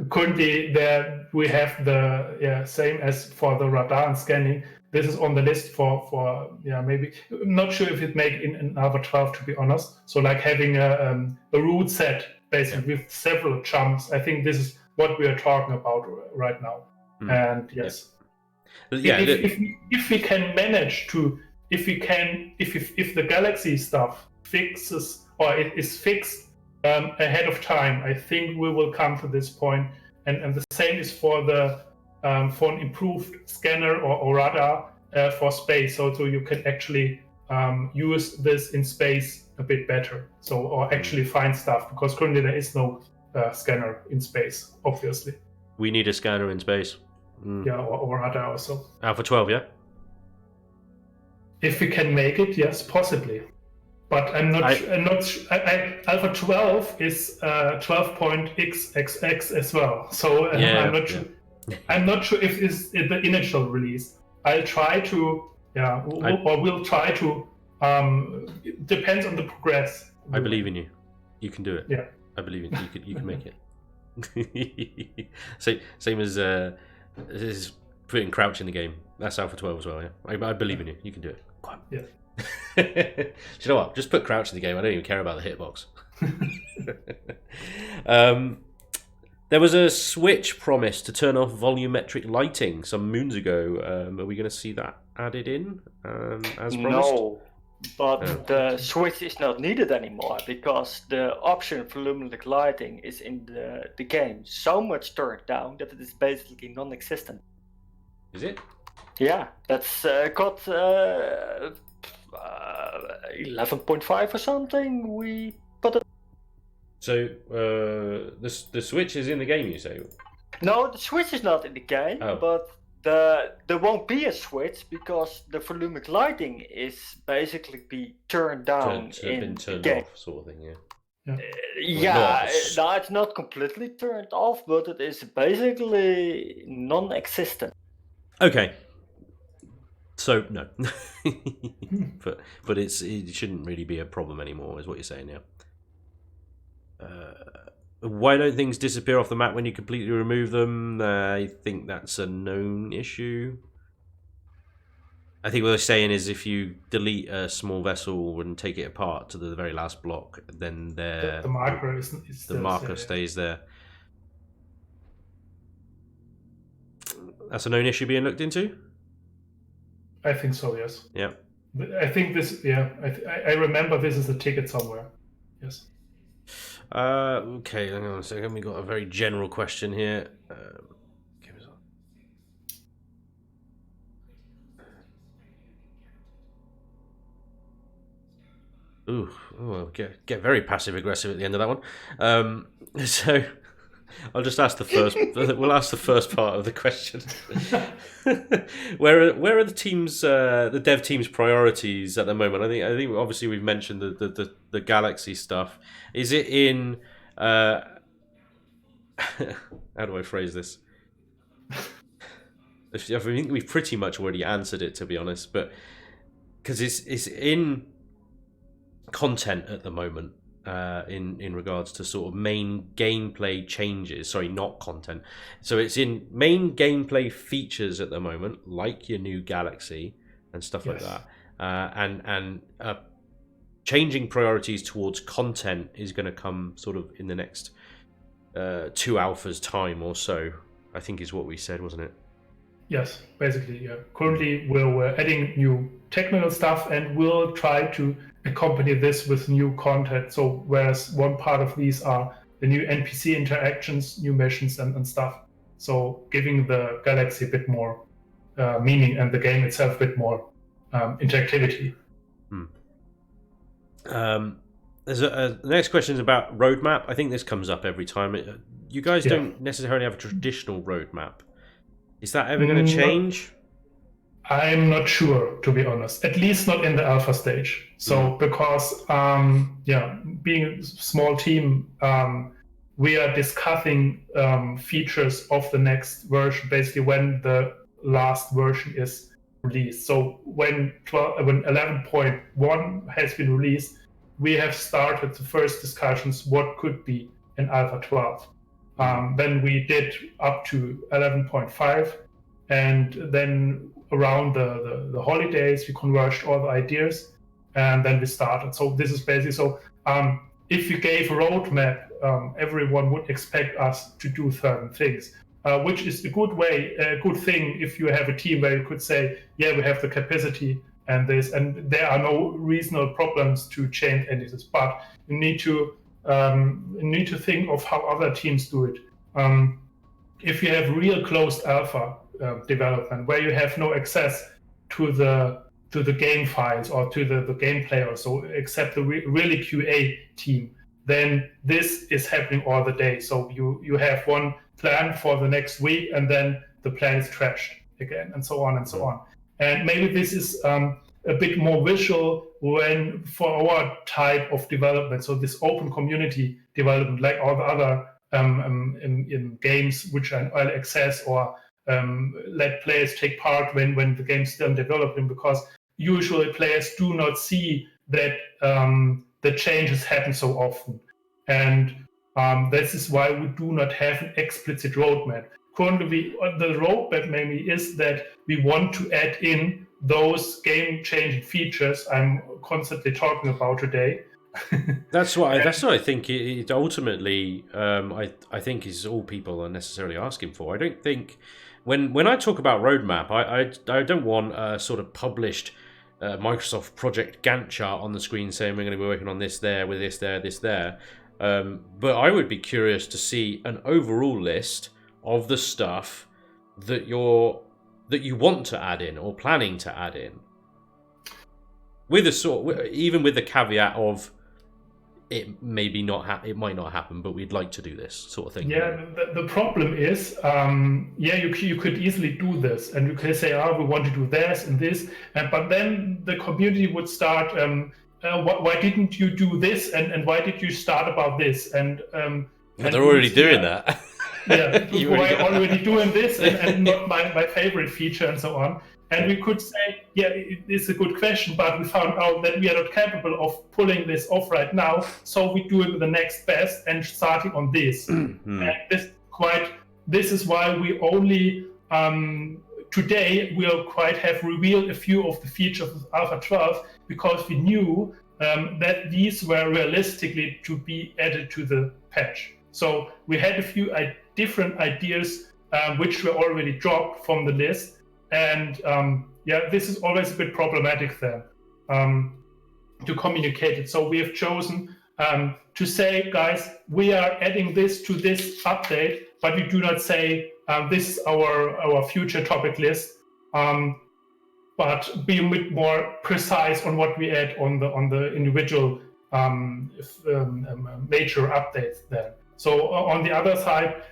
Currently, there we have the same as for the radar and scanning. This is on the list for maybe, I'm not sure if it make in Alpha 12, to be honest. So like having a route set basically with several jumps. I think this is what we are talking about right now. And yes, if we can manage to, if the galaxy stuff fixes or it is fixed ahead of time, I think we will come to this point. And the same is for an improved scanner or radar for space, so you can actually use this in space a bit better. So, or actually find stuff, because currently there is no scanner in space, obviously. We need a scanner in space. Yeah, or radar also. Alpha 12, yeah? If we can make it, yes, possibly. But I'm not. Alpha 12 is 12.xxx as well. So I'm not sure. I'm not sure if it's the initial release. I'll try to. We'll try to. It depends on the progress. I believe in you. You can do it. Yeah. I believe in you. You can make it. Same as putting Crouch in the game. That's Alpha 12 as well. Yeah. I believe in you. You can do it. Go on. Yeah. Do you know what? Just put crouch in the game. I don't even care about the hitbox. There was a Switch promise to turn off volumetric lighting some moons ago. Are we going to see that added in as promised? No, but the switch is not needed anymore because the option for luminous lighting is in the game so much turned down that it is basically non-existent. Is it? Yeah, that's got 11.5 or something. We put it. So the Switch is in the game, you say? No, the switch is not in the game, but there won't be a switch because the volumic lighting is basically be turned down in the game. Off, sort of thing. Yeah. No, it's not completely turned off, but it is basically non-existent. Okay. So no, but it shouldn't really be a problem anymore, is what you're saying now. Why don't things disappear off the map when you completely remove them? I think that's a known issue. I think what they're saying is if you delete a small vessel and take it apart to the very last block, then the marker stays there. That's a known issue being looked into? I think so, yes. Yeah. I think this, I remember this is a ticket somewhere. Yes. Okay, hang on a second. We got a very general question here. Well, get very passive aggressive at the end of that one. So I'll just ask the first. We'll ask the first part of the question. Where are the teams, the dev team's priorities at the moment? I think obviously we've mentioned the Galaxy stuff. Is it in? How do I phrase this? I think we've pretty much already answered it, to be honest, but because it's in content at the moment. In regards to sort of main gameplay changes, sorry, not content. So it's in main gameplay features at the moment, like your new Galaxy and stuff like that. And changing priorities towards content is going to come sort of in the next 2 alphas time or so, I think is what we said, wasn't it? Yes, basically, yeah. Currently, we're adding new technical stuff and we'll try to accompany this with new content. So whereas one part of these are the new NPC interactions, new missions and stuff. So giving the Galaxy a bit more meaning and the game itself a bit more interactivity. There's the next question is about roadmap. I think this comes up every time. You guys don't necessarily have a traditional roadmap. Is that ever going to change? I'm not sure, to be honest. At least not in the alpha stage. So because, being a small team, we are discussing features of the next version, basically when the last version is released. So when 11.1 has been released, we have started the first discussions what could be in Alpha 12. Then we did up to 11.5, and then around the holidays we converged all the ideas, and then we started. So this is basically if we gave a roadmap, everyone would expect us to do certain things, which is a good thing if you have a team where you could say, yeah, we have the capacity and this, and there are no reasonable problems to change any of this. But you need to think of how other teams do it. If you have real closed alpha development where you have no access to the game files or to the gameplay or so, except the really QA team, then this is happening all the day. So you have one plan for the next week and then the plan is trashed again, and so on and so on. And maybe this is a bit more visual when for our type of development. So this open community development, like all the other in games which are in early access, or let players take part when the game's still developing, because usually players do not see that the changes happen so often. And this is why we do not have an explicit roadmap. Currently, the roadmap maybe is that we want to add in those game-changing features I'm constantly talking about today. That's what I think. It ultimately, I think is all people are necessarily asking for. I don't think when I talk about roadmap, I don't want a sort of published Microsoft project Gantt chart on the screen saying we're going to be working on this there, with this there, this there. But I would be curious to see an overall list of the stuff that you want to add in or planning to add in, with even with the caveat of it maybe not it might not happen, but we'd like to do this sort of thing. Yeah, the problem is, you could easily do this, and you could say, we want to do this and this, but then the community would start, why didn't you do this, and why did you start about this? And they're already doing that. Yeah, why already doing this and not my favorite feature and so on. And we could say, yeah, it's a good question, but we found out that we are not capable of pulling this off right now, so we do it with the next best and starting on this. And this is why we only today we'll quite have revealed a few of the features of Alpha 12, because we knew that these were realistically to be added to the patch. So we had a few different ideas which were already dropped from the list. And this is always a bit problematic then to communicate it. So we have chosen to say, guys, we are adding this to this update, but we do not say this is our future topic list, but be a bit more precise on what we add on the individual major updates then. So on the other side,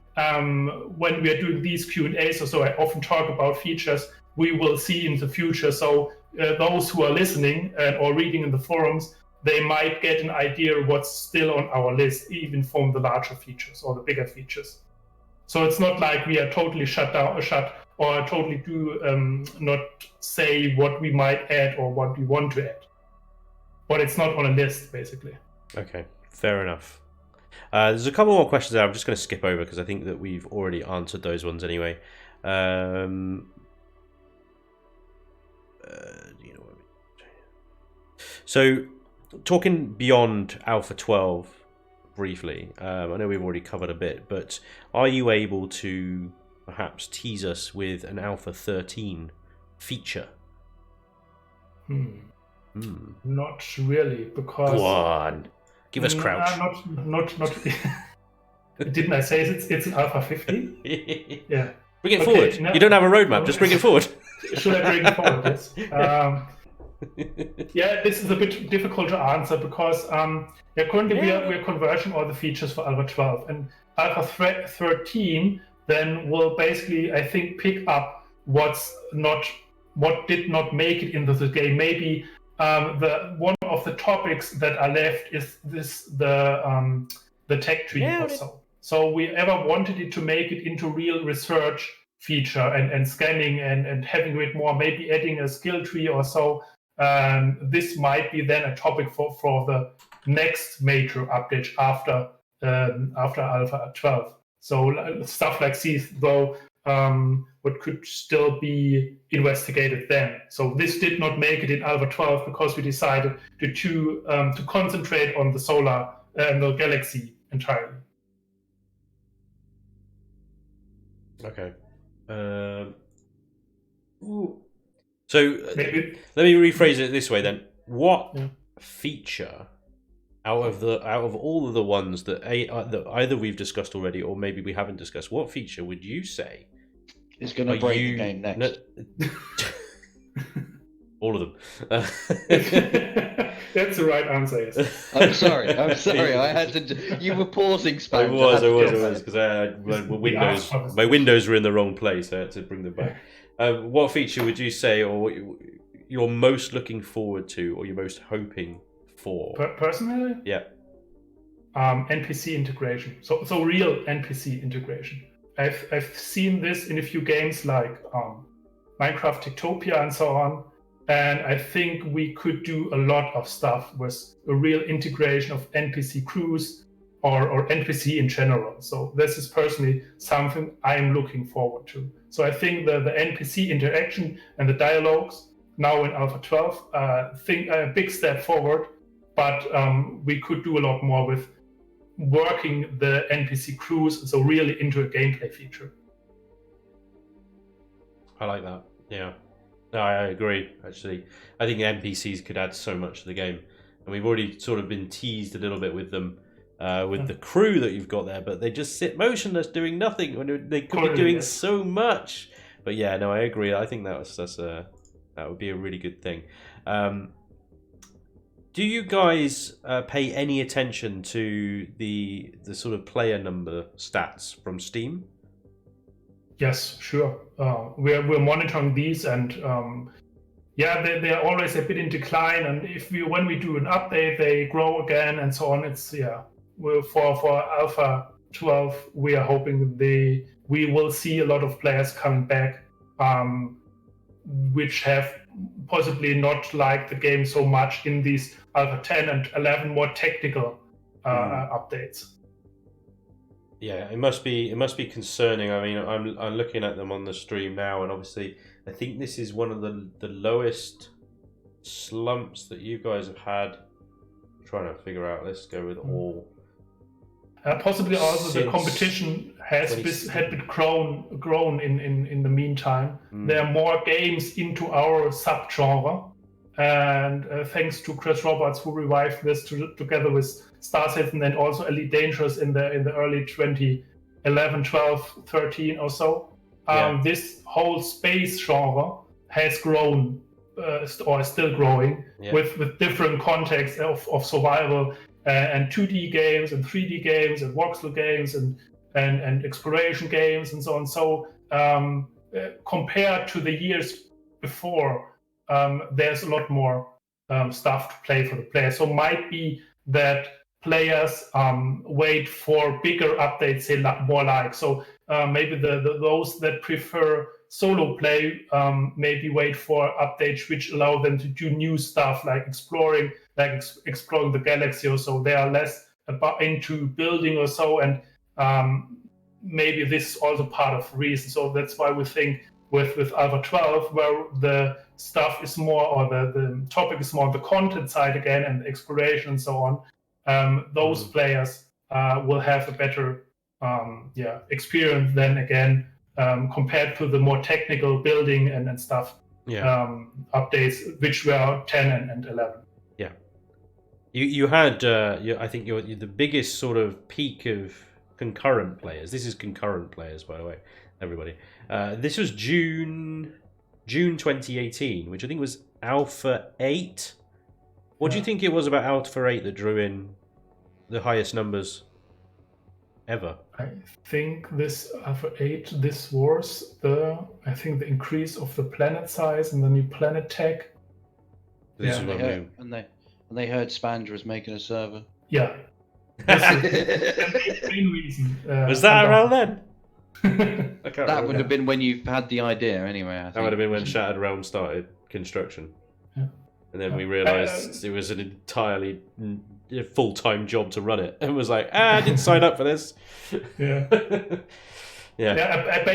when we are doing these Q&As, so I often talk about features we will see in the future. So those who are listening or reading in the forums, they might get an idea what's still on our list, even from the larger features or the bigger features. So it's not like we are totally shut or totally do not say what we might add or what we want to add. But it's not on a list, basically. Okay, fair enough. There's a couple more questions there I'm just going to skip over because I think that we've already answered those ones anyway. So, talking beyond Alpha 12 briefly, I know we've already covered a bit, but are you able to perhaps tease us with an Alpha 13 feature? Not really, because... Go on. Give us Crouch. Not. Didn't I say it's an Alpha 15? Yeah. Bring it forward. No, you don't have a roadmap. Just bring it forward. Should I bring it forward? Yes. Yeah, this is a bit difficult to answer because currently we are converging all the features for Alpha 12, and Alpha 13 then will basically, I think, pick up what did not make it into the game. Maybe one of the topics that are left is the tech tree or so. So we ever wanted it to make it into real research feature and scanning and having it more, maybe adding a skill tree or so. This might be then a topic for the next major update after Alpha 12. So stuff like these, though, what could still be investigated then. So this did not make it in Alpha 12 because we decided to concentrate on the solar and the galaxy entirely. Okay. So let me rephrase it this way then. What feature out of all of the ones that either we've discussed already or maybe we haven't discussed, what feature would you say is going to break the game next? All of them. That's the right answer. Yes. I'm sorry. I had to. You were pausing, Spanj. I was because my windows were in the wrong place. I had to bring them back. What feature would you say, or you're most looking forward to, or you're most hoping for? Personally, yeah. NPC integration. So real NPC integration. I've seen this in a few games like Minecraft Techtopia and so on. And I think we could do a lot of stuff with a real integration of NPC crews or NPC in general. So this is personally something I'm looking forward to. So I think the NPC interaction and the dialogues now in Alpha 12. A big step forward, but we could do a lot more with working the NPC crews, so really into a gameplay feature. I like that. Yeah. No, I agree, actually. I think NPCs could add so much to the game. And we've already sort of been teased a little bit with them, with the crew that you've got there, but they just sit motionless doing nothing when they could be doing so much. But yeah, no, I agree. I think that would be a really good thing. Do you guys pay any attention to the sort of player number stats from Steam? Yes, sure. We're monitoring these, and they are always a bit in decline. And when we do an update, they grow again, and so on. It's for Alpha 12, we are hoping we will see a lot of players coming back, which have possibly not liked the game so much in these Alpha 10 and 11 more technical updates. Yeah, it must be concerning. I mean, I'm looking at them on the stream now, and obviously, I think this is one of the lowest slumps that you guys have had. I'm trying to figure out. Let's go with all. Possibly also the competition had been grown in the meantime. There are more games into our subgenre, and thanks to Chris Roberts, who revived this together with Star Citizen and also Elite Dangerous in the early 2011, 12, 13 or so. This whole space genre has grown or is still growing with different contexts of survival and 2D games and 3D games and voxel games and exploration games and so on. So compared to the years before, there's a lot more stuff to play for the player. So might be that players wait for bigger updates, say more like. So maybe those that prefer solo play maybe wait for updates which allow them to do new stuff like exploring the galaxy or so. They are less into building or so, and maybe this is also part of the reason. So that's why we think with Alpha 12, where the stuff is more, or the topic is more on the content side again, and exploration and so on, those players will have a better experience then again, compared to the more technical building and stuff updates, which were 10 and 11. Yeah. You had, I think you're the biggest sort of peak of concurrent players. This is concurrent players, by the way, everybody. This was June 2018, which I think was Alpha 8. What do you think it was about Alpha 8 that drew in the highest numbers ever? I think this Alpha 8, this was the increase of the planet size and the new planet tech. And they heard Spanj was making a server. Yeah. That's the main reason. Was that around then? That would have been when you had the idea, anyway. I think. That would have been when Shattered Realm started construction. Yeah. And then we realised it was an entirely full-time job to run it, and was like, I didn't sign up for this. Yeah. Yeah. That's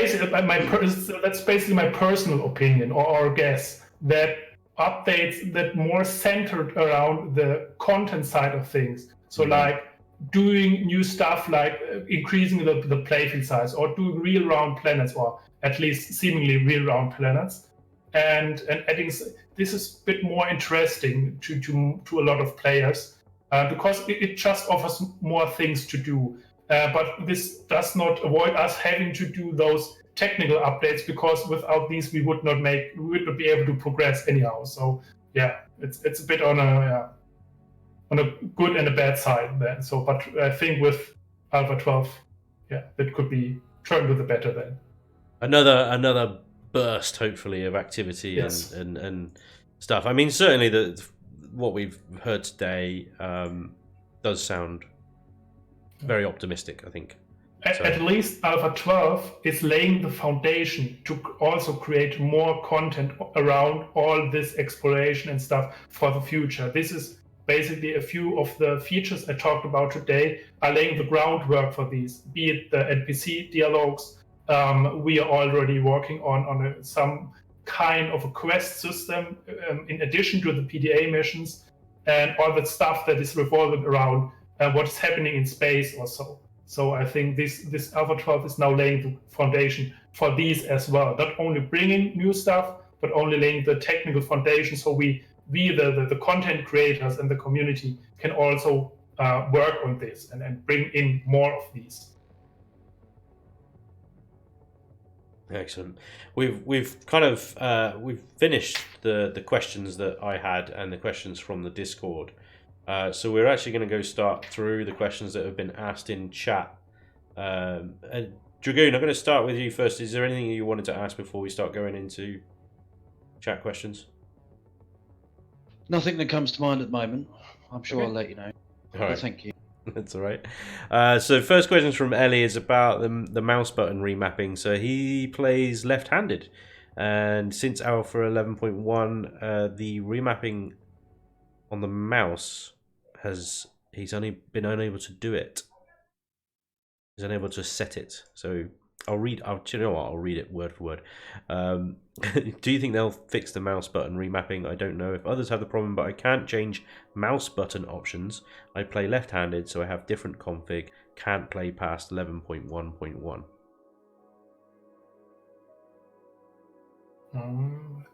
basically my personal opinion or guess, that updates that more centered around the content side of things. So like doing new stuff, like increasing the playfield size, or doing real round planets, or at least seemingly real round planets, and adding this is a bit more interesting to a lot of players, because it just offers more things to do. But this does not avoid us having to do those technical updates, because without these we would not be able to progress anyhow. So yeah, it's a bit on a good and a bad side then. So, but I think with Alpha 12, that could be turned to the better then. Another burst, hopefully, of activity and stuff. I mean, certainly what we've heard today does sound very optimistic, I think. At least Alpha 12 is laying the foundation to also create more content around all this exploration and stuff for the future. This is basically a few of the features I talked about today are laying the groundwork for these, be it the NPC dialogues. We are already working on some kind of a quest system in addition to the PDA missions and all that stuff that is revolving around what is happening in space or so. So I think this Alpha 12 is now laying the foundation for these as well. Not only bringing new stuff, but only laying the technical foundation so we the content creators and the community can also work on this and bring in more of these. Excellent. We've kind of we've finished the questions that I had and the questions from the Discord. So we're actually going to go start through the questions that have been asked in chat. Dragoon, I'm going to start with you first. Is there anything you wanted to ask before we start going into chat questions? Nothing that comes to mind at the moment. I'm sure I'll let you know. All right. Thank you. That's all right. So first question from Ellie is about the mouse button remapping. So he plays left-handed, and since Alpha 11.1, the remapping on the mouse he's only been unable to do it. He's unable to set it. So I'll read it word for word. Do you think they'll fix the mouse button remapping? I don't know if others have the problem, but I can't change mouse button options. I play left-handed, so I have different config. Can't play past 11.1.1.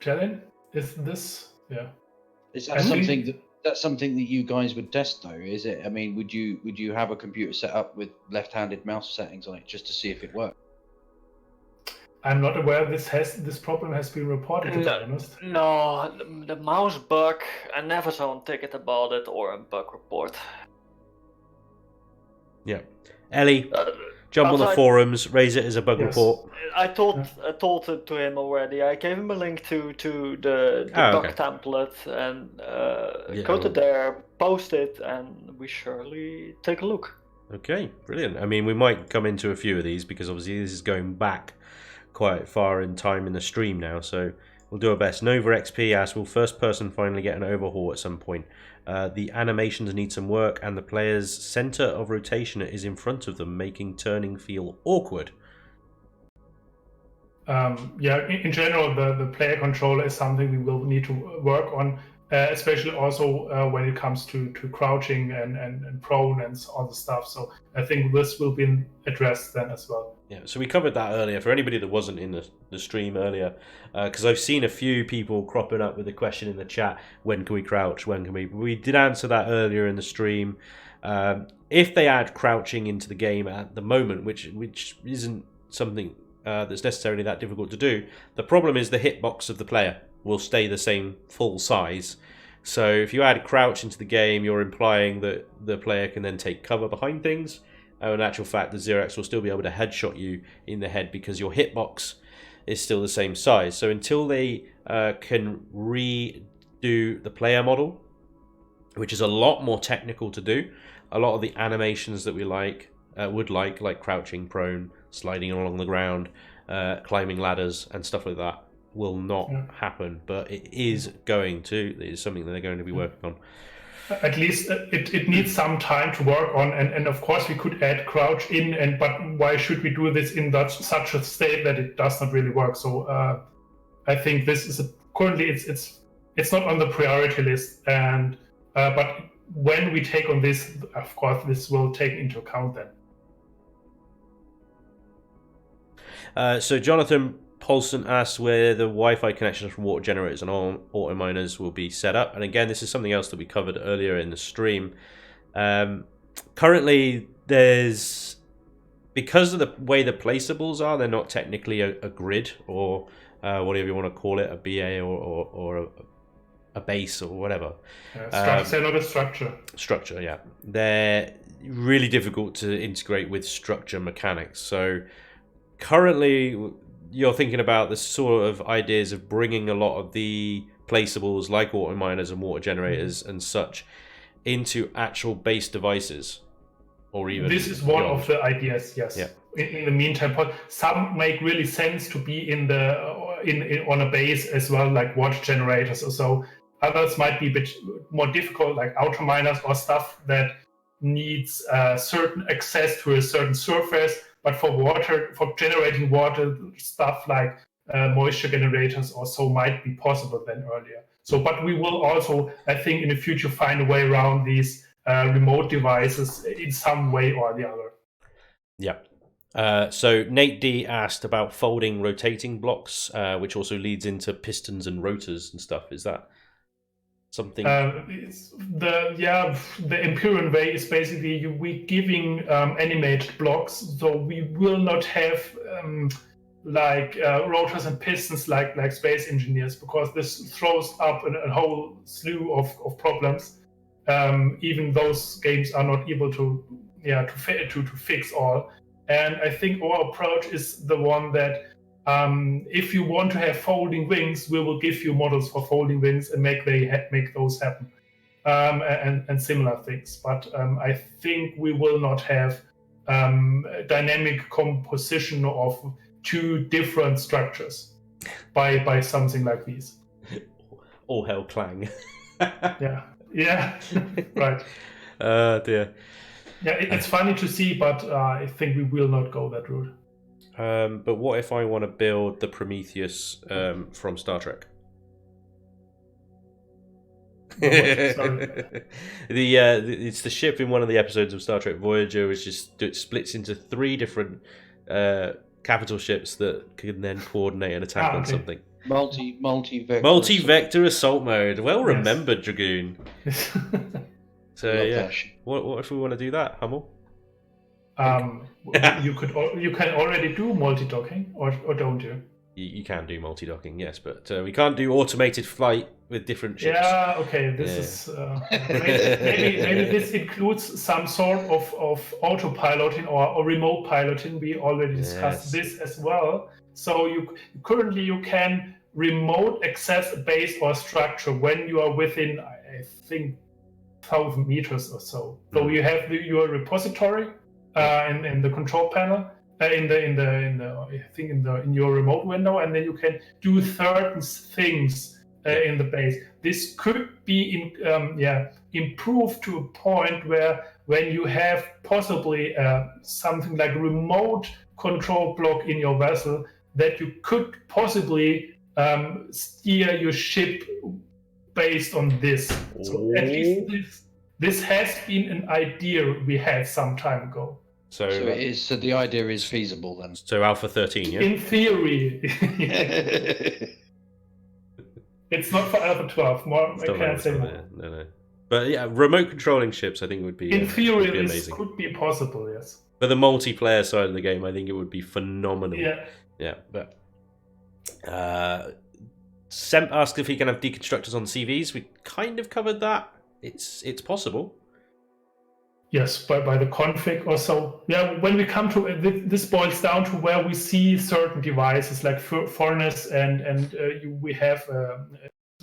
Jalen, is this Is that something that you guys would test though? Is it? I mean, would you have a computer set up with left-handed mouse settings on it just to see if it works? I'm not aware this problem has been reported, to be honest. No, the mouse bug, I never saw a ticket about it or a bug report. Yeah. Ellie, jump on the forums, raise it as a bug report. I told it to him already. I gave him a link to the bug template and go to there, post it, and we surely take a look. Okay, brilliant. I mean, we might come into a few of these because obviously this is going back quite far in time in the stream now, so we'll do our best. Nova XP asks, will first person finally get an overhaul at some point? The animations need some work, and the player's center of rotation is in front of them, making turning feel awkward. In general, the player controller is something we will need to work on, especially also when it comes to crouching and prone and all the stuff. So I think this will be addressed then as well. Yeah, so we covered that earlier. For anybody that wasn't in the stream earlier, because I've seen a few people cropping up with the question in the chat, when can we crouch, when can we... We did answer that earlier in the stream. If they add crouching into the game at the moment, which isn't something that's necessarily that difficult to do, the problem is the hitbox of the player will stay the same full size. So if you add crouch into the game, you're implying that the player can then take cover behind things. In actual fact, the Xerax will still be able to headshot you in the head because your hitbox is still the same size. So until they can redo the player model, which is a lot more technical to do, a lot of the animations that we would like crouching, prone, sliding along the ground, climbing ladders and stuff like that, will not happen. But it is going to. It is something that they're going to be working on. At least it needs some time to work on, and of course we could add crouch in, but why should we do this in such a state that it does not really work? So I think this is currently it's not on the priority list, and but when we take on this, of course this will take into account then. So Jonathan Paulson asks where the Wi-Fi connections from water generators and auto miners will be set up. And again, this is something else that we covered earlier in the stream. Currently, because of the way the placeables are, they're not technically a grid or whatever you want to call it, a BA or a base or whatever. They're not a structure. Structure, yeah. They're really difficult to integrate with structure mechanics. So currently, you're thinking about the sort of ideas of bringing a lot of the placeables like auto miners and water generators and such into actual base devices, or even this is one of the ideas. Yes. Yeah. In the meantime, some make really sense to be in on a base as well, like water generators or so. Others might be a bit more difficult, like auto miners or stuff that needs certain access to a certain surface. But for generating water stuff like moisture generators or so might be possible than earlier. So, but we will also, I think, in the future find a way around these remote devices in some way or the other. Yeah. So Nate D asked about folding rotating blocks, which also leads into pistons and rotors and stuff. Is that something? The Empyrion way is basically we giving animated blocks, so we will not have rotors and pistons like space engineers, because this throws up a whole slew of problems. Even those games are not able to fix all. And I think our approach is the one that if you want to have folding wings, we will give you models for folding wings and make those happen, and similar things. But I think we will not have dynamic composition of two different structures by something like these. All hell clang. Yeah, right. Dear. Yeah, it's funny to see, but I think we will not go that route. But what if I want to build the Prometheus from Star Trek? Sorry. It's the ship in one of the episodes of Star Trek Voyager, which it splits into 3 different capital ships that can then coordinate an attack on something. Multi-vector assault mode. Well remembered, Dragoon. So yeah, what if we want to do that, Hummel? You can already do multi-docking, or don't you? You can do multi-docking, yes, but we can't do automated flight with different ships. Yeah, okay. This is maybe this includes some sort of autopiloting or remote piloting. We already discussed this as well. So you can remote access a base or structure when you are within, I think, 1,000 meters or so. So you have your repository in the control panel, in your remote window, and then you can do certain things in the base. This could be improved to a point where when you have possibly something like a remote control block in your vessel, that you could possibly steer your ship based on this. So at least this has been an idea we had some time ago. So the idea is feasible then. So Alpha 13, yeah? In theory. It's not for Alpha 12. More, I can't say more. No. But yeah, remote controlling ships I think would be in theory would be this could be possible, yes. For the multiplayer side of the game, I think it would be phenomenal. Yeah. But Semp asked if he can have deconstructors on CVs. We kind of covered that. It's possible. Yes, by the config or so. Yeah, when we come to this boils down to where we see certain devices like furnace and we have a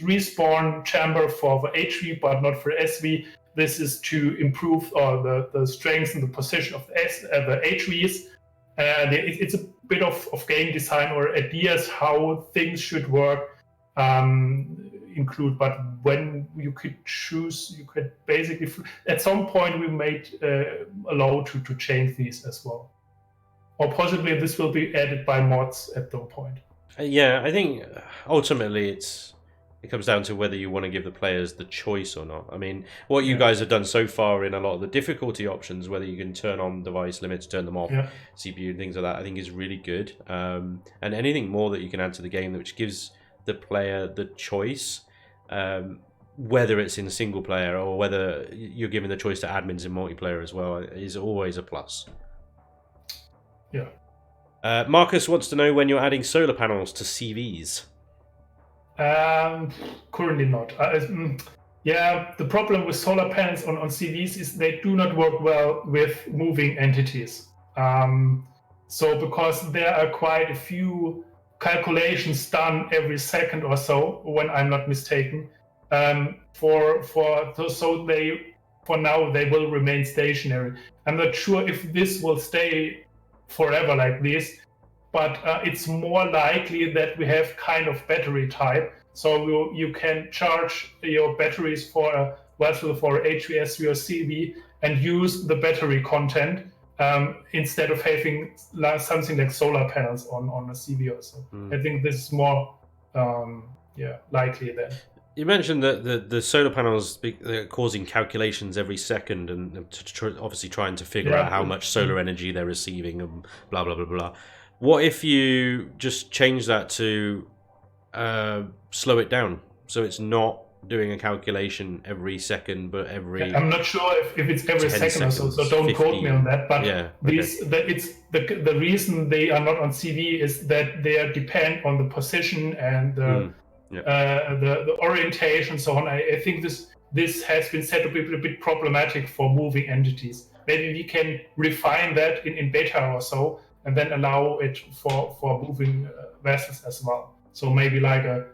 respawn chamber for the HV but not for SV. This is to improve the strength and the position of the HVs. It's a bit of game design or ideas how things should work. Include, but when you could choose, you could basically at some point we made allow to change these as well, or possibly this will be added by mods at some point. Yeah, I think ultimately it comes down to whether you want to give the players the choice or not. I mean, what you guys have done so far in a lot of the difficulty options, whether you can turn on device limits, turn them off, CPU and things like that, I think is really good. And anything more that you can add to the game which gives the player the choice, whether it's in single player or whether you're giving the choice to admins in multiplayer as well, is always a plus. Yeah. Marcus wants to know when you're adding solar panels to CVs. Currently not. The problem with solar panels on CVs is they do not work well with moving entities. So because there are quite a few calculations done every second or so, when I'm not mistaken, so they for now they will remain stationary. I'm not sure if this will stay forever like this, but it's more likely that we have kind of battery type, so you can charge your batteries for a vessel for HVSV or CV and use the battery content instead of having something like solar panels on a CV or so. I think this is more likely then. You mentioned that the solar panels causing calculations every second and obviously trying to figure out how much solar energy they're receiving and blah, blah, blah, blah. What if you just change that to slow it down so it's not doing a calculation every second, but every... I'm not sure if it's every second or so don't 50, quote me on that, but okay. the reason they are not on CV is that they are depend on the position and the orientation, so on. I think this has been said to be a bit problematic for moving entities. Maybe we can refine that in beta or so, and then allow it for moving vessels as well. So maybe like a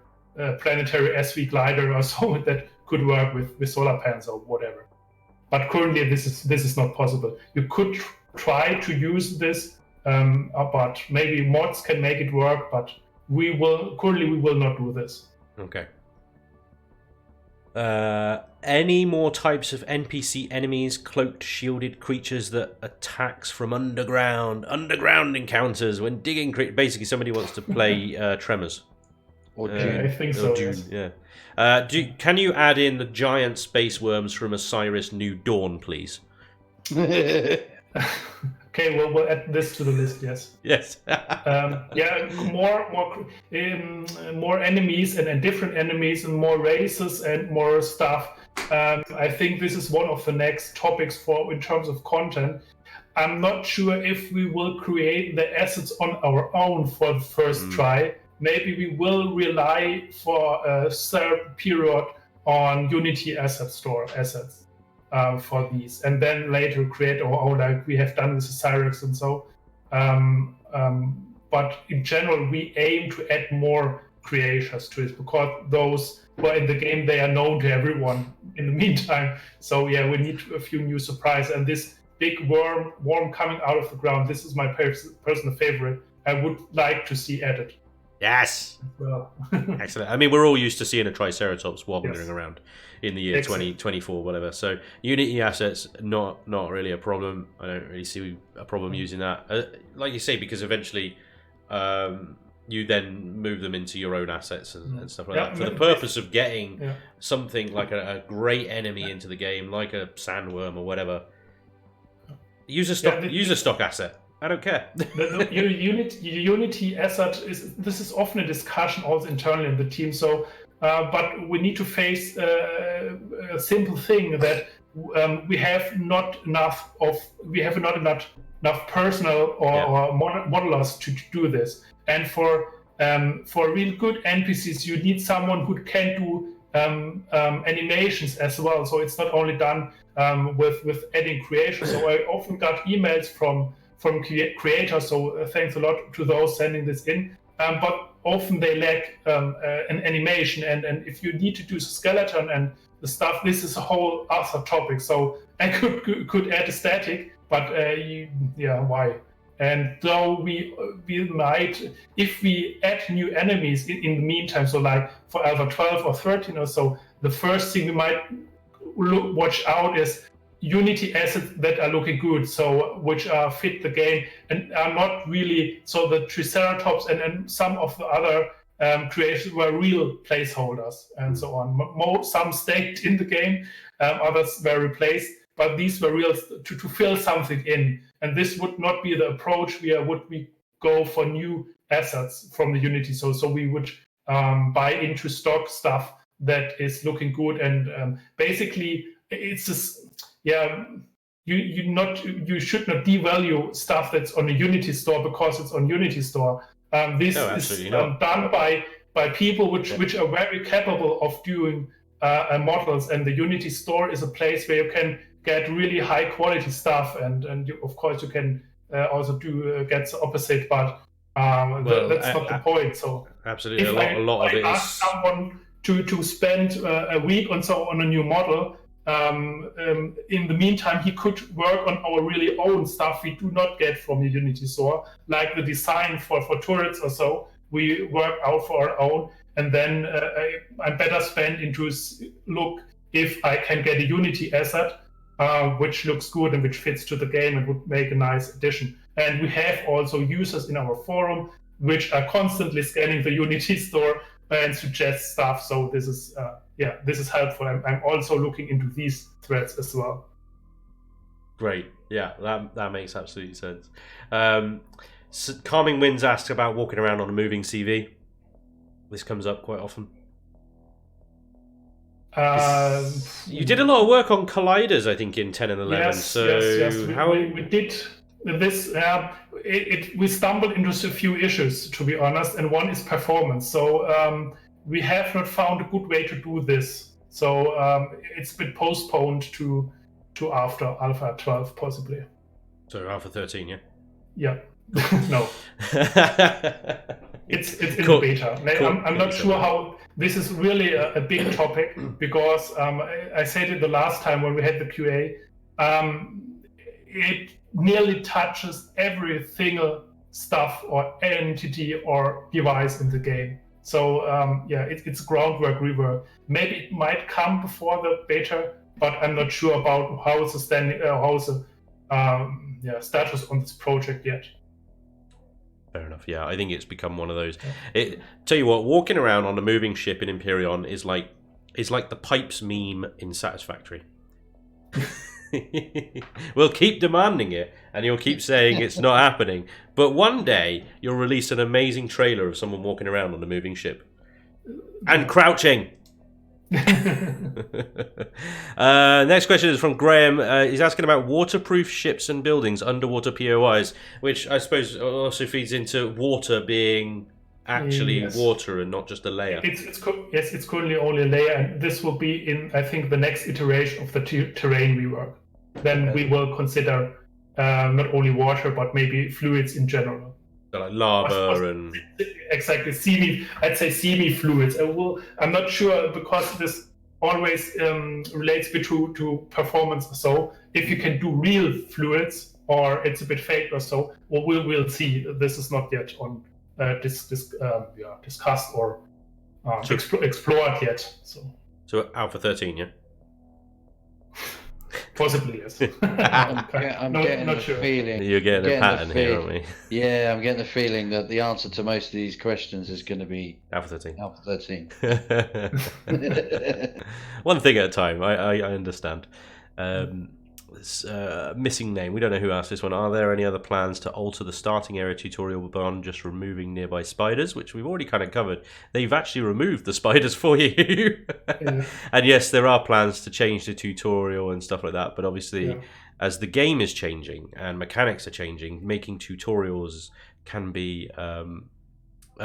planetary SV glider or so that could work with solar panels or whatever. But currently, this is not possible. You could try to use this, but maybe mods can make it work. But we will not do this. Okay. Any more types of NPC enemies, cloaked, shielded creatures that attacks from underground encounters when digging? Basically, somebody wants to play Tremors. Or Dune. I think so. Dune, yes. Yeah. Can you add in the giant space worms from Osiris New Dawn, please? Okay, we'll add this to the list. Yes. Yes. More enemies and different enemies and more races and more stuff. I think this is one of the next topics in terms of content. I'm not sure if we will create the assets on our own for the first try. Maybe we will rely for a certain period on Unity asset store assets for these, and then later create our own, like we have done with the Cyrex and so. But in general, we aim to add more creators to it because those who are in the game, they are known to everyone in the meantime. So yeah, we need a few new surprises. And this big worm coming out of the ground, this is my personal favorite. I would like to see added. Yes. Well. Excellent. I mean, we're all used to seeing a Triceratops wandering around in the year 2024, whatever. So Unity assets, not really a problem. I don't really see a problem using that. Like you say, because eventually you then move them into your own assets and stuff like that. For the purpose of getting something like a great enemy into the game, like a sandworm or whatever, use a stock asset. I don't care. the Unity asset is often a discussion also internally in the team. So, but we need to face a simple thing that we have not enough personnel or modelers to do this. And for real good NPCs, you need someone who can do animations as well. So it's not only done with adding creation. So I often got emails from creators, so thanks a lot to those sending this in. But often they lack an animation, and if you need to do skeleton and the stuff, this is a whole other topic. So I could add a static, but why? And though we might, if we add new enemies in the meantime, so like for Alpha 12 or 13 or so, the first thing we might watch out is Unity assets that are looking good, so which fit the game and are not really. So the Triceratops and some of the other creations were real placeholders and so on. Some stayed in the game, others were replaced, but these were real to fill something in. And this would not be the approach. We go for new assets from the Unity. So we would buy into stock stuff that is looking good, and basically it's just. You should not devalue stuff that's on a Unity store because it's on Unity store. This is done by people which are very capable of doing models, and the Unity store is a place where you can get really high quality stuff, and of course you can also get the opposite, but that's not the point. So absolutely, if a lot of it ask someone to spend a week or so on a new model. In the meantime, he could work on our really own stuff we do not get from the Unity store, like the design for turrets or so. We work out for our own, and then I better spend into look if I can get a Unity asset which looks good and which fits to the game and would make a nice addition. And we have also users in our forum which are constantly scanning the Unity store and suggest stuff. So this is helpful. I'm also looking into these threads as well. Great. Yeah, that makes absolute sense. So Calming Winds asks about walking around on a moving CV. This comes up quite often. You did a lot of work on colliders, I think, in 10 and 11. Yes. We did this. We stumbled into a few issues, to be honest, and one is performance. So we have not found a good way to do this. So it's been postponed to after Alpha 12, possibly. So Alpha 13, yeah? Yeah. No. It's in the beta. I'm not sure how. This is really a big topic because I said it the last time when we had the QA. It nearly touches every single stuff or entity or device in the game. So it's groundwork rework. Maybe it might come before the beta, but I'm not sure about how's the status on this project yet. Fair enough. Yeah, I think it's become one of those. Tell you what, walking around on a moving ship in Empyrion is like the pipes meme in Satisfactory. We'll keep demanding it, and you'll keep saying it's not happening. But one day you'll release an amazing trailer of someone walking around on a moving ship and crouching. Next question is from Graham. He's asking about waterproof ships and buildings, underwater POIs, which I suppose also feeds into water being actually water and not just a layer. It's currently only a layer, and this will be in, I think, the next iteration of the terrain rework. Then we will consider not only water but maybe fluids in general. So like lava and exactly I'd say semi-fluids. I'm not sure because this always relates to performance. So if you can do real fluids or it's a bit fake or so, well, we'll see. This is not yet on discussed or explored yet. So Alpha 13, yeah. Possibly, yes. I'm getting the sure. feeling. You're getting a pattern here, aren't we? Yeah, I'm getting the feeling that the answer to most of these questions is going to be Alpha 13. Alpha 13. One thing at a time. I understand. Missing name. We don't know who asked this one. Are there any other plans to alter the starting area tutorial beyond just removing nearby spiders, which we've already kind of covered? They've actually removed the spiders for you. And yes, there are plans to change the tutorial and stuff like that. But obviously, as the game is changing and mechanics are changing, making tutorials can be a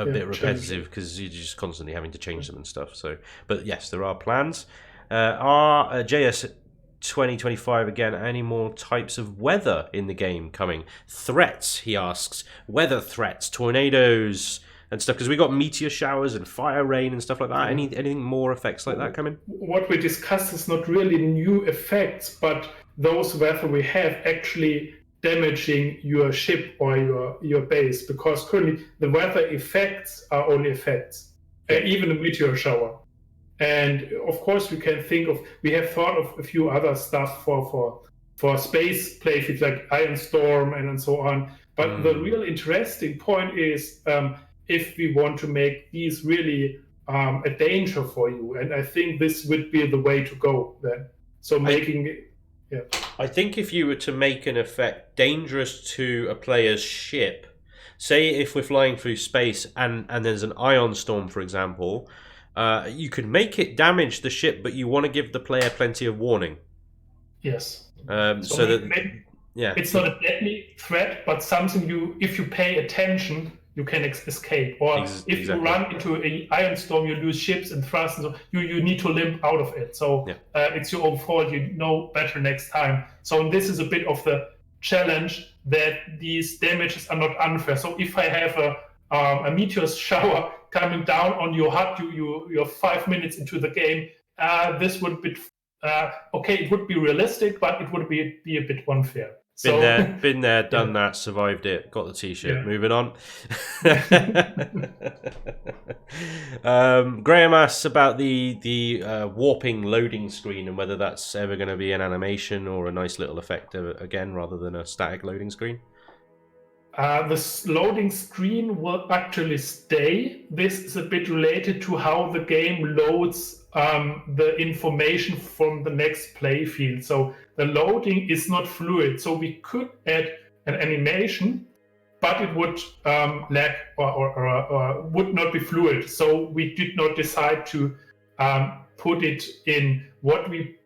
bit repetitive because you're just constantly having to change them and stuff. So, but yes, there are plans. Are JS 2025 again, any more types of weather in the game coming? Threats, he asks. Weather threats, tornadoes and stuff, because we got meteor showers and fire rain and stuff like that. Anything more effects like that coming? What we discussed is not really new effects, but those weather we have actually damaging your ship or your base, because currently the weather effects are only effects, even a meteor shower. And of course, we have thought of a few other stuff for space playfields like Iron Storm and so on. But the real interesting point is if we want to make these really a danger for you. And I think this would be the way to go then. So I think if you were to make an effect dangerous to a player's ship, say if we're flying through space and there's an ion storm, for example, you could make it damage the ship, but you want to give the player plenty of warning. Yes. It's not a deadly threat, but something if you pay attention, you can escape. Or if you run into an iron storm, you lose ships and thrust, and so you need to limp out of it. So it's your own fault. You know better next time. So this is a bit of the challenge that these damages are not unfair. So if I have a meteor shower coming down on your hut, you're 5 minutes into the game. This would be it would be realistic, but it would be a bit unfair. So Been there, done that, survived it, got the t-shirt. Yeah. Moving on. Graham asks about the warping loading screen and whether that's ever going to be an animation or a nice little effect again, rather than a static loading screen. This loading screen will actually stay. This is a bit related to how the game loads the information from the next playfield. So the loading is not fluid. So we could add an animation, but it would lag or would not be fluid. So we did not decide to put it in. What we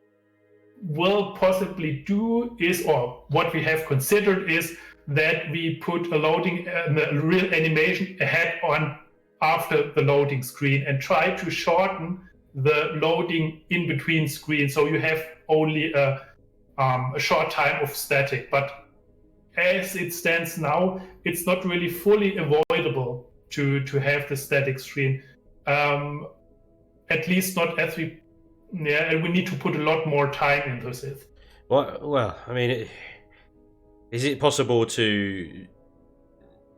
will possibly do is, or what we have considered is, that we put a loading, a real animation ahead on after the loading screen and try to shorten the loading in between screens, so you have only a short time of static. But as it stands now, it's not really fully avoidable to have the static screen. At least not as we, and we need to put a lot more time into it. Well, I mean, is it possible to?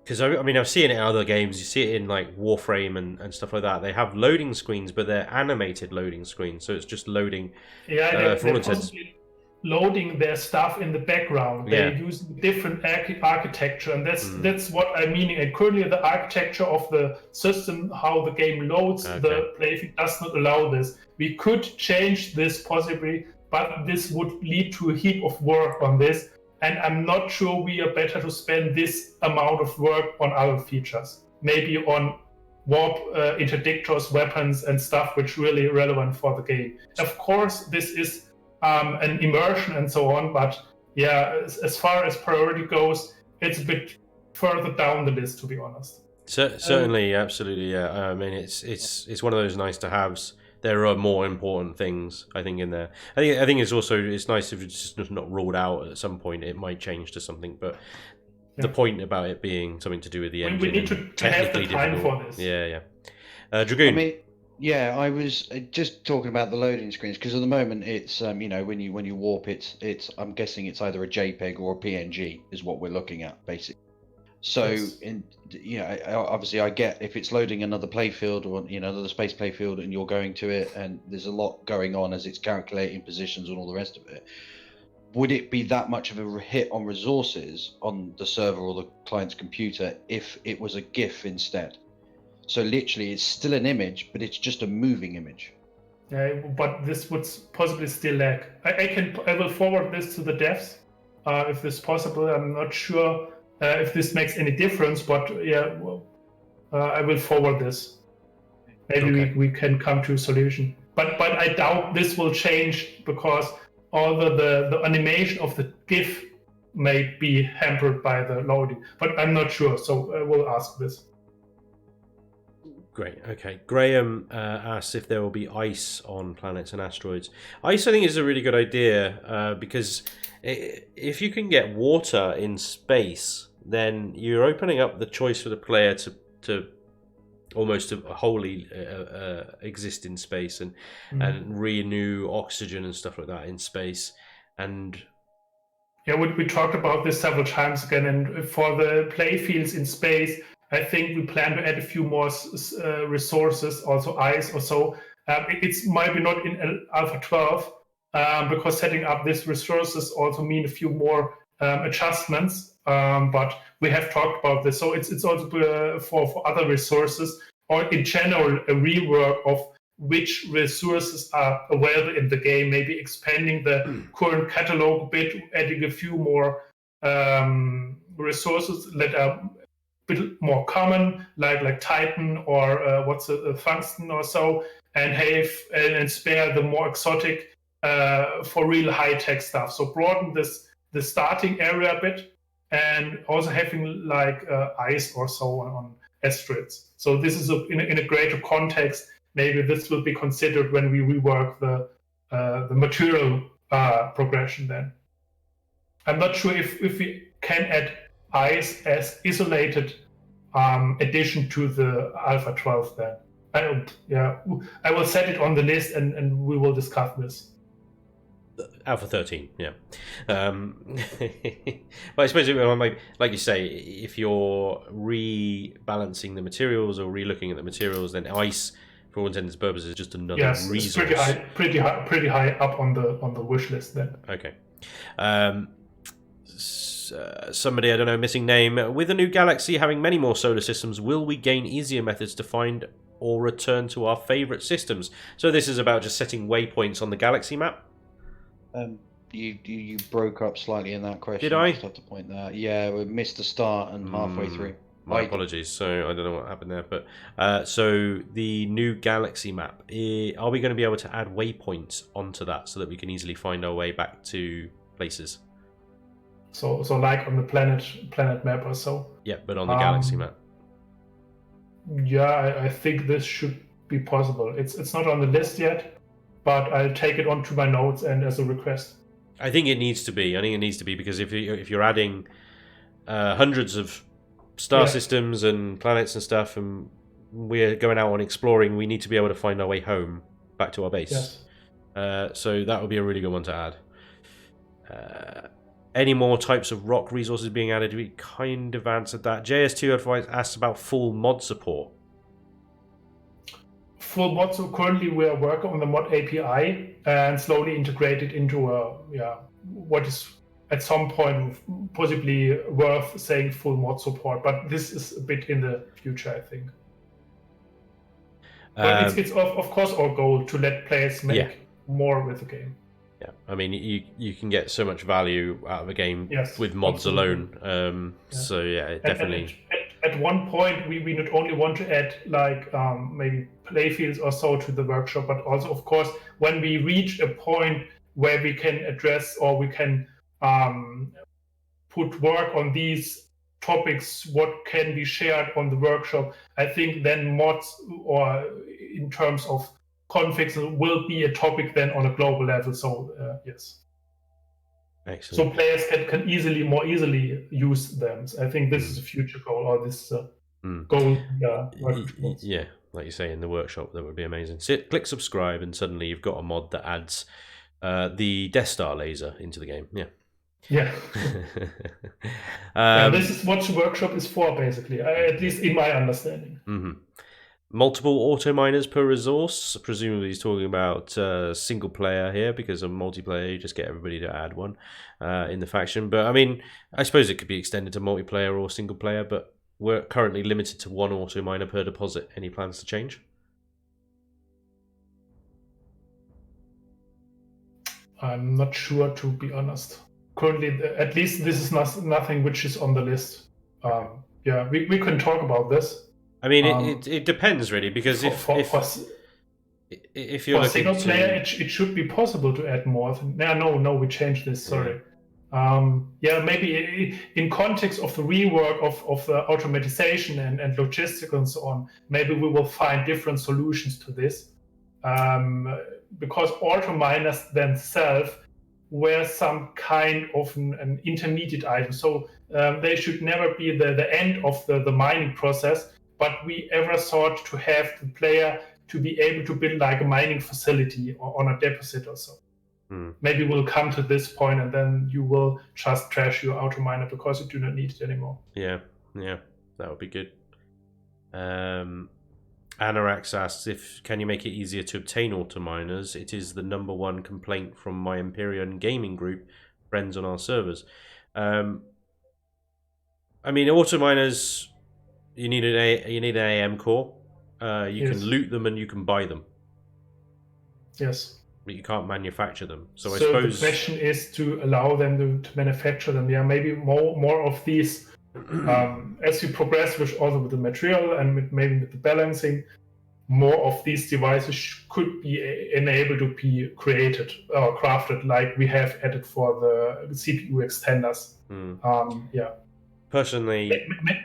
Because I mean, I've seen it in other games. You see it in like Warframe and stuff like that. They have loading screens, but they're animated loading screens, so it's just loading. Yeah, they're possibly loading their stuff in the background. They're using different architecture, and that's what I'm meaning. And currently, the architecture of the system, how the game loads the playfield, does not allow this. We could change this possibly, but this would lead to a heap of work on this. And I'm not sure we are better to spend this amount of work on other features. Maybe on warp interdictors, weapons, and stuff which really relevant for the game. Of course, this is an immersion and so on, but yeah, as far as priority goes, it's a bit further down the list, to be honest. Certainly, absolutely, yeah. I mean, it's one of those nice to haves. There are more important things, I think, in there. I think it's nice if it's just not ruled out. At some point, it might change to something. But the point about it being something to do with the engine, we need to have the time for this. Yeah. Dragoon. I mean, yeah, I was just talking about the loading screens because at the moment it's when you warp it's I'm guessing it's either a JPEG or a PNG is what we're looking at basically. So, obviously, I get if it's loading another playfield or another space playfield, and you're going to it, and there's a lot going on as it's calculating positions and all the rest of it. Would it be that much of a hit on resources on the server or the client's computer if it was a GIF instead? So literally, it's still an image, but it's just a moving image. Yeah, but this would possibly still lag. I will forward this to the devs if this is possible. I'm not sure. If this makes any difference, but I will forward this. Maybe we can come to a solution. But I doubt this will change because although the animation of the GIF may be hampered by the loading. But I'm not sure, so I will ask this. Great. Okay. Graham asks if there will be ice on planets and asteroids. Ice, I think, is a really good idea because if you can get water in space, then you're opening up the choice for the player to almost wholly exist in space and renew oxygen and stuff like that in space. And yeah, we talked about this several times again. And for the play fields in space, I think we plan to add a few more resources, also ice or so. It's maybe not in Alpha 12 because setting up these resources also mean a few more adjustments. But we have talked about this, so it's also for other resources, or in general a rework of which resources are available in the game. Maybe expanding the current catalog a bit, adding a few more resources that are a bit more common, like Titan or what's a Tungsten or so, and spare the more exotic for real high tech stuff. So broaden the starting area a bit. And also having like ice or so on asteroids. So this is in a greater context. Maybe this will be considered when we rework the material progression. Then I'm not sure if we can add ice as isolated addition to the Alpha 12. Then I will set it on the list and we will discuss this. Alpha 13, yeah. But I suppose, like you say, if you're rebalancing the materials or relooking at the materials, then ice, for all intents and purposes, is just another resource. It's pretty high up on the wish list then. Okay. Somebody, I don't know, missing name. With a new galaxy having many more solar systems, will we gain easier methods to find or return to our favourite systems? So this is about just setting waypoints on the galaxy map. You broke up slightly in that question. Did I? Just have to point that out. Yeah, we missed the start and halfway through. My apologies. So I don't know what happened there, but so the new galaxy map. Are we going to be able to add waypoints onto that so that we can easily find our way back to places? So like on the planet map or so. Yeah, but on the galaxy map. Yeah, I think this should be possible. It's not on the list yet, but I'll take it onto my notes and as a request. I think it needs to be. Because if you're adding hundreds of star systems and planets and stuff, and we're going out on exploring, we need to be able to find our way home back to our base. Yes. So that would be a really good one to add. Any more types of rock resources being added? We kind of answered that. JS2 asked about full mod support. Full mod, so currently we are working on the mod API and slowly integrate it into what is at some point possibly worth saying full mod support, but this is a bit in the future, I think. But it's of course our goal to let players make more with the game. Yeah, I mean, you can get so much value out of a game with mods alone. So yeah, definitely. At one point, we not only want to add like maybe playfields or so to the workshop, but also, of course, when we reach a point where we can address or we can put work on these topics, what can be shared on the workshop, I think then mods or in terms of configs will be a topic then on a global level. So yes. Excellent. So players can more easily use them. So I think this is a future goal, or this goal. Yeah, like you say, in the workshop, that would be amazing. Click subscribe, and suddenly you've got a mod that adds the Death Star laser into the game. Yeah. Yeah. This is what the workshop is for, basically, at least in my understanding. Mm-hmm. Multiple auto miners per resource. Presumably he's talking about single player here, because of multiplayer you just get everybody to add one in the faction. But I mean, I suppose it could be extended to multiplayer or single player, but we're currently limited to one auto miner per deposit. Any plans to change? I'm not sure, to be honest. Currently, at least this is nothing which is on the list. We can talk about this. I mean, it depends really, because if you're for looking single player, it should be possible to add more. No, we changed this. Sorry. Maybe in context of the rework of the automatization and logistics and so on, maybe we will find different solutions to this. Because auto miners themselves were some kind of an intermediate item, so they should never be the end of the mining process. But we ever thought to have the player to be able to build like a mining facility on a deposit or so. Maybe we'll come to this point, and then you will just trash your auto miner because you do not need it anymore. Yeah, that would be good. Anarax asks, can you make it easier to obtain auto miners? It is the #1 complaint from my Empyrion gaming group friends on our servers. I mean, auto miners, you need an AM core. You can loot them and you can buy them. Yes. But you can't manufacture them. So I the suppose question is to allow them to manufacture them. Yeah, maybe more of these as you progress with the material and maybe with the balancing. More of these devices could be enabled to be created or crafted, like we have added for the CPU extenders. Personally,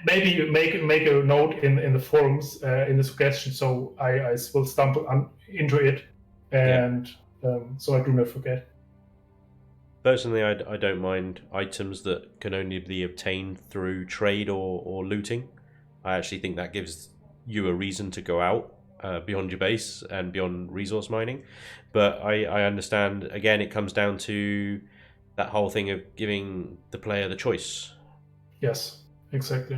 maybe make a note in the forums in the suggestion, so I will stumble into it, and so I do not forget. Personally, I don't mind items that can only be obtained through trade or looting. I actually think that gives you a reason to go out beyond your base and beyond resource mining. But I understand, again, it comes down to that whole thing of giving the player the choice. Yes, exactly.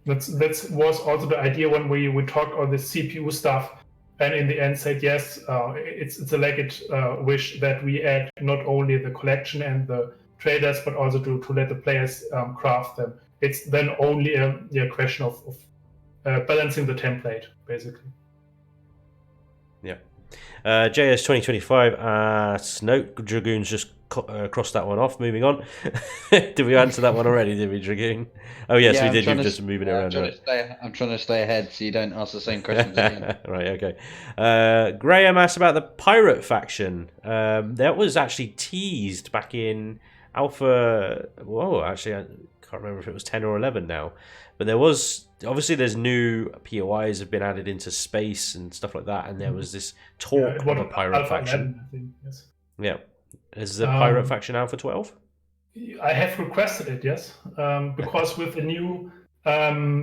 That was also the idea when we talked on the CPU stuff, and in the end said yes, it's a legit wish that we add not only the collection and the traders, but also to let the players craft them. It's then only a question of balancing the template, basically. Yeah. JS 2025 Snow Dragoons just crossed that one off. Moving on. Did we answer that one already? Did we, Dragoon? Oh yes, we did. You're just moving it around. I'm trying to stay ahead so you don't ask the same questions again. Right. Okay. Graham asked about the pirate faction. That was actually teased back in Alpha. Whoa, actually, I can't remember if it was 10 or 11 now. But there was, obviously, there's new POIs have been added into space and stuff like that, and there was this talk of a pirate faction. 11, I think, yes. Yeah. Is the pirate faction Alpha 12? I have requested it, yes, because with the new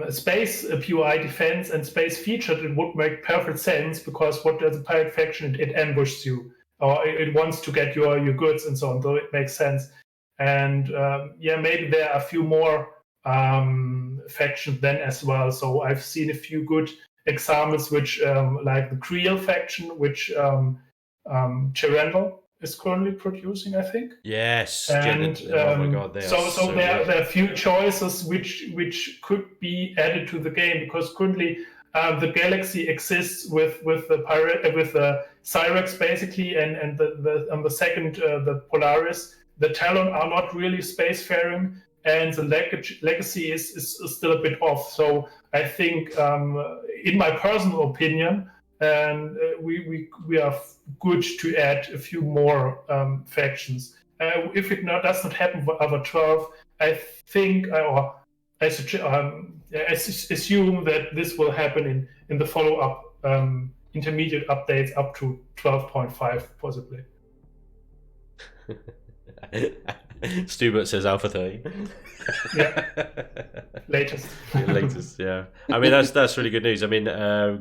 space POI defense and space featured, it would make perfect sense, because what does a pirate faction? It ambushes you, or it wants to get your goods and so on, so it makes sense. And maybe there are a few more factions then as well. So I've seen a few good examples, which like the Creel faction, which Cherendal is currently producing, I think. Yes. And oh my God, so there are a few choices which could be added to the game, because currently the galaxy exists with the pirate with the Cyrex basically, and the second the Polaris. The Talon are not really spacefaring, and the legacy is still a bit off. So I think, in my personal opinion, and we are good to add a few more factions. If it does not happen for Alpha 12, I think, I assume that this will happen in the follow-up intermediate updates up to 12.5 possibly. Stubert says Alpha 30. Yeah. Latest. Latest, yeah. I mean, that's really good news. I mean,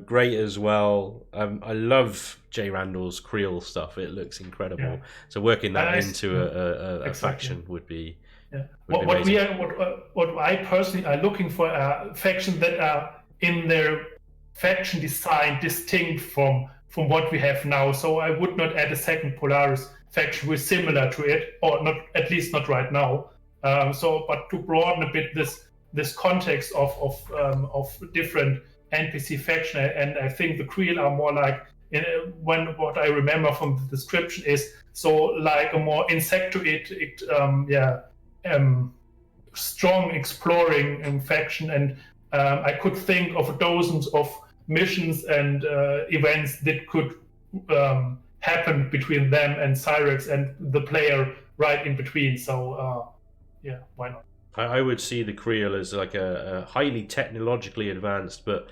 great as well. I love Jay Randall's Creel stuff. It looks incredible. Yeah. So working that into a faction would be. Yeah. What I personally are looking for are factions that are in their faction design distinct from what we have now. So I would not add a second Polaris faction who is similar to it, or not, at least not right now. But to broaden a bit this context of different NPC faction, and I think the Creel are more like, what I remember from the description is like a more insectoid, strong exploring faction, and I could think of dozens of missions and events that could happen between them and Cyrex and the player right in between. So why not? I would see the Creel as like a highly technologically advanced but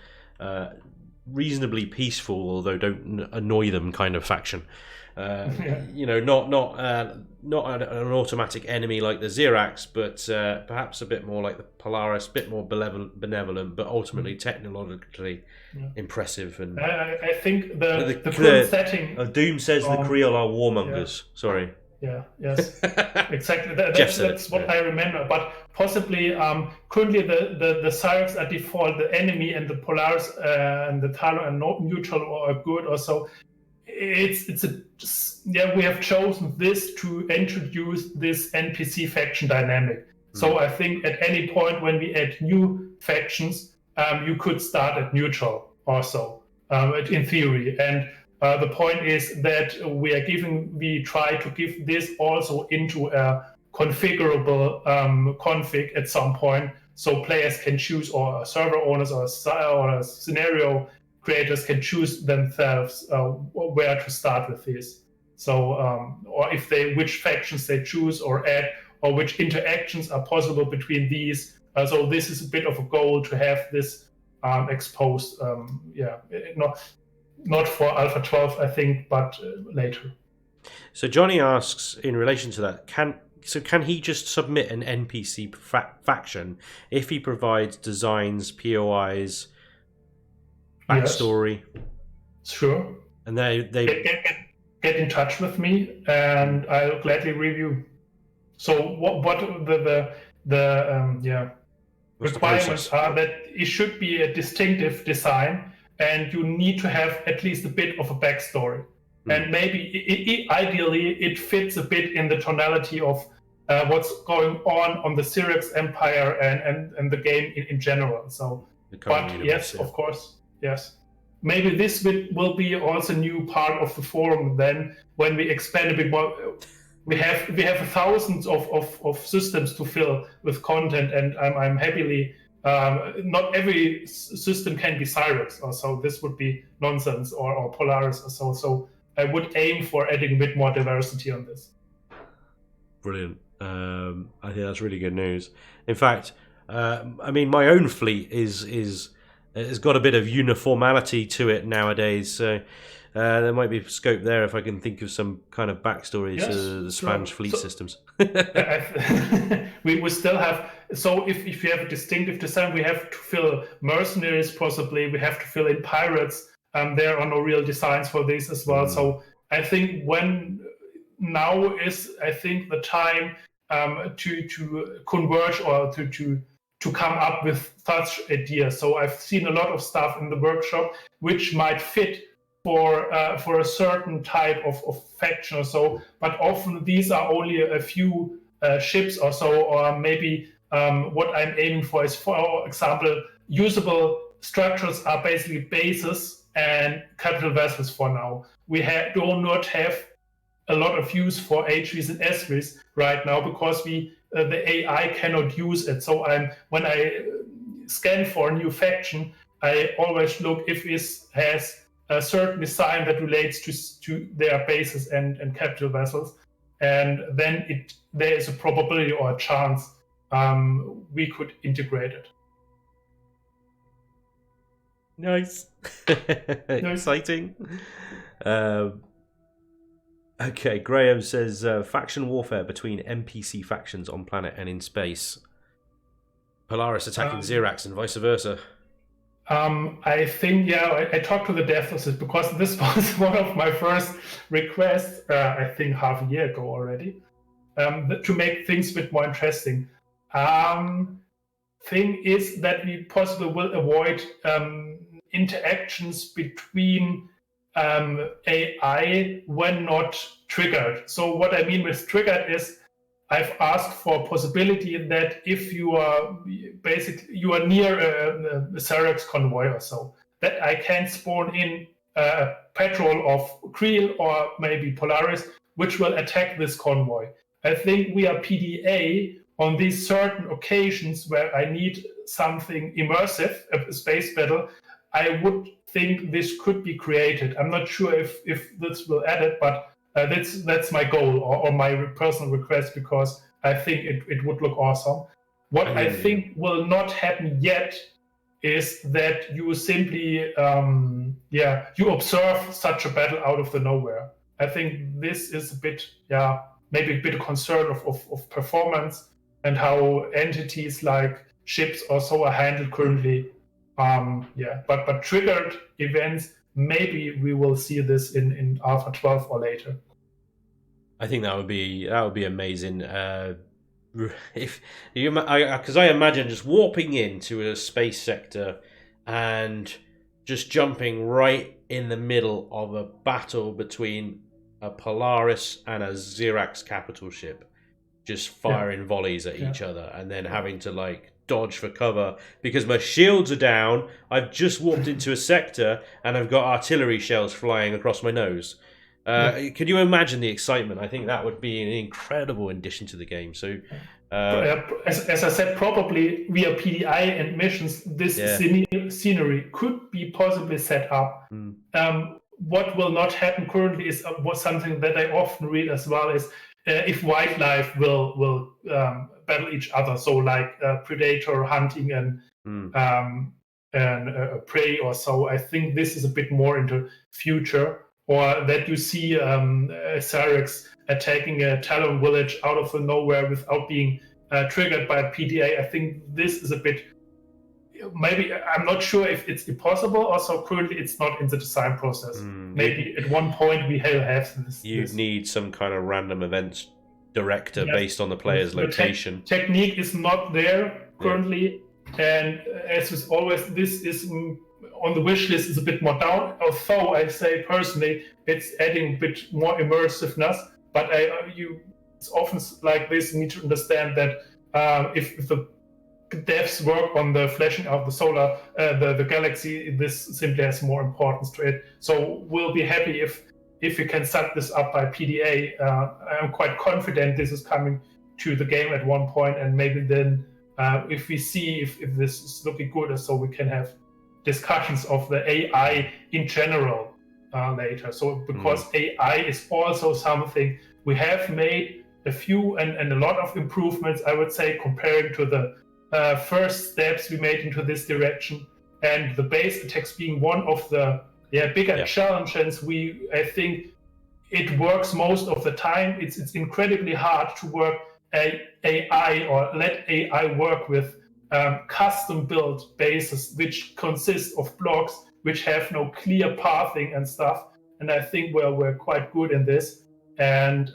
reasonably peaceful, although don't annoy them kind of faction. You know, not an automatic enemy like the Xerax, but perhaps a bit more like the Polaris, a bit more benevolent, but ultimately technologically impressive. And I think the current setting. Doom says the Creel are warmongers. Yeah. Sorry. Yeah. Yes. Exactly. That's what I remember. But possibly, currently the Cyrex are default the enemy, and the Polaris and the Talon are not neutral or good or so. We have chosen this to introduce this NPC faction dynamic. So I think at any point when we add new factions, you could start at neutral also, in theory. And the point is that we try to give this also into a configurable config at some point, so players can choose, or server owners or scenario creators can choose themselves where to start with this. So, or which factions they choose or add, or which interactions are possible between these. So this is a bit of a goal to have this exposed. Not for Alpha 12, I think, but later. So Johnny asks, in relation to that, can he just submit an NPC faction if he provides designs, POIs, backstory? Sure. And they get in touch with me, and I'll gladly review. So what the requirements are that it should be a distinctive design, and you need to have at least a bit of a backstory. And maybe ideally it fits a bit in the tonality of what's going on the Syrax Empire and the game in general. So, but universe, yes, of course, yes. Maybe this will be also a new part of the forum then when we expand a bit more. We have thousands of systems to fill with content, and I'm happily not every system can be Syrax or so. This would be nonsense, or Polaris or so. So I would aim for adding a bit more diversity on this. Brilliant. I think that's really good news. In fact, I mean, my own fleet has got a bit of uniformity to it nowadays. So there might be scope there if I can think of some kind of backstory to the Spanj fleet systems. We still have. So if you have a distinctive design, we have to fill mercenaries possibly. We have to fill in pirates. There are no real designs for this as well. So I think now is the time to converge or to come up with such ideas. So I've seen a lot of stuff in the workshop which might fit for a certain type of faction or so, but often these are only a few ships or so, or maybe what I'm aiming for is, for example, usable structures are basically bases and capital vessels for now. We do not have a lot of use for HVs and SVs right now because the AI cannot use it. So when I scan for a new faction, I always look if it has a certain design that relates to their bases and capital vessels, and then there is a probability or a chance we could integrate it. Nice. Exciting. Okay, Graham says faction warfare between NPC factions on planet and in space. Polaris attacking Syrax and vice versa. I think, I talked to the devs because this was one of my first requests, I think half a year ago already, to make things a bit more interesting. Thing is that we possibly will avoid interactions between AI when not triggered. So what I mean with triggered is I've asked for a possibility that if you are near a Syrax convoy or so, that I can spawn in a patrol of Creel or maybe Polaris, which will attack this convoy. I think we are PDA on these certain occasions where I need something immersive, a space battle. I would think this could be created. I'm not sure if this will add it, but that's my goal or my personal request, because I think it would look awesome. What I think will not happen yet is that you simply you observe such a battle out of the nowhere. I think this is a bit maybe a bit of concern of performance and how entities like ships or so are handled currently. But triggered events, maybe we will see this in Alpha 12 or later. I think that would be amazing. If you, because I imagine just warping into a space sector and just jumping right in the middle of a battle between a Polaris and a Syrax capital ship, just firing volleys at each other, and then having to dodge for cover because my shields are down. I've just walked into a sector and I've got artillery shells flying across my nose. Can you imagine the excitement? I think that would be an incredible addition to the game. So, as I said, probably via PDI and missions, this scenery could be possibly set up. What will not happen currently is something that I often read as well is if wildlife will battle each other, so like predator hunting and prey or so. I think this is a bit more into future, or that you see Syrax attacking a Talon village out of the nowhere without being triggered by a PDA. I think this is a bit maybe I'm not sure if it's impossible. Also, currently it's not in the design process. Maybe at one point we have this. You'd need some kind of random events director based on the player's location. Technique is not there currently, and as is always, this is on the wish list is a bit more down. Although I say personally, it's adding a bit more immersiveness. But it's often like this. You need to understand that if the devs work on the fleshing out the solar, the galaxy, this simply has more importance to it. So we'll be happy if we can set this up by PDA. I'm quite confident this is coming to the game at one point, and maybe then if we see if this is looking good, so we can have discussions of the AI in general later. So because AI is also something we have made a few and a lot of improvements, I would say, comparing to the first steps we made into this direction, and the base attacks being one of the bigger challenges. I think it works most of the time. It's incredibly hard to work AI or let AI work with custom built bases which consist of blocks which have no clear pathing and stuff. And I think we're quite good in this. And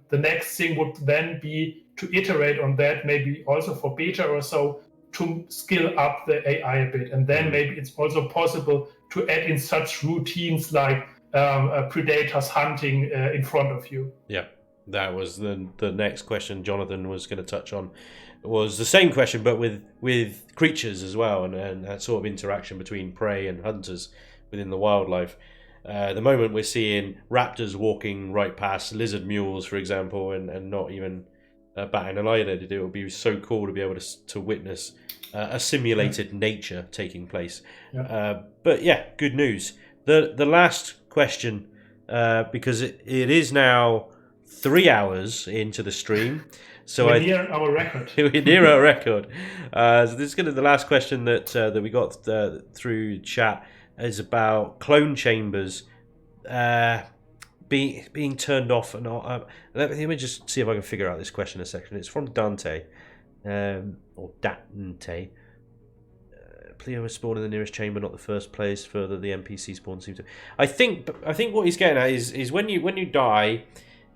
the next thing would then be to iterate on that, maybe also for beta or so, to skill up the AI a bit. And then maybe it's also possible to add in such routines like predators hunting in front of you. Yeah, that was the next question Jonathan was going to touch on. It was the same question, but with creatures as well, and that sort of interaction between prey and hunters within the wildlife. At the moment, we're seeing raptors walking right past lizard mules, for example, and not even batting an eyelid. It would be so cool to be able to witness a simulated nature taking place. But yeah, good news. The last question, because it is now 3 hours into the stream. So we're near our record. We're near our record. So this is going to be the last question that we got through chat, is about clone chambers being turned off. And let me just see if I can figure out this question in a second. It's from Dante, or Dante. Pleo was spawned in the nearest chamber, not the first place. Further, the NPC spawn seems to. I think what he's getting at is when you die.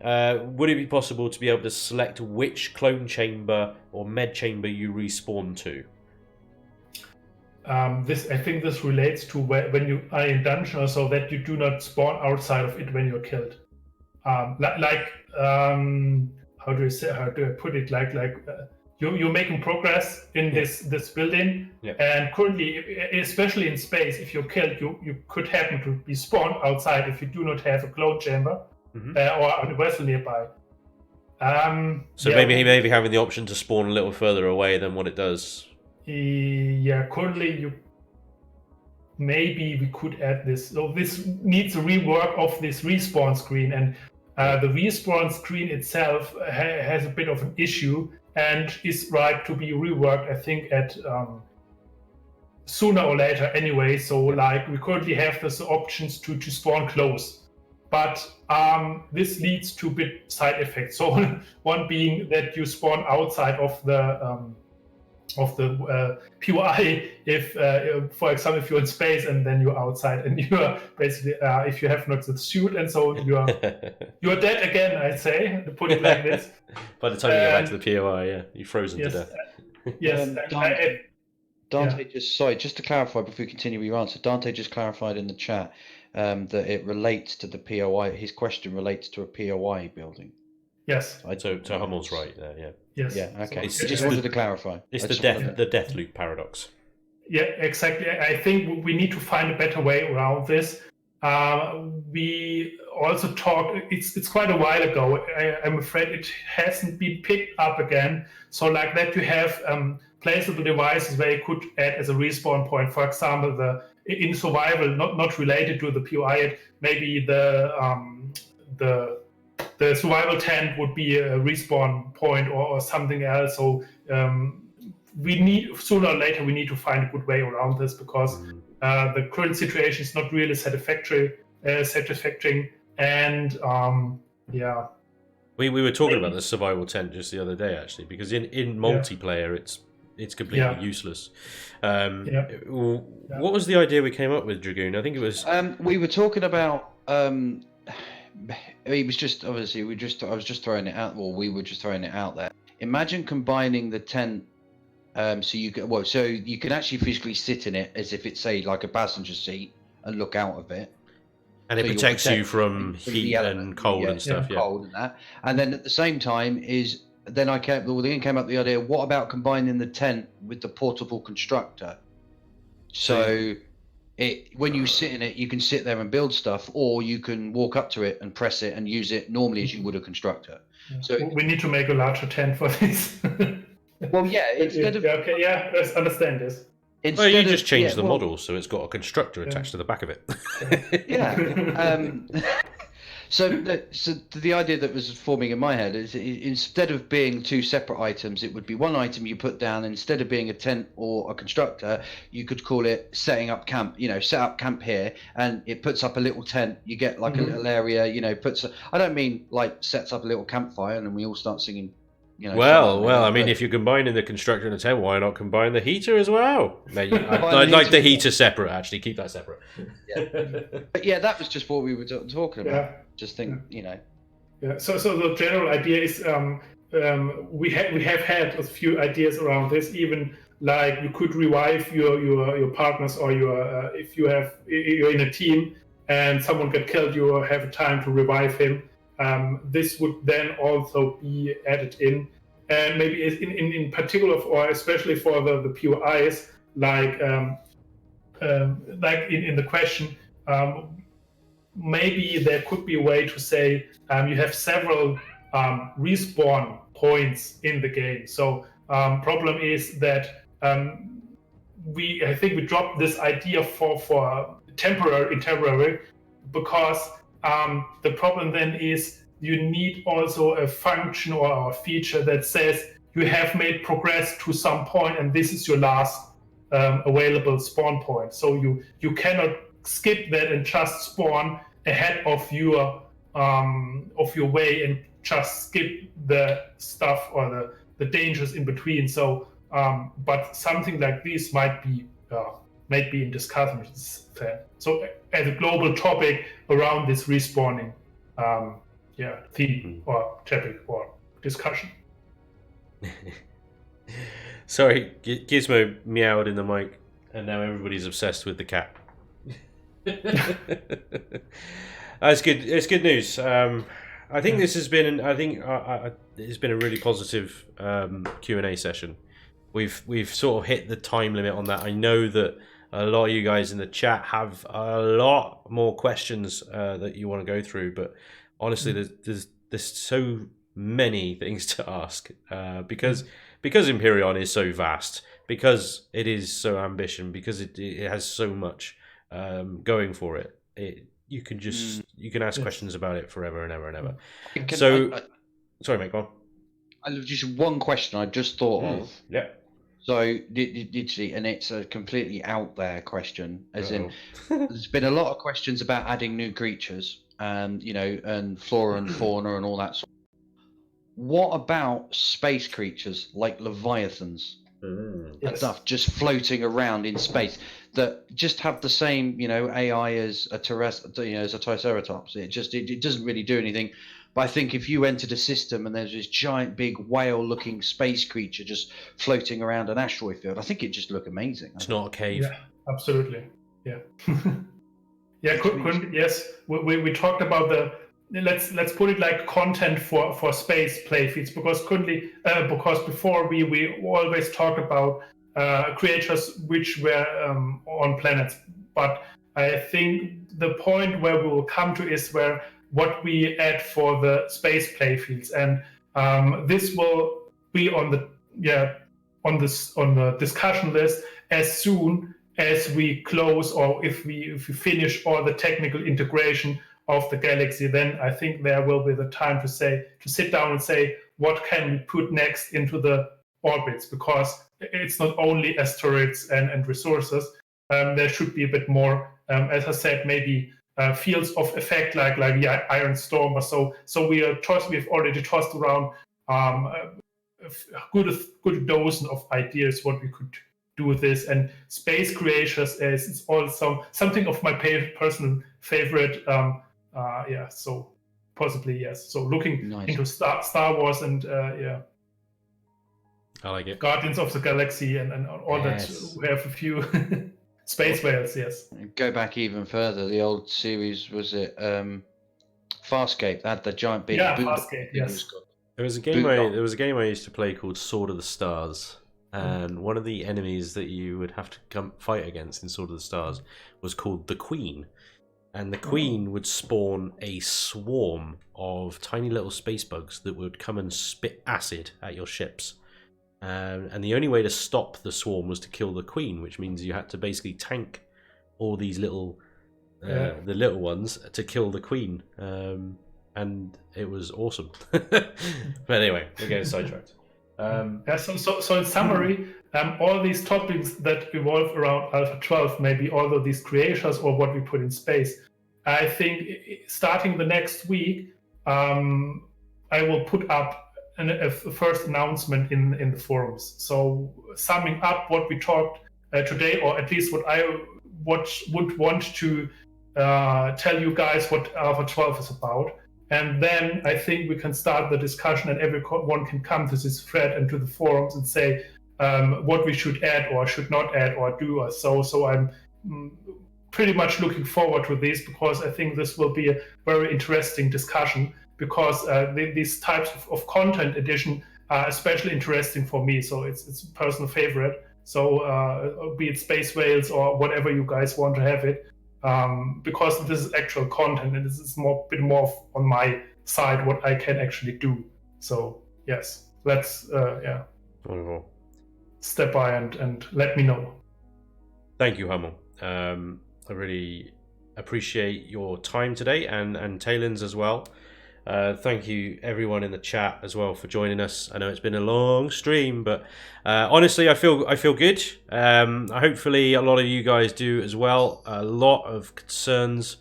Would it be possible to be able to select which clone chamber or med chamber you respawn to? I think this relates to when you are in dungeon, or so, that you do not spawn outside of it when you're killed. How do I put it? You're making progress in this building, and currently, especially in space, if you're killed, you could happen to be spawned outside if you do not have a clone chamber. Or a vessel nearby. Maybe having the option to spawn a little further away than what it does. Yeah, currently maybe we could add this. So this needs a rework of this respawn screen, and the respawn screen itself has a bit of an issue and is right to be reworked, I think, at sooner or later anyway. So we currently have these options to spawn close. But this leads to bit side effects. So one being that you spawn outside of the POI. If, for example, if you're in space and then you're outside, and you're basically if you have not the suit, and so you're dead again. I'd say, to put it like this. By the time you get back to the POI, you're frozen to death. Yes. Dante just to clarify before we continue your answer, Dante just clarified in the chat that it relates to the POI. His question relates to a POI building. Yes. So Hummel's right there, yeah. Yes. Yeah, okay. So just wanted to clarify. It's the death loop paradox. Yeah, exactly. I think we need to find a better way around this. We also talked, it's quite a while ago. I'm afraid it hasn't been picked up again. So like that, you have placeable devices where you could add as a respawn point. For example, in survival, not related to the POI, maybe the survival tent would be a respawn point or something else. So we need, sooner or later, we need to find a good way around this, because the current situation is not really satisfactory. And we were talking about the survival tent just the other day, actually, because in multiplayer it's completely useless. What was the idea we came up with, Dragoon? I think it was we were talking about it was just obviously I was just throwing it out, or we were just throwing it out there. Imagine combining the tent so you can actually physically sit in it as if it's, say, like a passenger seat and look out of it. And it protects you from heat and cold and stuff. Cold and that. And then at the same time then came up the idea, what about combining the tent with the portable constructor? So when you sit in it, you can sit there and build stuff, or you can walk up to it and press it and use it normally as you would a constructor. Yeah. So we need to make a larger tent for this. Well, yeah, instead of... Okay, yeah, let's understand this. Well, you just change the model so it's got a constructor attached to the back of it. So the idea that was forming in my head is, instead of being two separate items, it would be one item you put down. Instead of being a tent or a constructor, you could call it setting up camp. Set up camp here, and it puts up a little tent. You get like a little area. I don't mean like sets up a little campfire and then we all start singing. I mean, if you're combining the constructor and the tent, why not combine the heater as well? I'd like the heater separate, actually. Keep that separate. But yeah, that was just what we were talking about. Just think, Yeah. So the general idea is we have had a few ideas around this. Even like you could revive your partners, or if you're in a team and someone get killed, you have time to revive him. This would then also be added in, and maybe in particular, or especially for the POIs, like in the question, maybe there could be a way to say you have several respawn points in the game. So problem is that I think we dropped this idea for temporary because the problem then is you need also a function or a feature that says you have made progress to some point and this is your last available spawn point. So you cannot skip that and just spawn ahead of your way and just skip the stuff or the dangers in between. So but something like this might be in discussion. So as a global topic around this respawning theme or topic or discussion. Sorry, Gizmo meowed in the mic, and now everybody's obsessed with the cat. That's good. It's good news. I think this has been. It's been a really positive Q&A session. We've sort of hit the time limit on that. I know that a lot of you guys in the chat have a lot more questions that you want to go through, but honestly, there's so many things to ask because Empyrion is so vast, because it is so ambitious, because it has so much going for it. You can ask questions about it forever and ever and ever. Sorry, mate, go on. I have just one question I just thought of. Yeah. So literally, and it's a completely out there question, as in there's been a lot of questions about adding new creatures and flora and fauna and all that sort. What about space creatures like leviathans and stuff just floating around in space that just have the same AI as a as a triceratops? It doesn't really do anything. But I think if you entered a system and there's this giant big whale-looking space creature just floating around an asteroid field, I think it'd just look amazing. It's not a cave. Yeah, absolutely. Yeah. Yes. We talked about the let's put it like content for space playfields, because before we always talked about creatures which were on planets, but I think the point where we will come to is where what we add for the space playfields, and this will be on the discussion list as soon as we close, or if we finish all the technical integration of the galaxy. Then I think there will be the time to sit down and say what can we put next into the orbits, because it's not only asteroids and resources. There should be a bit more, as I said, maybe fields of effect like Iron Storm or so. So we've already tossed around good dozen of ideas what we could do with this. And space creatures is also something of my personal favorite. So possibly yes. So looking into Star Wars and I like it. Guardians of the Galaxy and all that. We have a few space whales. Yes. Go back even further. The old series, was it Farscape? That had the giant big boot. Farscape. Yes. There was a game I used to play called Sword of the Stars, and one of the enemies that you would have to come fight against in Sword of the Stars was called the Queen, and the Queen would spawn a swarm of tiny little space bugs that would come and spit acid at your ships, and the only way to stop the swarm was to kill the Queen, which means you had to basically tank all these little the little ones to kill the Queen. And it was awesome. But anyway, we're getting sidetracked. So in summary, all these topics that evolve around Alpha 12, maybe all of these creators or what we put in space, I think starting the next week, I will put up a first announcement in the forums. So summing up what we talked today, or at least what I would want to tell you guys what Alpha 12 is about. And then I think we can start the discussion, and everyone can come to this thread and to the forums and say what we should add or should not add or do or so. So I'm pretty much looking forward to this, because I think this will be a very interesting discussion, because these types of content addition are especially interesting for me. So it's a personal favorite. So be it space whales or whatever you guys want to have it. Because this is actual content and this is bit more on my side what I can actually do. So yes, let's Wonderful. Step by and let me know. Thank you, Hummel. I really appreciate your time today, and Taylon's as well. Thank you everyone in the chat as well for joining us. I know it's been a long stream, but honestly I feel good. Hopefully a lot of you guys do as well. A lot of concerns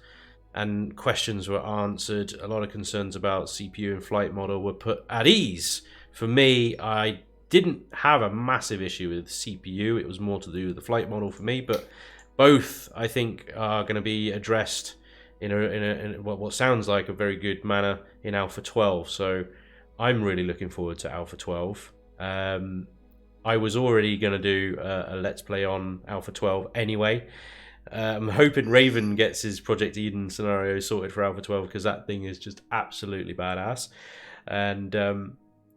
and questions were answered. A lot of concerns about CPU and flight model were put at ease. For me, I didn't have a massive issue with CPU. It was more to do with the flight model for me, but both I think are going to be addressed in what sounds like a very good manner in Alpha 12. So I'm really looking forward to Alpha 12. I was already going to do a Let's Play on Alpha 12 anyway. I'm hoping Raven gets his Project Eden scenario sorted for Alpha 12, because that thing is just absolutely badass. And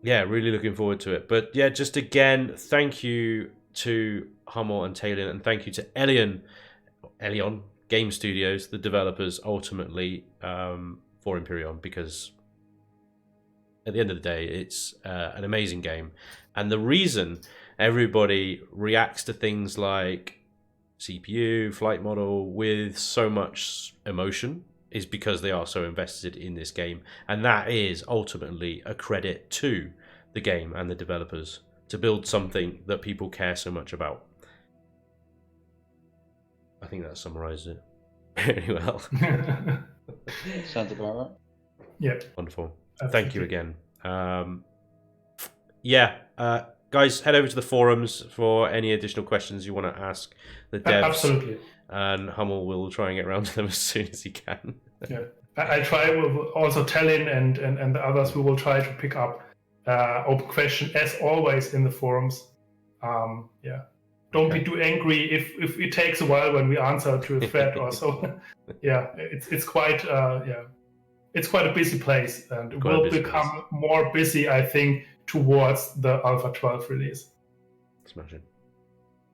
really looking forward to it. But yeah, just again, thank you to Hummel and Talon, and thank you to Elion Game Studios, the developers, ultimately for Empyrion, because at the end of the day, it's an amazing game. And the reason everybody reacts to things like CPU, flight model with so much emotion is because they are so invested in this game. And that is ultimately a credit to the game and the developers to build something that people care so much about. I think that summarizes it very well. Sounds about right. Yeah. Wonderful. Thank you again. Guys, head over to the forums for any additional questions you want to ask the devs. Absolutely. And Hummel will try and get around to them as soon as he can. Yeah. I try, with also Talon and the others, we will try to pick up open question as always in the forums. Don't be too angry if it takes a while when we answer to a thread or so. It's quite it's quite a busy place, and it will become more busy, I think, towards the Alpha 12 release. Smashing.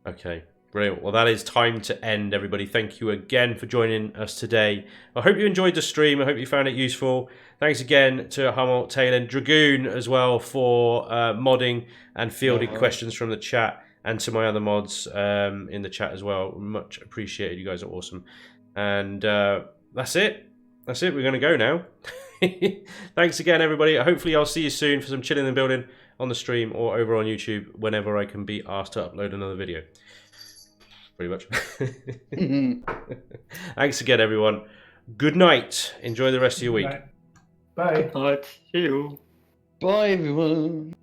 Okay, brilliant. Well, that is time to end, everybody. Thank you again for joining us today. I hope you enjoyed the stream. I hope you found it useful. Thanks again to Hummel, Talon, Dragoon as well for modding and fielding questions from the chat, and to my other mods in the chat as well. Much appreciated. You guys are awesome. And that's it. That's it. We're going to go now. Thanks again, everybody. Hopefully I'll see you soon for some chilling and building on the stream or over on YouTube whenever I can be asked to upload another video. Pretty much. Thanks again, everyone. Good night. Enjoy the rest of your week. Bye. Good night. See you. Bye, everyone.